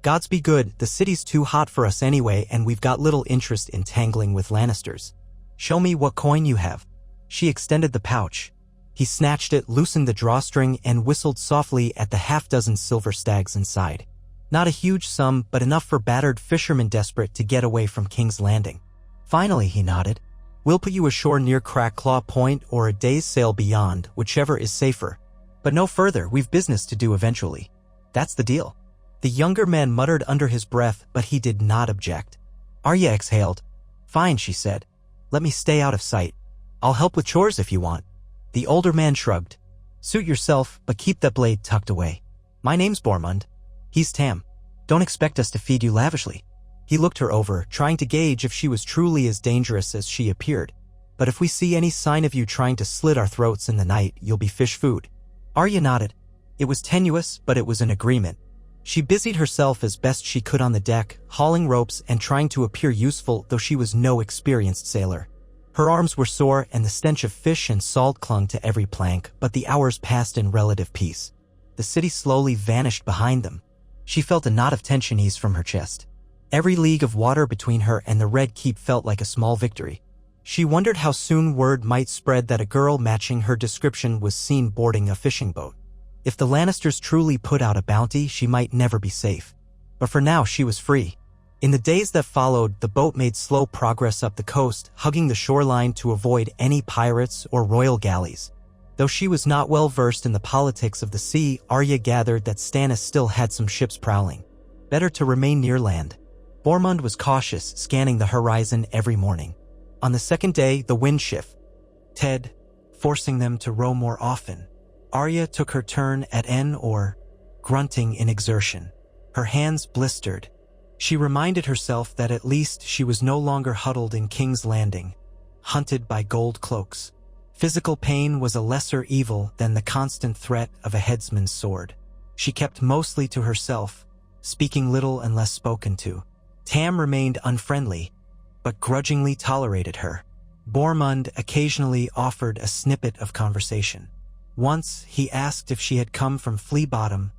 Gods be good, the city's too hot for us anyway, and we've got little interest in tangling with Lannisters. Show me what coin you have. She extended the pouch. He snatched it, loosened the drawstring, and whistled softly at the half-dozen silver stags inside. Not a huge sum, but enough for battered fishermen desperate to get away from King's Landing. Finally, he nodded. We'll put you ashore near Crackclaw Point or a day's sail beyond, whichever is safer. But no further, we've business to do eventually. That's the deal. The younger man muttered under his breath, but he did not object. Arya exhaled. Fine, she said. Let me stay out of sight. I'll help with chores if you want. The older man shrugged. Suit yourself, but keep that blade tucked away. My name's Bormund. He's Tam. Don't expect us to feed you lavishly. He looked her over, trying to gauge if she was truly as dangerous as she appeared. But if we see any sign of you trying to slit our throats in the night, you'll be fish food. Arya nodded. It was tenuous, but it was an agreement. She busied herself as best she could on the deck, hauling ropes and trying to appear useful, though she was no experienced sailor. Her arms were sore and the stench of fish and salt clung to every plank, but the hours passed in relative peace. The city slowly vanished behind them. She felt a knot of tension ease from her chest. Every league of water between her and the Red Keep felt like a small victory. She wondered how soon word might spread that a girl matching her description was seen boarding a fishing boat. If the Lannisters truly put out a bounty, she might never be safe. But for now, she was free. In the days that followed, the boat made slow progress up the coast, hugging the shoreline to avoid any pirates or royal galleys. Though she was not well versed in the politics of the sea, Arya gathered that Stannis still had some ships prowling. Better to remain near land. Bormund was cautious, scanning the horizon every morning. On the second day, the wind shifted, forcing them to row more often. Arya took her turn at an oar, grunting in exertion. Her hands blistered. She reminded herself that at least she was no longer huddled in King's Landing, hunted by gold cloaks. Physical pain was a lesser evil than the constant threat of a headsman's sword. She kept mostly to herself, speaking little unless spoken to. Tam remained unfriendly, but grudgingly tolerated her. Bormund occasionally offered a snippet of conversation. Once, he asked if she had come from Flea Bottom,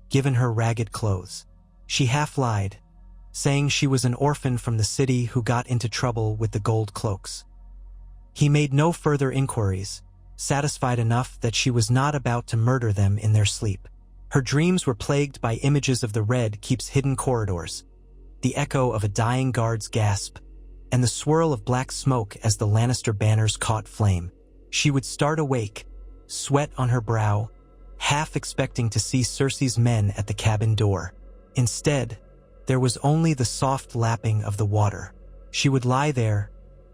given her ragged clothes. She half lied, saying she was an orphan from the city who got into trouble with the gold cloaks. He made no further inquiries, satisfied enough that she was not about to murder them in their sleep. Her dreams were plagued by images of the Red Keep's hidden corridors, the echo of a dying guard's gasp, and the swirl of black smoke as the Lannister banners caught flame. She would start awake, sweat on her brow, half expecting to see Cersei's men at the cabin door. Instead, there was only the soft lapping of the water. She would lie there,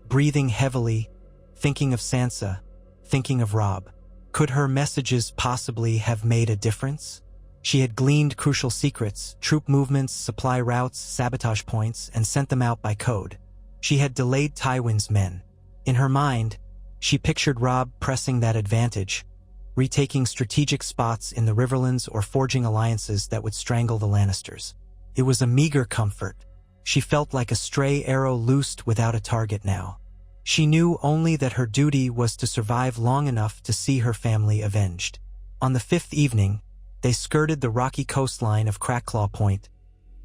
breathing heavily, thinking of Sansa, thinking of Robb. Could her messages possibly have made a difference? She had gleaned crucial secrets, troop movements, supply routes, sabotage points, and sent them out by code. She had delayed Tywin's men. In her mind, she pictured Robb pressing that advantage, retaking strategic spots in the Riverlands or forging alliances that would strangle the Lannisters. It was a meager comfort. She felt like a stray arrow loosed without a target now. She knew only that her duty was to survive long enough to see her family avenged. On the fifth evening, they skirted the rocky coastline of Crackclaw Point,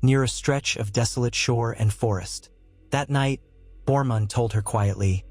near a stretch of desolate shore and forest. That night, Bormund told her quietly,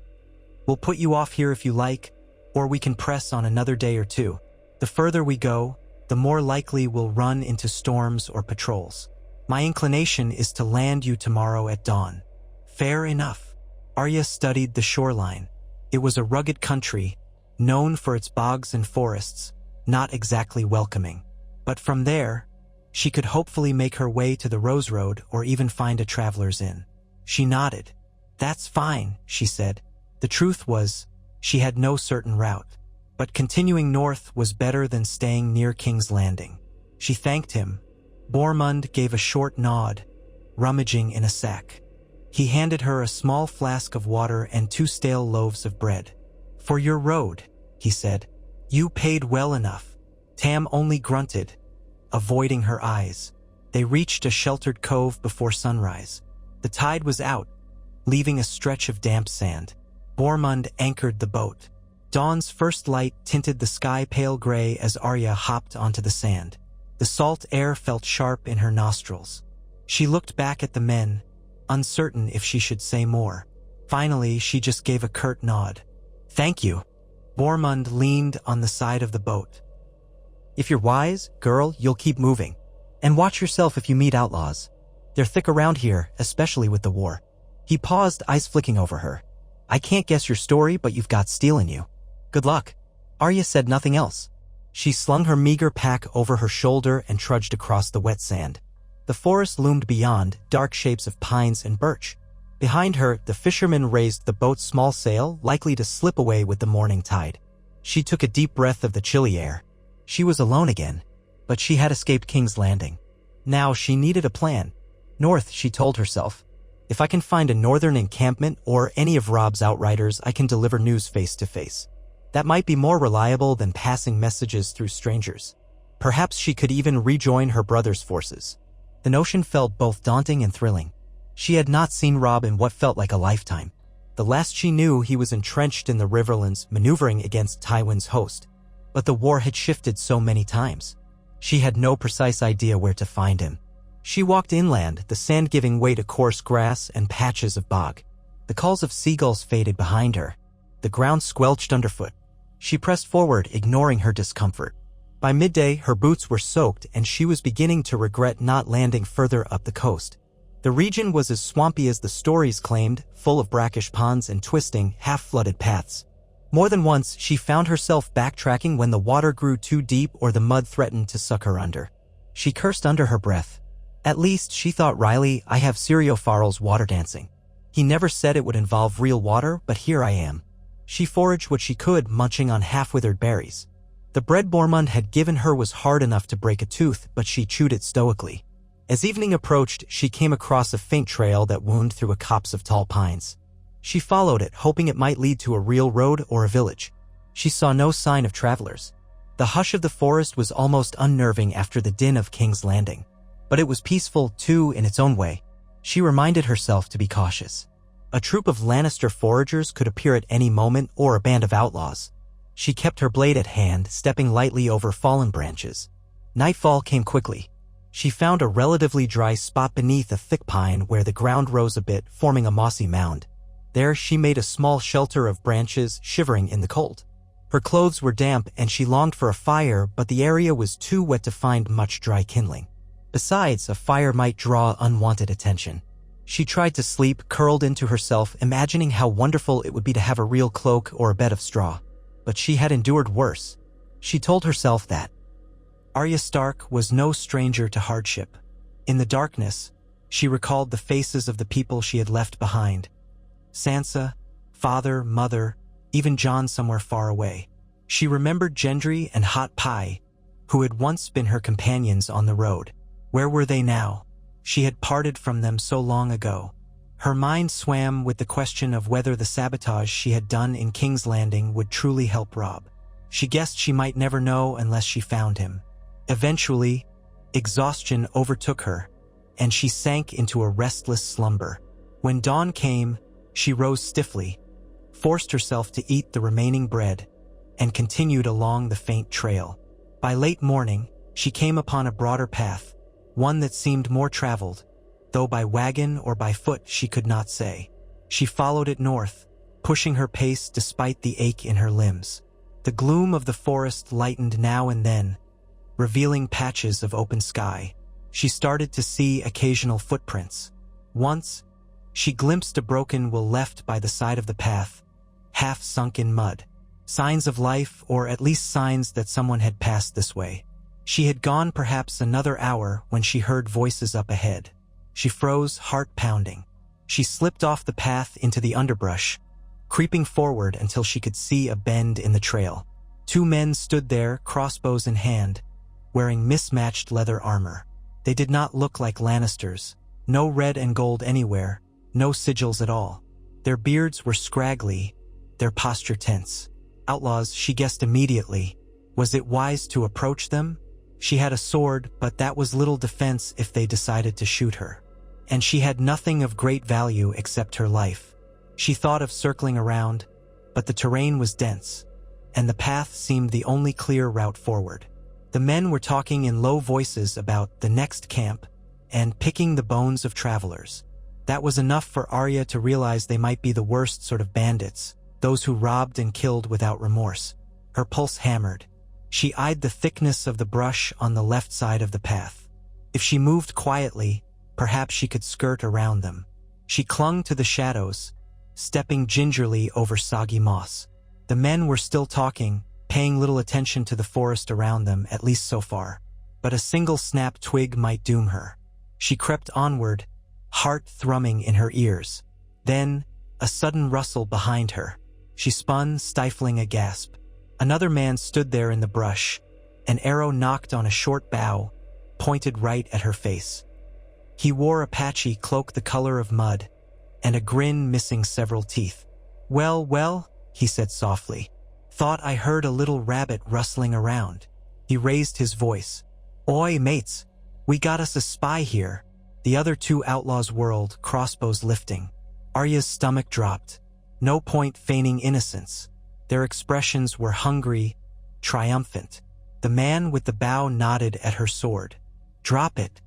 "We'll put you off here if you like, or we can press on another day or two. The further we go, the more likely we'll run into storms or patrols. My inclination is to land you tomorrow at dawn." Fair enough. Arya studied the shoreline. It was a rugged country, known for its bogs and forests, not exactly welcoming. But from there, she could hopefully make her way to the Rose Road or even find a traveler's inn. She nodded. "That's fine," she said. The truth was, she had no certain route. But continuing north was better than staying near King's Landing. She thanked him. Bormund gave a short nod, rummaging in a sack. He handed her a small flask of water and 2 stale loaves of bread. "For your road," he said. "You paid well enough." Tam only grunted, avoiding her eyes. They reached a sheltered cove before sunrise. The tide was out, leaving a stretch of damp sand. Bormund anchored the boat. Dawn's first light tinted the sky pale gray as Arya hopped onto the sand. The salt air felt sharp in her nostrils. She looked back at the men, uncertain if she should say more. Finally, she just gave a curt nod. "Thank you." Bormund leaned on the side of the boat. "If you're wise, girl, you'll keep moving. And watch yourself if you meet outlaws. They're thick around here, especially with the war." He paused, eyes flicking over her. "I can't guess your story, but you've got steel in you. Good luck." Arya said nothing else. She slung her meager pack over her shoulder and trudged across the wet sand. The forest loomed beyond, dark shapes of pines and birch. Behind her, the fisherman raised the boat's small sail, likely to slip away with the morning tide. She took a deep breath of the chilly air. She was alone again, but she had escaped King's Landing. Now she needed a plan. North, she told herself. If I can find a northern encampment or any of Robb's outriders, I can deliver news face to face. That might be more reliable than passing messages through strangers. Perhaps she could even rejoin her brother's forces. The notion felt both daunting and thrilling. She had not seen Robb in what felt like a lifetime. The last she knew, he was entrenched in the Riverlands, maneuvering against Tywin's host. But the war had shifted so many times. She had no precise idea where to find him. She walked inland, the sand giving way to coarse grass and patches of bog. The calls of seagulls faded behind her. The ground squelched underfoot. She pressed forward, ignoring her discomfort. By midday, her boots were soaked, and she was beginning to regret not landing further up the coast. The region was as swampy as the stories claimed, full of brackish ponds and twisting, half-flooded paths. More than once, she found herself backtracking when the water grew too deep or the mud threatened to suck her under. She cursed under her breath. At least, she thought wryly, I have Syrio-Farrell's water dancing. He never said it would involve real water, but here I am. She foraged what she could, munching on half-withered berries. The bread Bormund had given her was hard enough to break a tooth, but she chewed it stoically. As evening approached, she came across a faint trail that wound through a copse of tall pines. She followed it, hoping it might lead to a real road or a village. She saw no sign of travelers. The hush of the forest was almost unnerving after the din of King's Landing. But it was peaceful, too, in its own way. She reminded herself to be cautious. A troop of Lannister foragers could appear at any moment, or a band of outlaws. She kept her blade at hand, stepping lightly over fallen branches. Nightfall came quickly. She found a relatively dry spot beneath a thick pine where the ground rose a bit, forming a mossy mound. There she made a small shelter of branches, shivering in the cold. Her clothes were damp and she longed for a fire, but the area was too wet to find much dry kindling. Besides, a fire might draw unwanted attention. She tried to sleep, curled into herself, imagining how wonderful it would be to have a real cloak or a bed of straw. But she had endured worse. She told herself that. Arya Stark was no stranger to hardship. In the darkness, she recalled the faces of the people she had left behind. Sansa, father, mother, even Jon somewhere far away. She remembered Gendry and Hot Pie, who had once been her companions on the road. Where were they now? She had parted from them so long ago. Her mind swam with the question of whether the sabotage she had done in King's Landing would truly help Robb. She guessed she might never know unless she found him. Eventually, exhaustion overtook her, and she sank into a restless slumber. When dawn came, she rose stiffly, forced herself to eat the remaining bread, and continued along the faint trail. By late morning, she came upon a broader path, one that seemed more traveled, though by wagon or by foot she could not say. She followed it north, pushing her pace despite the ache in her limbs. The gloom of the forest lightened now and then, revealing patches of open sky. She started to see occasional footprints. Once, she glimpsed a broken will left by the side of the path, half sunk in mud. Signs of life, or at least signs that someone had passed this way. She had gone perhaps another hour when she heard voices up ahead. She froze, heart pounding. She slipped off the path into the underbrush, creeping forward until she could see a bend in the trail. Two men stood there, crossbows in hand, wearing mismatched leather armor. They did not look like Lannisters. No red and gold anywhere, no sigils at all. Their beards were scraggly, their posture tense. Outlaws, she guessed immediately. Was it wise to approach them? She had a sword, but that was little defense if they decided to shoot her. And she had nothing of great value except her life. She thought of circling around, but the terrain was dense. and the path seemed the only clear route forward. The men were talking in low voices about the next camp and picking the bones of travelers. That was enough for Arya to realize they might be the worst sort of bandits, those who robbed and killed without remorse. Her pulse hammered. She eyed the thickness of the brush on the left side of the path. If she moved quietly, perhaps she could skirt around them. She clung to the shadows, stepping gingerly over soggy moss. The men were still talking, paying little attention to the forest around them, at least so far. But a single snapped twig might doom her. She crept onward, heart thrumming in her ears. Then, a sudden rustle behind her. She spun, stifling a gasp. Another man stood there in the brush. An arrow knocked on a short bough, pointed right at her face. He wore a patchy cloak the color of mud, and a grin missing several teeth. "Well, well," he said softly. "Thought I heard a little rabbit rustling around." He raised his voice. "Oi, mates, we got us a spy here." The other two outlaws whirled, crossbows lifting. Arya's stomach dropped. No point feigning innocence. Their expressions were hungry, triumphant. The man with the bow nodded at her sword. "Drop it."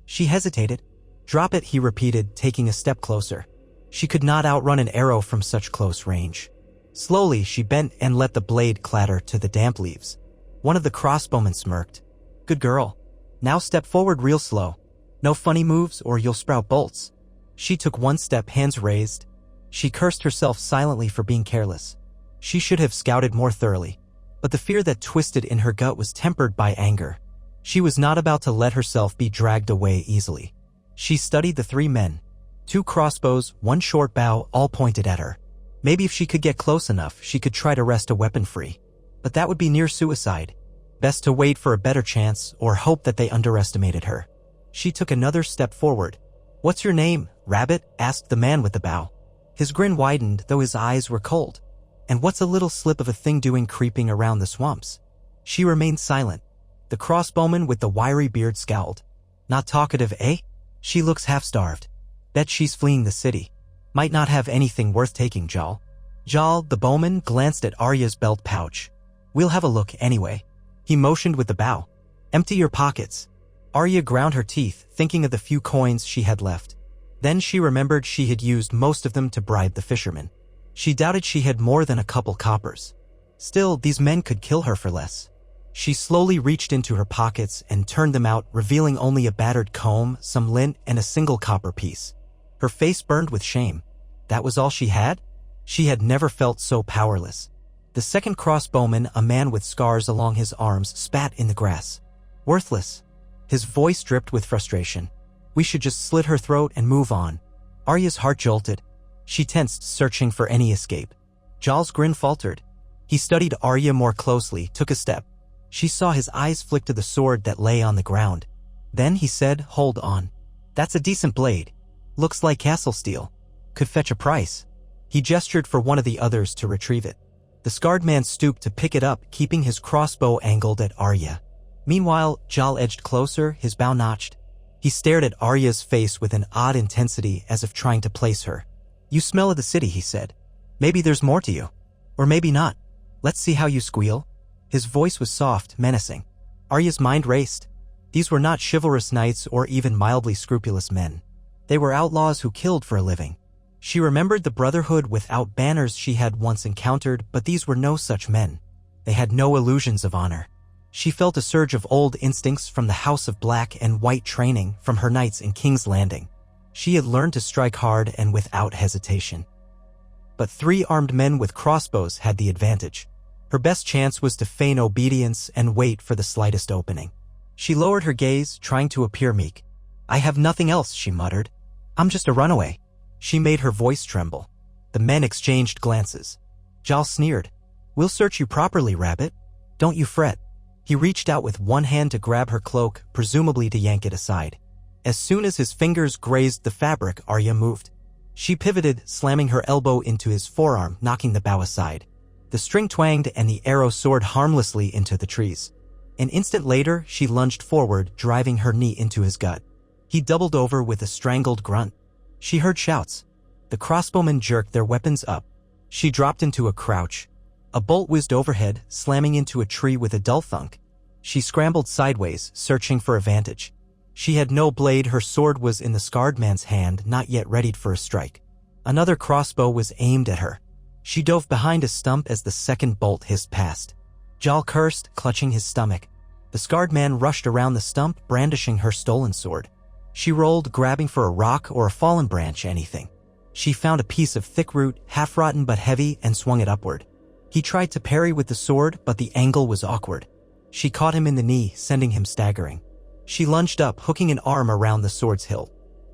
She hesitated. "Drop it," he repeated, taking a step closer. She could not outrun an arrow from such close range. Slowly, she bent and let the blade clatter to the damp leaves. One of the crossbowmen smirked. "Good girl. Now step forward real slow. No funny moves or you'll sprout bolts." She took one step, hands raised. She cursed herself silently for being careless. She should have scouted more thoroughly. But the fear that twisted in her gut was tempered by anger. She was not about to let herself be dragged away easily. She studied the three men. 2 crossbows, 1 short bow, all pointed at her. Maybe if she could get close enough, she could try to wrest a weapon free. But that would be near suicide. Best to wait for a better chance or hope that they underestimated her. She took another step forward. "What's your name, Rabbit?" asked the man with the bow. His grin widened, though his eyes were cold. "And what's a little slip of a thing doing creeping around the swamps?" She remained silent. The crossbowman with the wiry beard scowled. "Not talkative, eh? She looks half-starved. Bet she's fleeing the city. Might not have anything worth taking, Jal." Jal, the bowman, glanced at Arya's belt pouch. "We'll have a look anyway." He motioned with the bow. "Empty your pockets." Arya ground her teeth, thinking of the few coins she had left. Then she remembered she had used most of them to bribe the fishermen. She doubted she had more than a couple coppers. Still, these men could kill her for less. She slowly reached into her pockets and turned them out, revealing only a battered comb, some lint, and a single copper piece. Her face burned with shame. That was all she had? She had never felt so powerless. The second crossbowman, a man with scars along his arms, spat in the grass. "Worthless." His voice dripped with frustration. "We should just slit her throat and move on." Arya's heart jolted. She tensed, searching for any escape. Jal's grin faltered. He studied Arya more closely, took a step. She saw his eyes flick to the sword that lay on the ground. Then he said, "Hold on. That's a decent blade. Looks like castle steel. Could fetch a price." He gestured for one of the others to retrieve it. The scarred man stooped to pick it up, keeping his crossbow angled at Arya. Meanwhile, Jal edged closer, his bow notched. He stared at Arya's face with an odd intensity, as if trying to place her. "You smell of the city," he said. "Maybe there's more to you. Or maybe not. Let's see how you squeal." His voice was soft, menacing. Arya's mind raced. These were not chivalrous knights or even mildly scrupulous men. They were outlaws who killed for a living. She remembered the brotherhood without banners she had once encountered, but these were no such men. They had no illusions of honor. She felt a surge of old instincts from the House of Black and White training from her nights in King's Landing. She had learned to strike hard and without hesitation. But 3 armed men with crossbows had the advantage. Her best chance was to feign obedience and wait for the slightest opening. She lowered her gaze, trying to appear meek. "I have nothing else," she muttered. "I'm just a runaway." She made her voice tremble. The men exchanged glances. Jal sneered. "We'll search you properly, Rabbit. Don't you fret." He reached out with one hand to grab her cloak, presumably to yank it aside. As soon as his fingers grazed the fabric, Arya moved. She pivoted, slamming her elbow into his forearm, knocking the bow aside. The string twanged and the arrow soared harmlessly into the trees. An instant later, she lunged forward, driving her knee into his gut. He doubled over with a strangled grunt. She heard shouts. The crossbowmen jerked their weapons up. She dropped into a crouch. A bolt whizzed overhead, slamming into a tree with a dull thunk. She scrambled sideways, searching for a vantage. She had no blade, her sword was in the scarred man's hand, not yet readied for a strike. Another crossbow was aimed at her. She dove behind a stump as the second bolt hissed past. Jal cursed, clutching his stomach. The scarred man rushed around the stump, brandishing her stolen sword. She rolled, grabbing for a rock or a fallen branch, anything. She found a piece of thick root, half-rotten but heavy, and swung it upward. He tried to parry with the sword, but the angle was awkward. She caught him in the knee, sending him staggering. She lunged up, hooking an arm around the sword's hilt.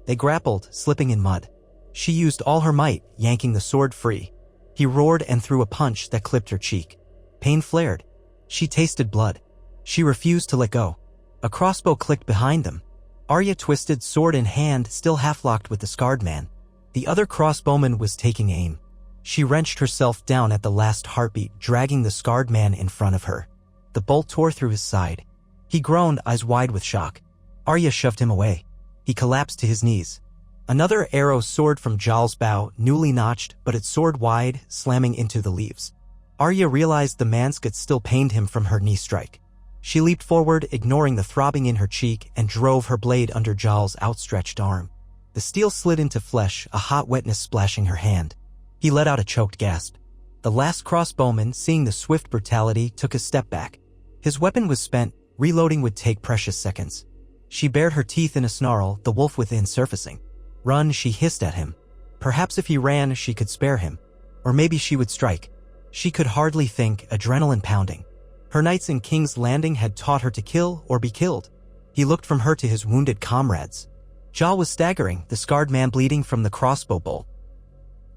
They grappled, slipping in mud. She used all her might, yanking the sword free. He roared and threw a punch that clipped her cheek. Pain flared. She tasted blood. She refused to let go. A crossbow clicked behind them. Arya twisted, sword in hand, still half-locked with the scarred man. The other crossbowman was taking aim. She wrenched herself down at the last heartbeat, dragging the scarred man in front of her. The bolt tore through his side. He groaned, eyes wide with shock. Arya shoved him away. He collapsed to his knees. Another arrow soared from Jal's bow, newly notched, but it soared wide, slamming into the leaves. Arya realized the man's gut still pained him from her knee strike. She leaped forward, ignoring the throbbing in her cheek, and drove her blade under Jal's outstretched arm. The steel slid into flesh, a hot wetness splashing her hand. He let out a choked gasp. The last crossbowman, seeing the swift brutality, took a step back. His weapon was spent. Reloading would take precious seconds. She bared her teeth in a snarl, the wolf within surfacing. Run, she hissed at him. Perhaps if he ran, she could spare him. Or maybe she would strike. She could hardly think, adrenaline pounding. Her nights in King's Landing had taught her to kill or be killed. He looked from her to his wounded comrades. Jal was staggering, the scarred man bleeding from the crossbow bolt.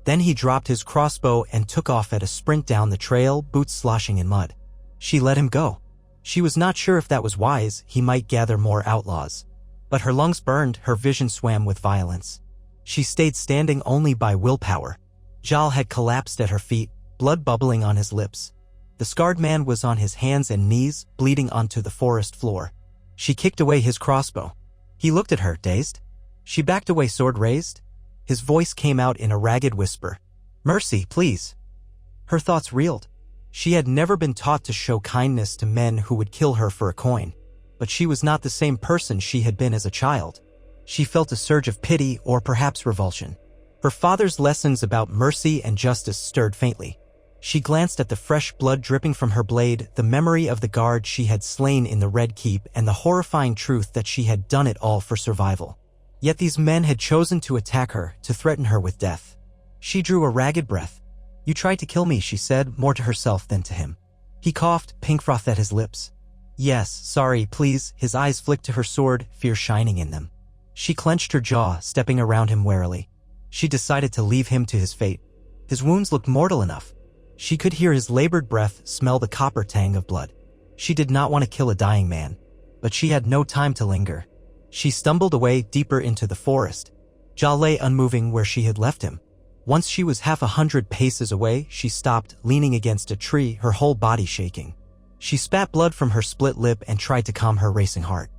Then he dropped his crossbow and took off at a sprint down the trail, boots sloshing in mud. She let him go. She was not sure if that was wise, he might gather more outlaws. But her lungs burned, her vision swam with violence. She stayed standing only by willpower. Jal had collapsed at her feet, blood bubbling on his lips. The scarred man was on his hands and knees, bleeding onto the forest floor. She kicked away his crossbow. He looked at her, dazed. She backed away, sword raised. His voice came out in a ragged whisper. "Mercy, please." Her thoughts reeled. She had never been taught to show kindness to men who would kill her for a coin. But she was not the same person she had been as a child. She felt a surge of pity or perhaps revulsion. Her father's lessons about mercy and justice stirred faintly. She glanced at the fresh blood dripping from her blade, the memory of the guard she had slain in the Red Keep, and the horrifying truth that she had done it all for survival. Yet these men had chosen to attack her, to threaten her with death. She drew a ragged breath. "You tried to kill me," she said, more to herself than to him. He coughed, pink froth at his lips. "Yes, sorry, please." His eyes flicked to her sword, fear shining in them. She clenched her jaw, stepping around him warily. She decided to leave him to his fate. His wounds looked mortal enough. She could hear his labored breath, smell the copper tang of blood. She did not want to kill a dying man. But she had no time to linger. She stumbled away, deeper into the forest. Jal lay unmoving where she had left him. Once she was 100 paces away, she stopped, leaning against a tree, her whole body shaking. She spat blood from her split lip and tried to calm her racing heart.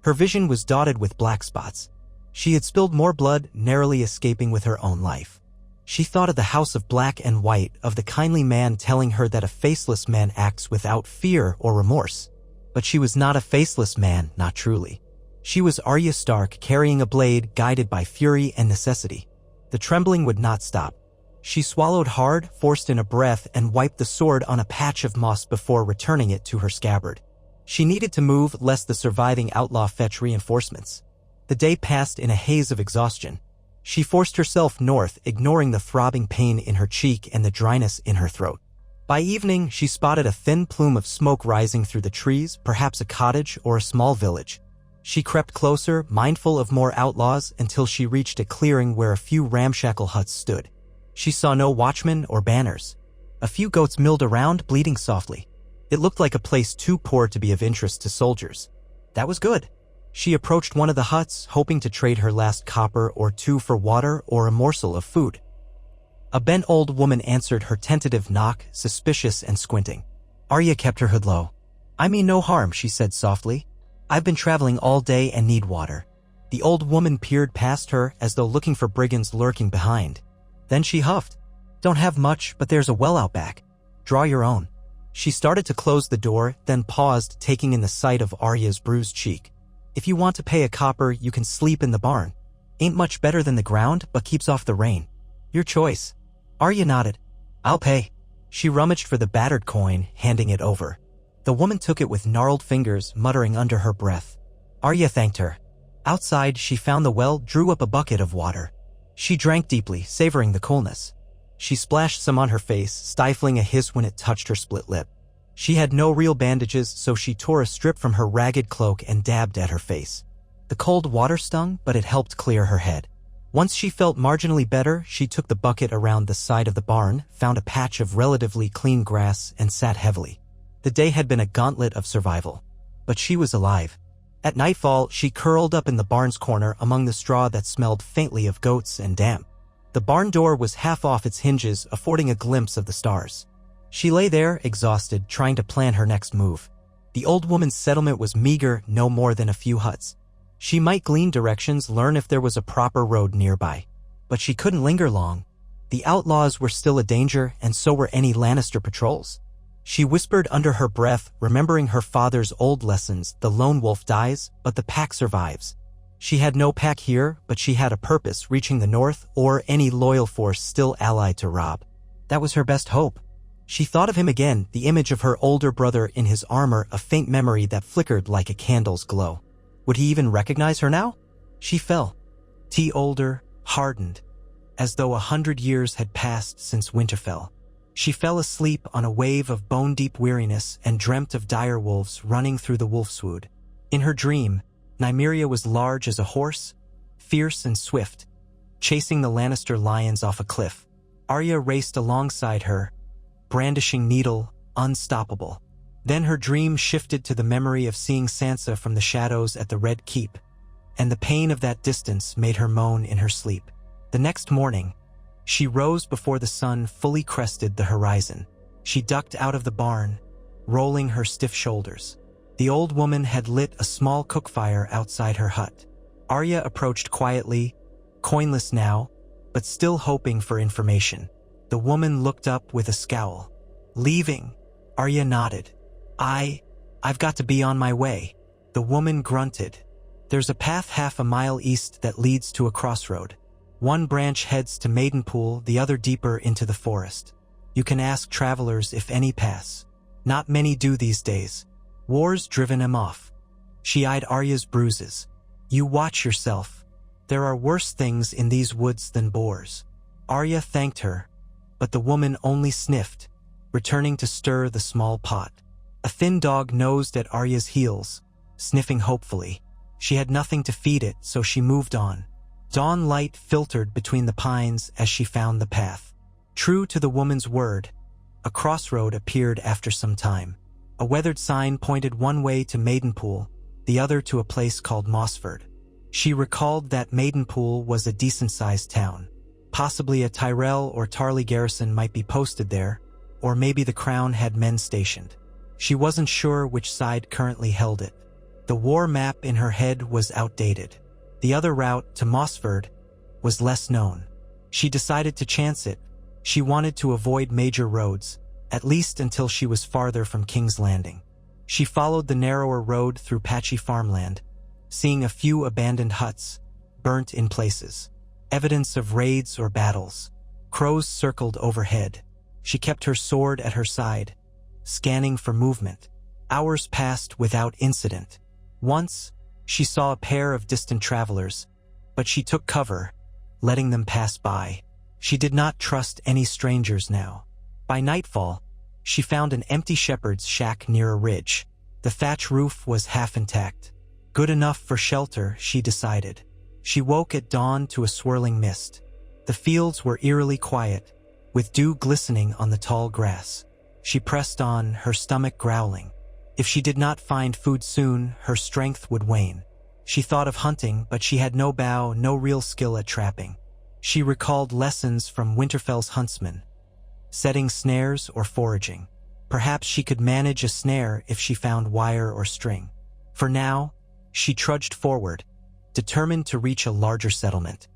Her vision was dotted with black spots. She had spilled more blood, narrowly escaping with her own life. She thought of the House of Black and White, of the kindly man telling her that a faceless man acts without fear or remorse. But she was not a faceless man, not truly. She was Arya Stark, carrying a blade, guided by fury and necessity. The trembling would not stop. She swallowed hard, forced in a breath, and wiped the sword on a patch of moss before returning it to her scabbard. She needed to move, lest the surviving outlaw fetch reinforcements. The day passed in a haze of exhaustion. She forced herself north, ignoring the throbbing pain in her cheek and the dryness in her throat. By evening, she spotted a thin plume of smoke rising through the trees, perhaps a cottage or a small village. She crept closer, mindful of more outlaws, until she reached a clearing where a few ramshackle huts stood. She saw no watchmen or banners. A few goats milled around, bleating softly. It looked like a place too poor to be of interest to soldiers. That was good. She approached one of the huts, hoping to trade her last copper or two for water or a morsel of food. A bent old woman answered her tentative knock, suspicious and squinting. Arya kept her hood low. "I mean no harm," she said softly. "I've been traveling all day and need water." The old woman peered past her as though looking for brigands lurking behind. Then she huffed. "Don't have much, but there's a well out back." Draw your own. She started to close the door, then paused, taking in the sight of Arya's bruised cheek. If you want to pay a copper, you can sleep in the barn. Ain't much better than the ground, but keeps off the rain. Your choice. Arya nodded. I'll pay. She rummaged for the battered coin, handing it over. The woman took it with gnarled fingers, muttering under her breath. Arya thanked her. Outside, she found the well, drew up a bucket of water. She drank deeply, savoring the coolness. She splashed some on her face, stifling a hiss when it touched her split lip. She had no real bandages, so she tore a strip from her ragged cloak and dabbed at her face. The cold water stung, but it helped clear her head. Once she felt marginally better, she took the bucket around the side of the barn, found a patch of relatively clean grass, and sat heavily. The day had been a gauntlet of survival. But she was alive. At nightfall, she curled up in the barn's corner among the straw that smelled faintly of goats and damp. The barn door was half off its hinges, affording a glimpse of the stars. She lay there, exhausted, trying to plan her next move. The old woman's settlement was meager, no more than a few huts. She might glean directions, learn if there was a proper road nearby. But she couldn't linger long. The outlaws were still a danger, and so were any Lannister patrols. She whispered under her breath, remembering her father's old lessons: the lone wolf dies, but the pack survives. She had no pack here, but she had a purpose, reaching the north, or any loyal force still allied to Robb. That was her best hope. She thought of him again, the image of her older brother in his armor, a faint memory that flickered like a candle's glow. Would he even recognize her now? She fell. Older, hardened, as though 100 years had passed since Winterfell. She fell asleep on a wave of bone-deep weariness and dreamt of dire wolves running through the wolfswood. In her dream, Nymeria was large as a horse, fierce and swift, chasing the Lannister lions off a cliff. Arya raced alongside her, brandishing needle, unstoppable. Then her dream shifted to the memory of seeing Sansa from the shadows at the Red Keep, and the pain of that distance made her moan in her sleep. The next morning, she rose before the sun fully crested the horizon. She ducked out of the barn, rolling her stiff shoulders. The old woman had lit a small cookfire outside her hut. Arya approached quietly, coinless now, but still hoping for information. The woman looked up with a scowl. Leaving? Arya nodded. I've got to be on my way. The woman grunted. There's a path half a mile east that leads to a crossroad. One branch heads to Maidenpool, the other deeper into the forest. You can ask travelers if any pass. Not many do these days. War's driven him off. She eyed Arya's bruises. You watch yourself. There are worse things in these woods than boars. Arya thanked her, but the woman only sniffed, returning to stir the small pot. A thin dog nosed at Arya's heels, sniffing hopefully. She had nothing to feed it, so she moved on. Dawn light filtered between the pines as she found the path. True to the woman's word, a crossroad appeared after some time. A weathered sign pointed one way to Maidenpool, the other to a place called Mossford. She recalled that Maidenpool was a decent-sized town. Possibly a Tyrell or Tarly garrison might be posted there, or maybe the Crown had men stationed. She wasn't sure which side currently held it. The war map in her head was outdated. The other route, to Mossford, was less known. She decided to chance it. She wanted to avoid major roads, at least until she was farther from King's Landing. She followed the narrower road through patchy farmland, seeing a few abandoned huts, burnt in places. Evidence of raids or battles. Crows circled overhead. She kept her sword at her side, scanning for movement. Hours passed without incident. Once, she saw a pair of distant travelers, but she took cover, letting them pass by. She did not trust any strangers now. By nightfall, she found an empty shepherd's shack near a ridge. The thatch roof was half intact. Good enough for shelter, she decided. She woke at dawn to a swirling mist. The fields were eerily quiet, with dew glistening on the tall grass. She pressed on, her stomach growling. If she did not find food soon, her strength would wane. She thought of hunting, but she had no bow, no real skill at trapping. She recalled lessons from Winterfell's huntsmen, setting snares or foraging. Perhaps she could manage a snare if she found wire or string. For now, she trudged forward, determined to reach a larger settlement.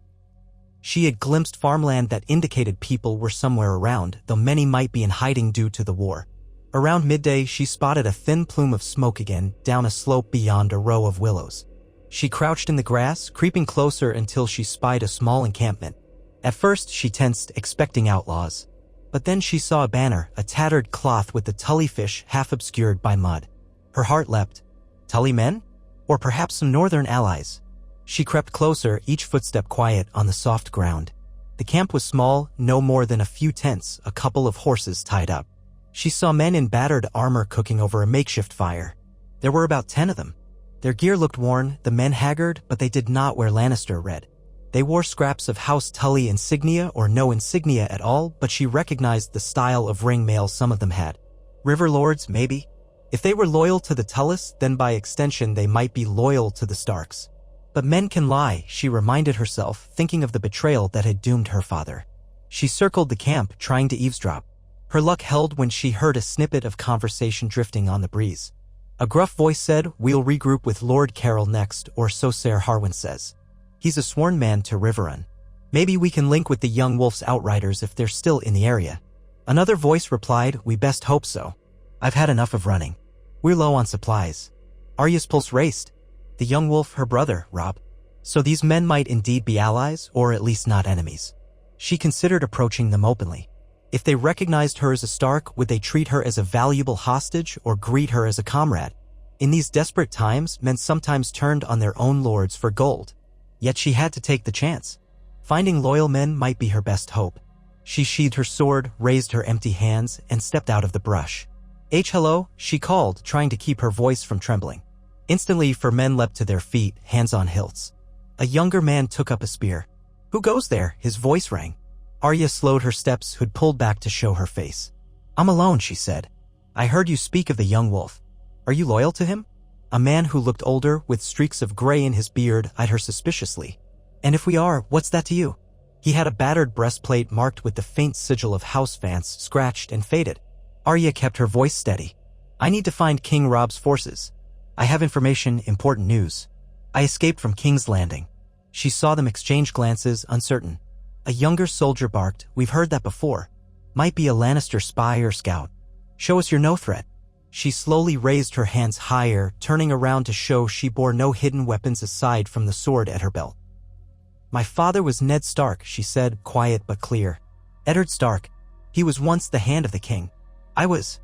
She had glimpsed farmland that indicated people were somewhere around, though many might be in hiding due to the war. Around midday, she spotted a thin plume of smoke again, down a slope beyond a row of willows. She crouched in the grass, creeping closer until she spied a small encampment. At first, she tensed, expecting outlaws. But then she saw a banner, a tattered cloth with the Tully fish half obscured by mud. Her heart leapt. Tully men? Or perhaps some northern allies? She crept closer, each footstep quiet on the soft ground. The camp was small, no more than a few tents, a couple of horses tied up. She saw men in battered armor cooking over a makeshift fire. There were about 10 of them. Their gear looked worn, the men haggard, but they did not wear Lannister red. They wore scraps of House Tully insignia or no insignia at all, but she recognized the style of ring mail some of them had. River lords, maybe? If they were loyal to the Tullys, then by extension they might be loyal to the Starks. But men can lie, she reminded herself, thinking of the betrayal that had doomed her father. She circled the camp, trying to eavesdrop. Her luck held when she heard a snippet of conversation drifting on the breeze. A gruff voice said, "We'll regroup with Lord Carroll next," or so Ser Harwin says. He's a sworn man to Riverrun. Maybe we can link with the young wolf's outriders if they're still in the area. Another voice replied, "We best hope so. I've had enough of running. We're low on supplies." Arya's pulse raced. The young wolf, her brother, Robb. So these men might indeed be allies, or at least not enemies. She considered approaching them openly. If they recognized her as a Stark, would they treat her as a valuable hostage or greet her as a comrade? In these desperate times, men sometimes turned on their own lords for gold. Yet she had to take the chance. Finding loyal men might be her best hope. She sheathed her sword, raised her empty hands, and stepped out of the brush. Hello, she called, trying to keep her voice from trembling. Instantly, 4 men leapt to their feet, hands on hilts. A younger man took up a spear. "Who goes there?" his voice rang. Arya slowed her steps, who'd pulled back to show her face. "I'm alone," she said. "I heard you speak of the young wolf. Are you loyal to him?" A man who looked older, with streaks of gray in his beard, eyed her suspiciously. "And if we are, what's that to you?" He had a battered breastplate marked with the faint sigil of House Vance, scratched and faded. Arya kept her voice steady. "I need to find King Robb's forces. I have information, important news. I escaped from King's Landing." She saw them exchange glances, uncertain. A younger soldier barked, "We've heard that before. Might be a Lannister spy or scout. Show us you're no threat." She slowly raised her hands higher, turning around to show she bore no hidden weapons aside from the sword at her belt. "My father was Ned Stark," she said, quiet but clear. "Eddard Stark. He was once the hand of the king. I was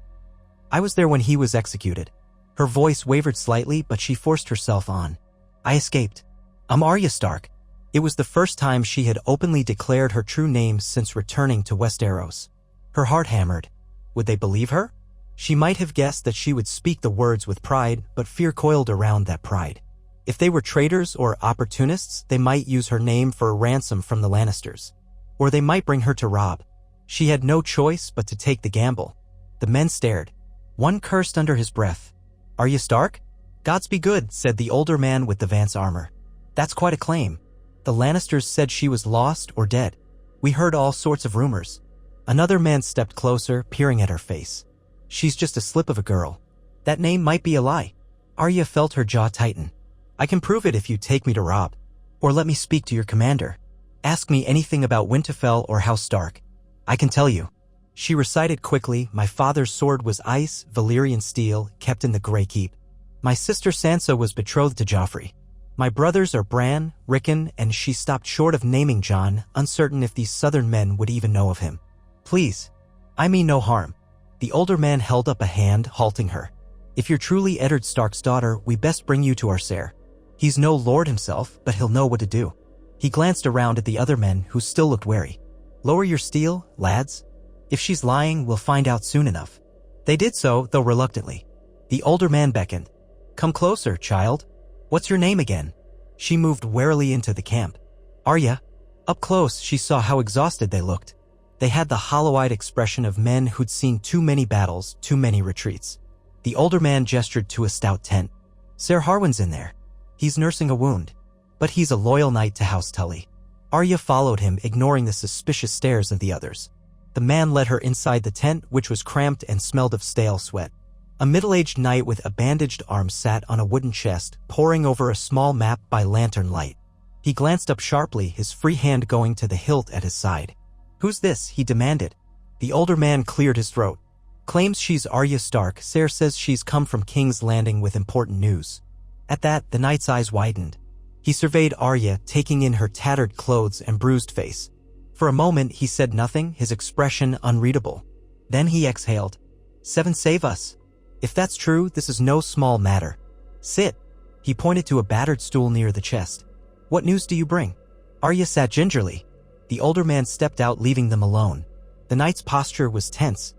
there when he was executed." Her voice wavered slightly, but she forced herself on. "I escaped. I'm Arya Stark." It was the first time she had openly declared her true name since returning to Westeros. Her heart hammered. Would they believe her? She might have guessed that she would speak the words with pride, but fear coiled around that pride. If they were traitors or opportunists, they might use her name for a ransom from the Lannisters. Or they might bring her to Robb. She had no choice but to take the gamble. The men stared. One cursed under his breath. "Arya Stark?" "Gods be good," said the older man with the Vance armor. "That's quite a claim. The Lannisters said she was lost or dead. We heard all sorts of rumors." Another man stepped closer, peering at her face. "She's just a slip of a girl. That name might be a lie." Arya felt her jaw tighten. "I can prove it if you take me to Robb. Or let me speak to your commander. Ask me anything about Winterfell or House Stark. I can tell you." She recited quickly, "My father's sword was ice, Valyrian steel, kept in the Grey Keep. My sister Sansa was betrothed to Joffrey. My brothers are Bran, Rickon," and she stopped short of naming Jon, uncertain if these southern men would even know of him. "Please. I mean no harm." The older man held up a hand, halting her. "If you're truly Eddard Stark's daughter, we best bring you to our Ser. He's no lord himself, but he'll know what to do." He glanced around at the other men, who still looked wary. "Lower your steel, lads. If she's lying, we'll find out soon enough." They did so, though reluctantly. The older man beckoned. "Come closer, child. What's your name again?" She moved warily into the camp. "Arya." Up close, she saw how exhausted they looked. They had the hollow-eyed expression of men who'd seen too many battles, too many retreats. The older man gestured to a stout tent. "Ser Harwin's in there. He's nursing a wound. But he's a loyal knight to House Tully." Arya followed him, ignoring the suspicious stares of the others. The man led her inside the tent, which was cramped and smelled of stale sweat. A middle-aged knight with a bandaged arm sat on a wooden chest, poring over a small map by lantern light. He glanced up sharply, his free hand going to the hilt at his side. "Who's this?" he demanded. The older man cleared his throat. "Claims she's Arya Stark. Sire says she's come from King's Landing with important news." At that, the knight's eyes widened. He surveyed Arya, taking in her tattered clothes and bruised face. For a moment, he said nothing, his expression unreadable. Then he exhaled. "Seven save us. If that's true, this is no small matter. Sit." He pointed to a battered stool near the chest. "What news do you bring?" Arya sat gingerly. The older man stepped out, leaving them alone. The knight's posture was tense.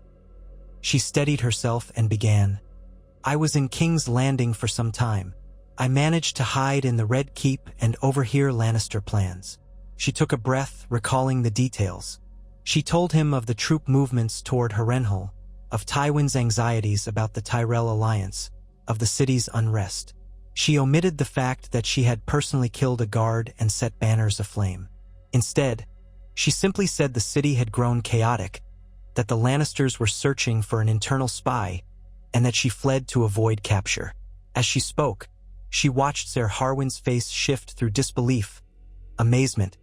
She steadied herself and began. "I was in King's Landing for some time. I managed to hide in the Red Keep and overhear Lannister plans." She took a breath, recalling the details. She told him of the troop movements toward Harrenhal, of Tywin's anxieties about the Tyrell alliance, of the city's unrest. She omitted the fact that she had personally killed a guard and set banners aflame. Instead, she simply said the city had grown chaotic, that the Lannisters were searching for an internal spy, and that she fled to avoid capture. As she spoke, she watched Ser Harwin's face shift through disbelief, amazement,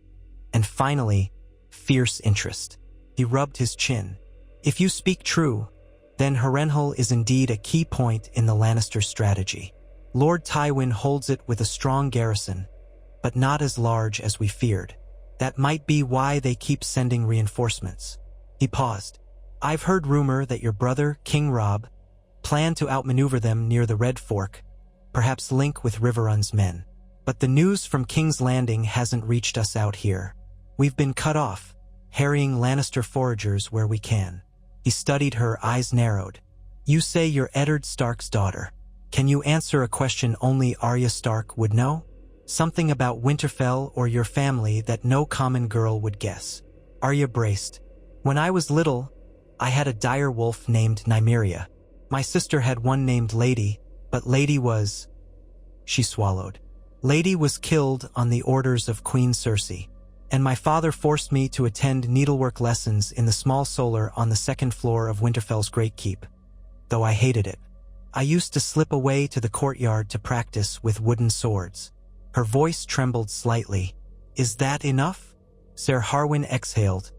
and finally, fierce interest. He rubbed his chin. "If you speak true, then Harrenhal is indeed a key point in the Lannister strategy. Lord Tywin holds it with a strong garrison, but not as large as we feared. That might be why they keep sending reinforcements." He paused. "I've heard rumor that your brother, King Robb, planned to outmaneuver them near the Red Fork, perhaps link with Riverrun's men. But the news from King's Landing hasn't reached us out here. We've been cut off, harrying Lannister foragers where we can." He studied her, eyes narrowed. "You say you're Eddard Stark's daughter. Can you answer a question only Arya Stark would know? Something about Winterfell or your family that no common girl would guess." Arya braced. "When I was little, I had a dire wolf named Nymeria. My sister had one named Lady, but Lady was..." She swallowed. "Lady was killed on the orders of Queen Cersei, and my father forced me to attend needlework lessons in the small solar on the second floor of Winterfell's Great Keep, though I hated it. I used to slip away to the courtyard to practice with wooden swords." Her voice trembled slightly. "Is that enough?" Ser Harwin exhaled,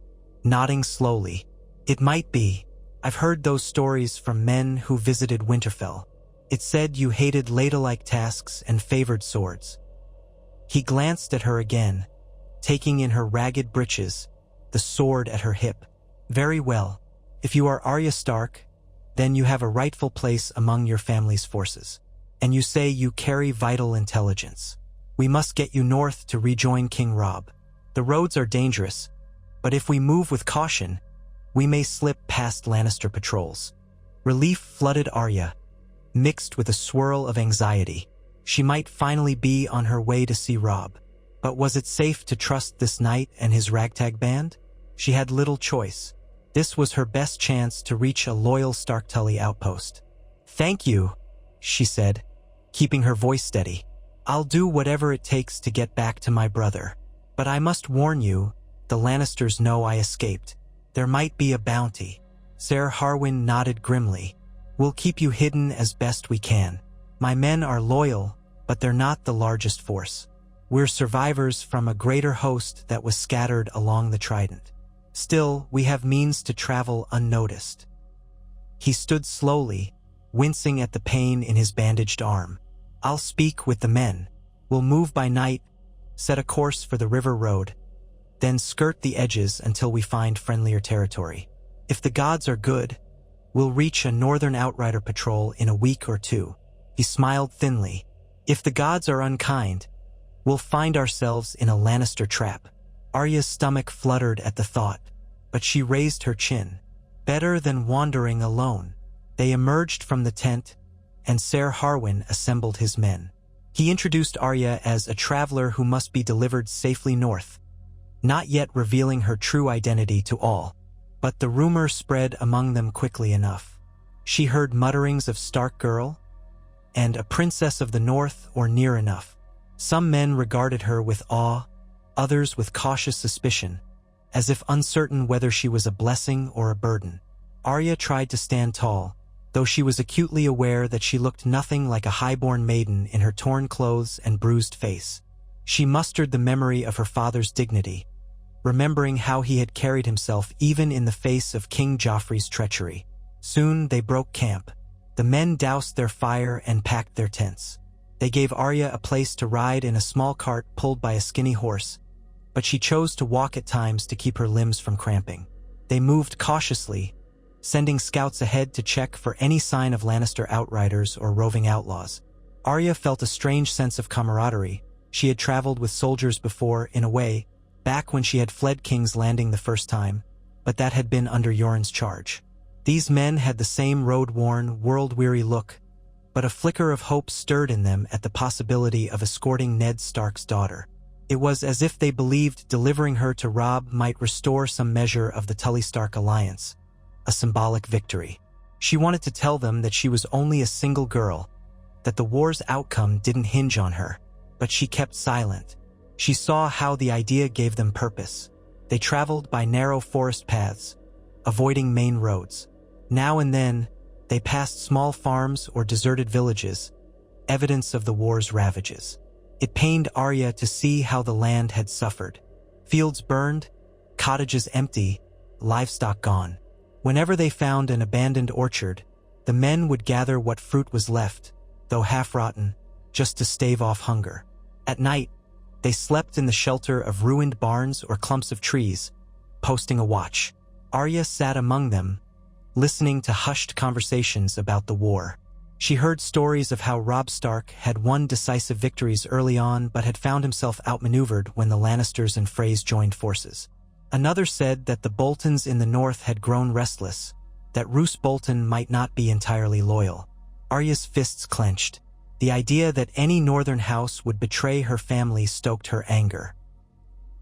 nodding slowly. "It might be. I've heard those stories from men who visited Winterfell. It said you hated ladle-like tasks and favored swords." He glanced at her again, taking in her ragged breeches, the sword at her hip. "Very well. If you are Arya Stark, then you have a rightful place among your family's forces. And you say you carry vital intelligence. We must get you north to rejoin King Robb. The roads are dangerous, but if we move with caution, we may slip past Lannister patrols." Relief flooded Arya, mixed with a swirl of anxiety. She might finally be on her way to see Robb. But was it safe to trust this knight and his ragtag band? She had little choice. This was her best chance to reach a loyal Stark Tully outpost. "Thank you," she said, keeping her voice steady. "I'll do whatever it takes to get back to my brother. But I must warn you, the Lannisters know I escaped. There might be a bounty." Ser Harwin nodded grimly. "We'll keep you hidden as best we can. My men are loyal, but they're not the largest force. We're survivors from a greater host that was scattered along the Trident. Still, we have means to travel unnoticed." He stood slowly, wincing at the pain in his bandaged arm. "I'll speak with the men. We'll move by night, set a course for the river road, then skirt the edges until we find friendlier territory. If the gods are good, we'll reach a northern outrider patrol in a week or two." He smiled thinly. "If the gods are unkind, we'll find ourselves in a Lannister trap." Arya's stomach fluttered at the thought, but she raised her chin. Better than wandering alone. They emerged from the tent, and Ser Harwin assembled his men. He introduced Arya as a traveler who must be delivered safely north, not yet revealing her true identity to all. But the rumor spread among them quickly enough. She heard mutterings of Stark Girl, and a princess of the north or near enough. Some men regarded her with awe, others with cautious suspicion, as if uncertain whether she was a blessing or a burden. Arya tried to stand tall, though she was acutely aware that she looked nothing like a highborn maiden in her torn clothes and bruised face. She mustered the memory of her father's dignity, remembering how he had carried himself even in the face of King Joffrey's treachery. Soon they broke camp. The men doused their fire and packed their tents. They gave Arya a place to ride in a small cart pulled by a skinny horse, but she chose to walk at times to keep her limbs from cramping. They moved cautiously, sending scouts ahead to check for any sign of Lannister outriders or roving outlaws. Arya felt a strange sense of camaraderie. She had traveled with soldiers before, in a way, back when she had fled King's Landing the first time, but that had been under Yoren's charge. These men had the same road-worn, world-weary look, but a flicker of hope stirred in them at the possibility of escorting Ned Stark's daughter. It was as if they believed delivering her to Robb might restore some measure of the Tully-Stark alliance, a symbolic victory. She wanted to tell them that she was only a single girl, that the war's outcome didn't hinge on her, but she kept silent. She saw how the idea gave them purpose. They traveled by narrow forest paths, avoiding main roads. Now and then, they passed small farms or deserted villages, evidence of the war's ravages. It pained Arya to see how the land had suffered. Fields burned, cottages empty, livestock gone. Whenever they found an abandoned orchard, the men would gather what fruit was left, though half-rotten, just to stave off hunger. At night, they slept in the shelter of ruined barns or clumps of trees, posting a watch. Arya sat among them, listening to hushed conversations about the war. She heard stories of how Robb Stark had won decisive victories early on but had found himself outmaneuvered when the Lannisters and Freys joined forces. Another said that the Boltons in the north had grown restless, that Roose Bolton might not be entirely loyal. Arya's fists clenched. The idea that any northern house would betray her family stoked her anger.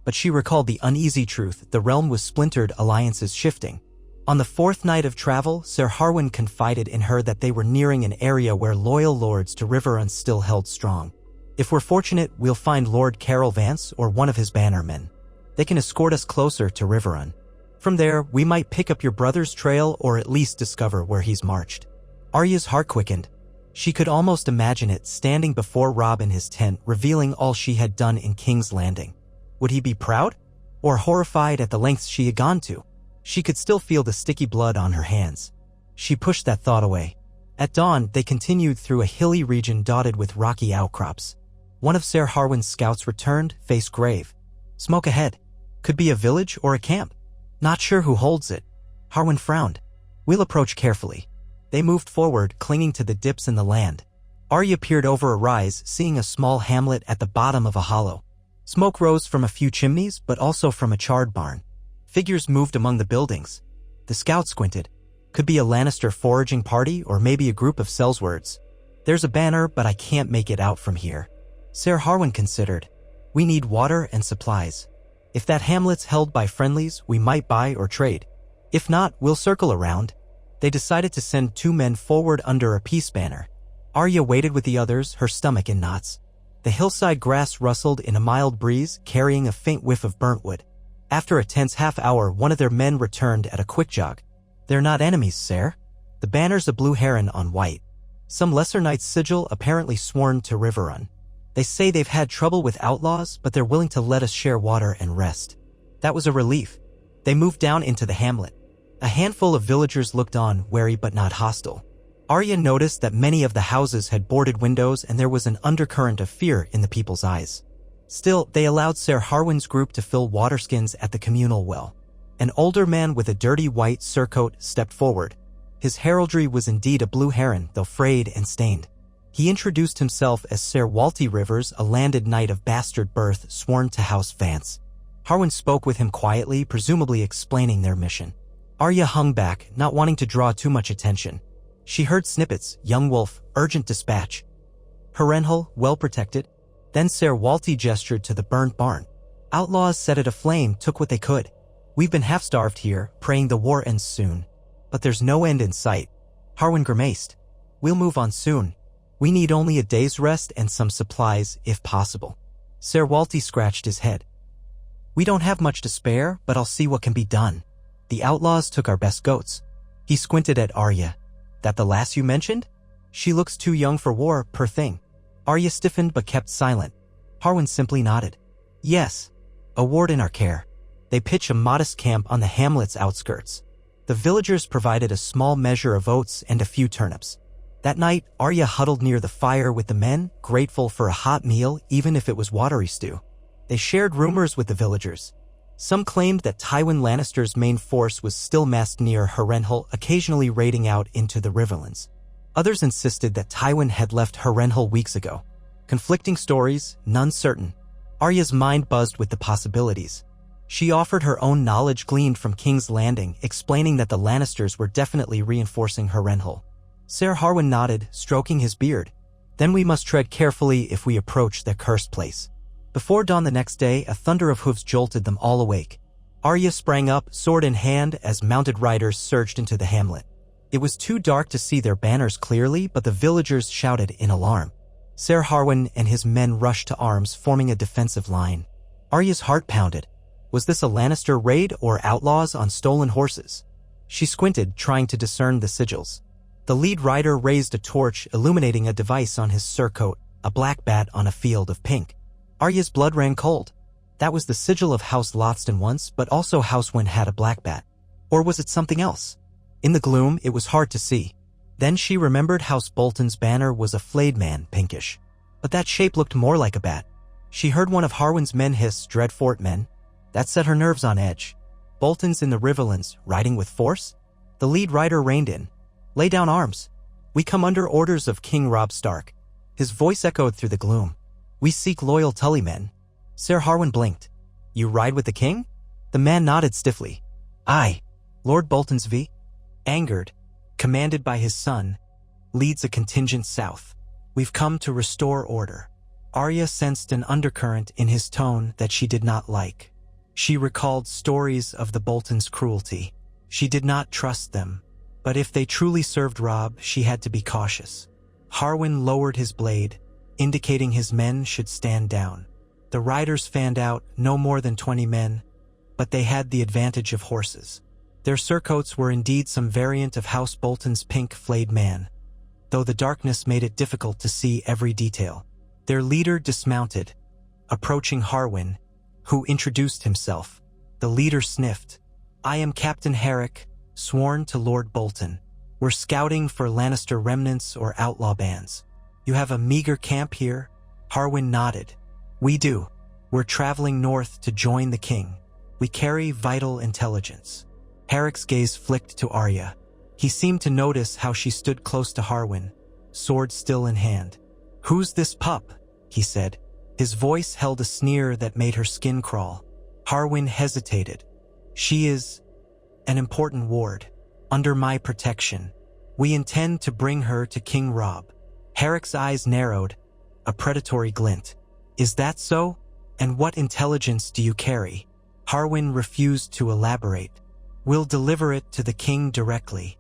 But she recalled the uneasy truth: the realm was splintered, alliances shifting. On the fourth night of travel, Ser Harwin confided in her that they were nearing an area where loyal lords to Riverrun still held strong. If we're fortunate, we'll find Lord Carol Vance or one of his bannermen. They can escort us closer to Riverrun. From there, we might pick up your brother's trail or at least discover where he's marched. Arya's heart quickened. She could almost imagine it, standing before Robb in his tent, revealing all she had done in King's Landing. Would he be proud? Or horrified at the lengths she had gone to? She could still feel the sticky blood on her hands. She pushed that thought away. At dawn, they continued through a hilly region dotted with rocky outcrops. One of Ser Harwin's scouts returned, face grave. Smoke ahead. Could be a village or a camp. Not sure who holds it. Harwin frowned. We'll approach carefully. They moved forward, clinging to the dips in the land. Arya peered over a rise, seeing a small hamlet at the bottom of a hollow. Smoke rose from a few chimneys, but also from a charred barn. Figures moved among the buildings. The scout squinted. Could be a Lannister foraging party or maybe a group of Sellswords. There's a banner, but I can't make it out from here. Ser Harwin considered. We need water and supplies. If that hamlet's held by friendlies, we might buy or trade. If not, we'll circle around. They decided to send 2 men forward under a peace banner. Arya waited with the others, her stomach in knots. The hillside grass rustled in a mild breeze, carrying a faint whiff of burnt wood. After a tense half-hour, one of their men returned at a quick jog. They're not enemies, sir. The banner's a blue heron on white. Some lesser knight's sigil, apparently sworn to Riverrun. They say they've had trouble with outlaws, but they're willing to let us share water and rest. That was a relief. They moved down into the hamlet. A handful of villagers looked on, wary but not hostile. Arya noticed that many of the houses had boarded windows and there was an undercurrent of fear in the people's eyes. Still, they allowed Ser Harwin's group to fill water skins at the communal well. An older man with a dirty white surcoat stepped forward. His heraldry was indeed a blue heron, though frayed and stained. He introduced himself as Ser Walty Rivers, a landed knight of bastard birth sworn to House Vance. Harwin spoke with him quietly, presumably explaining their mission. Arya hung back, not wanting to draw too much attention. She heard snippets: young wolf, urgent dispatch. Harrenhal, well protected. Then Ser Walty gestured to the burnt barn. Outlaws set it aflame, took what they could. We've been half-starved here, praying the war ends soon. But there's no end in sight. Harwin grimaced. We'll move on soon. We need only a day's rest and some supplies, if possible. Ser Walty scratched his head. We don't have much to spare, but I'll see what can be done. The outlaws took our best goats. He squinted at Arya. That the lass you mentioned? She looks too young for war, poor thing. Arya stiffened but kept silent. Harwin simply nodded. Yes, a ward in our care. They pitch a modest camp on the hamlet's outskirts. The villagers provided a small measure of oats and a few turnips. That night, Arya huddled near the fire with the men, grateful for a hot meal even if it was watery stew. They shared rumors with the villagers. Some claimed that Tywin Lannister's main force was still massed near Harrenhal, occasionally raiding out into the Riverlands. Others insisted that Tywin had left Harrenhal weeks ago. Conflicting stories, none certain. Arya's mind buzzed with the possibilities. She offered her own knowledge gleaned from King's Landing, explaining that the Lannisters were definitely reinforcing Harrenhal. Ser Harwin nodded, stroking his beard. Then we must tread carefully if we approach the cursed place. Before dawn the next day, a thunder of hooves jolted them all awake. Arya sprang up, sword in hand, as mounted riders surged into the hamlet. It was too dark to see their banners clearly, but the villagers shouted in alarm. Ser Harwin and his men rushed to arms, forming a defensive line. Arya's heart pounded. Was this a Lannister raid or outlaws on stolen horses? She squinted, trying to discern the sigils. The lead rider raised a torch, illuminating a device on his surcoat, a black bat on a field of pink. Arya's blood ran cold. That was the sigil of House Lothston once, but also House Wynn had a black bat. Or was it something else? In the gloom, it was hard to see. Then she remembered House Bolton's banner was a flayed man, pinkish. But that shape looked more like a bat. She heard one of Harwin's men hiss, "Dreadfort men." That set her nerves on edge. Bolton's in the Riverlands, riding with force? The lead rider reined in. "Lay down arms. We come under orders of King Robb Stark." His voice echoed through the gloom. "We seek loyal Tully men." Ser Harwin blinked. "You ride with the king?" The man nodded stiffly. "Aye. Lord Bolton's v. Angered, commanded by his son, leads a contingent south. We've come to restore order." Arya sensed an undercurrent in his tone that she did not like. She recalled stories of the Boltons' cruelty. She did not trust them. But if they truly served Robb, she had to be cautious. Harwin lowered his blade, indicating his men should stand down. The riders fanned out, no more than 20 men, but they had the advantage of horses. Their surcoats were indeed some variant of House Bolton's pink flayed man, though the darkness made it difficult to see every detail. Their leader dismounted, approaching Harwin, who introduced himself. The leader sniffed. "I am Captain Herrick, sworn to Lord Bolton. We're scouting for Lannister remnants or outlaw bands. You have a meager camp here?" Harwin nodded. "We do. We're traveling north to join the king. We carry vital intelligence." Herrick's gaze flicked to Arya. He seemed to notice how she stood close to Harwin, sword still in hand. "Who's this pup?" he said. His voice held a sneer that made her skin crawl. Harwin hesitated. "She is an important ward, under my protection. We intend to bring her to King Robb." Herrick's eyes narrowed, a predatory glint. "Is that so? And what intelligence do you carry?" Harwin refused to elaborate. "We'll deliver it to the king directly.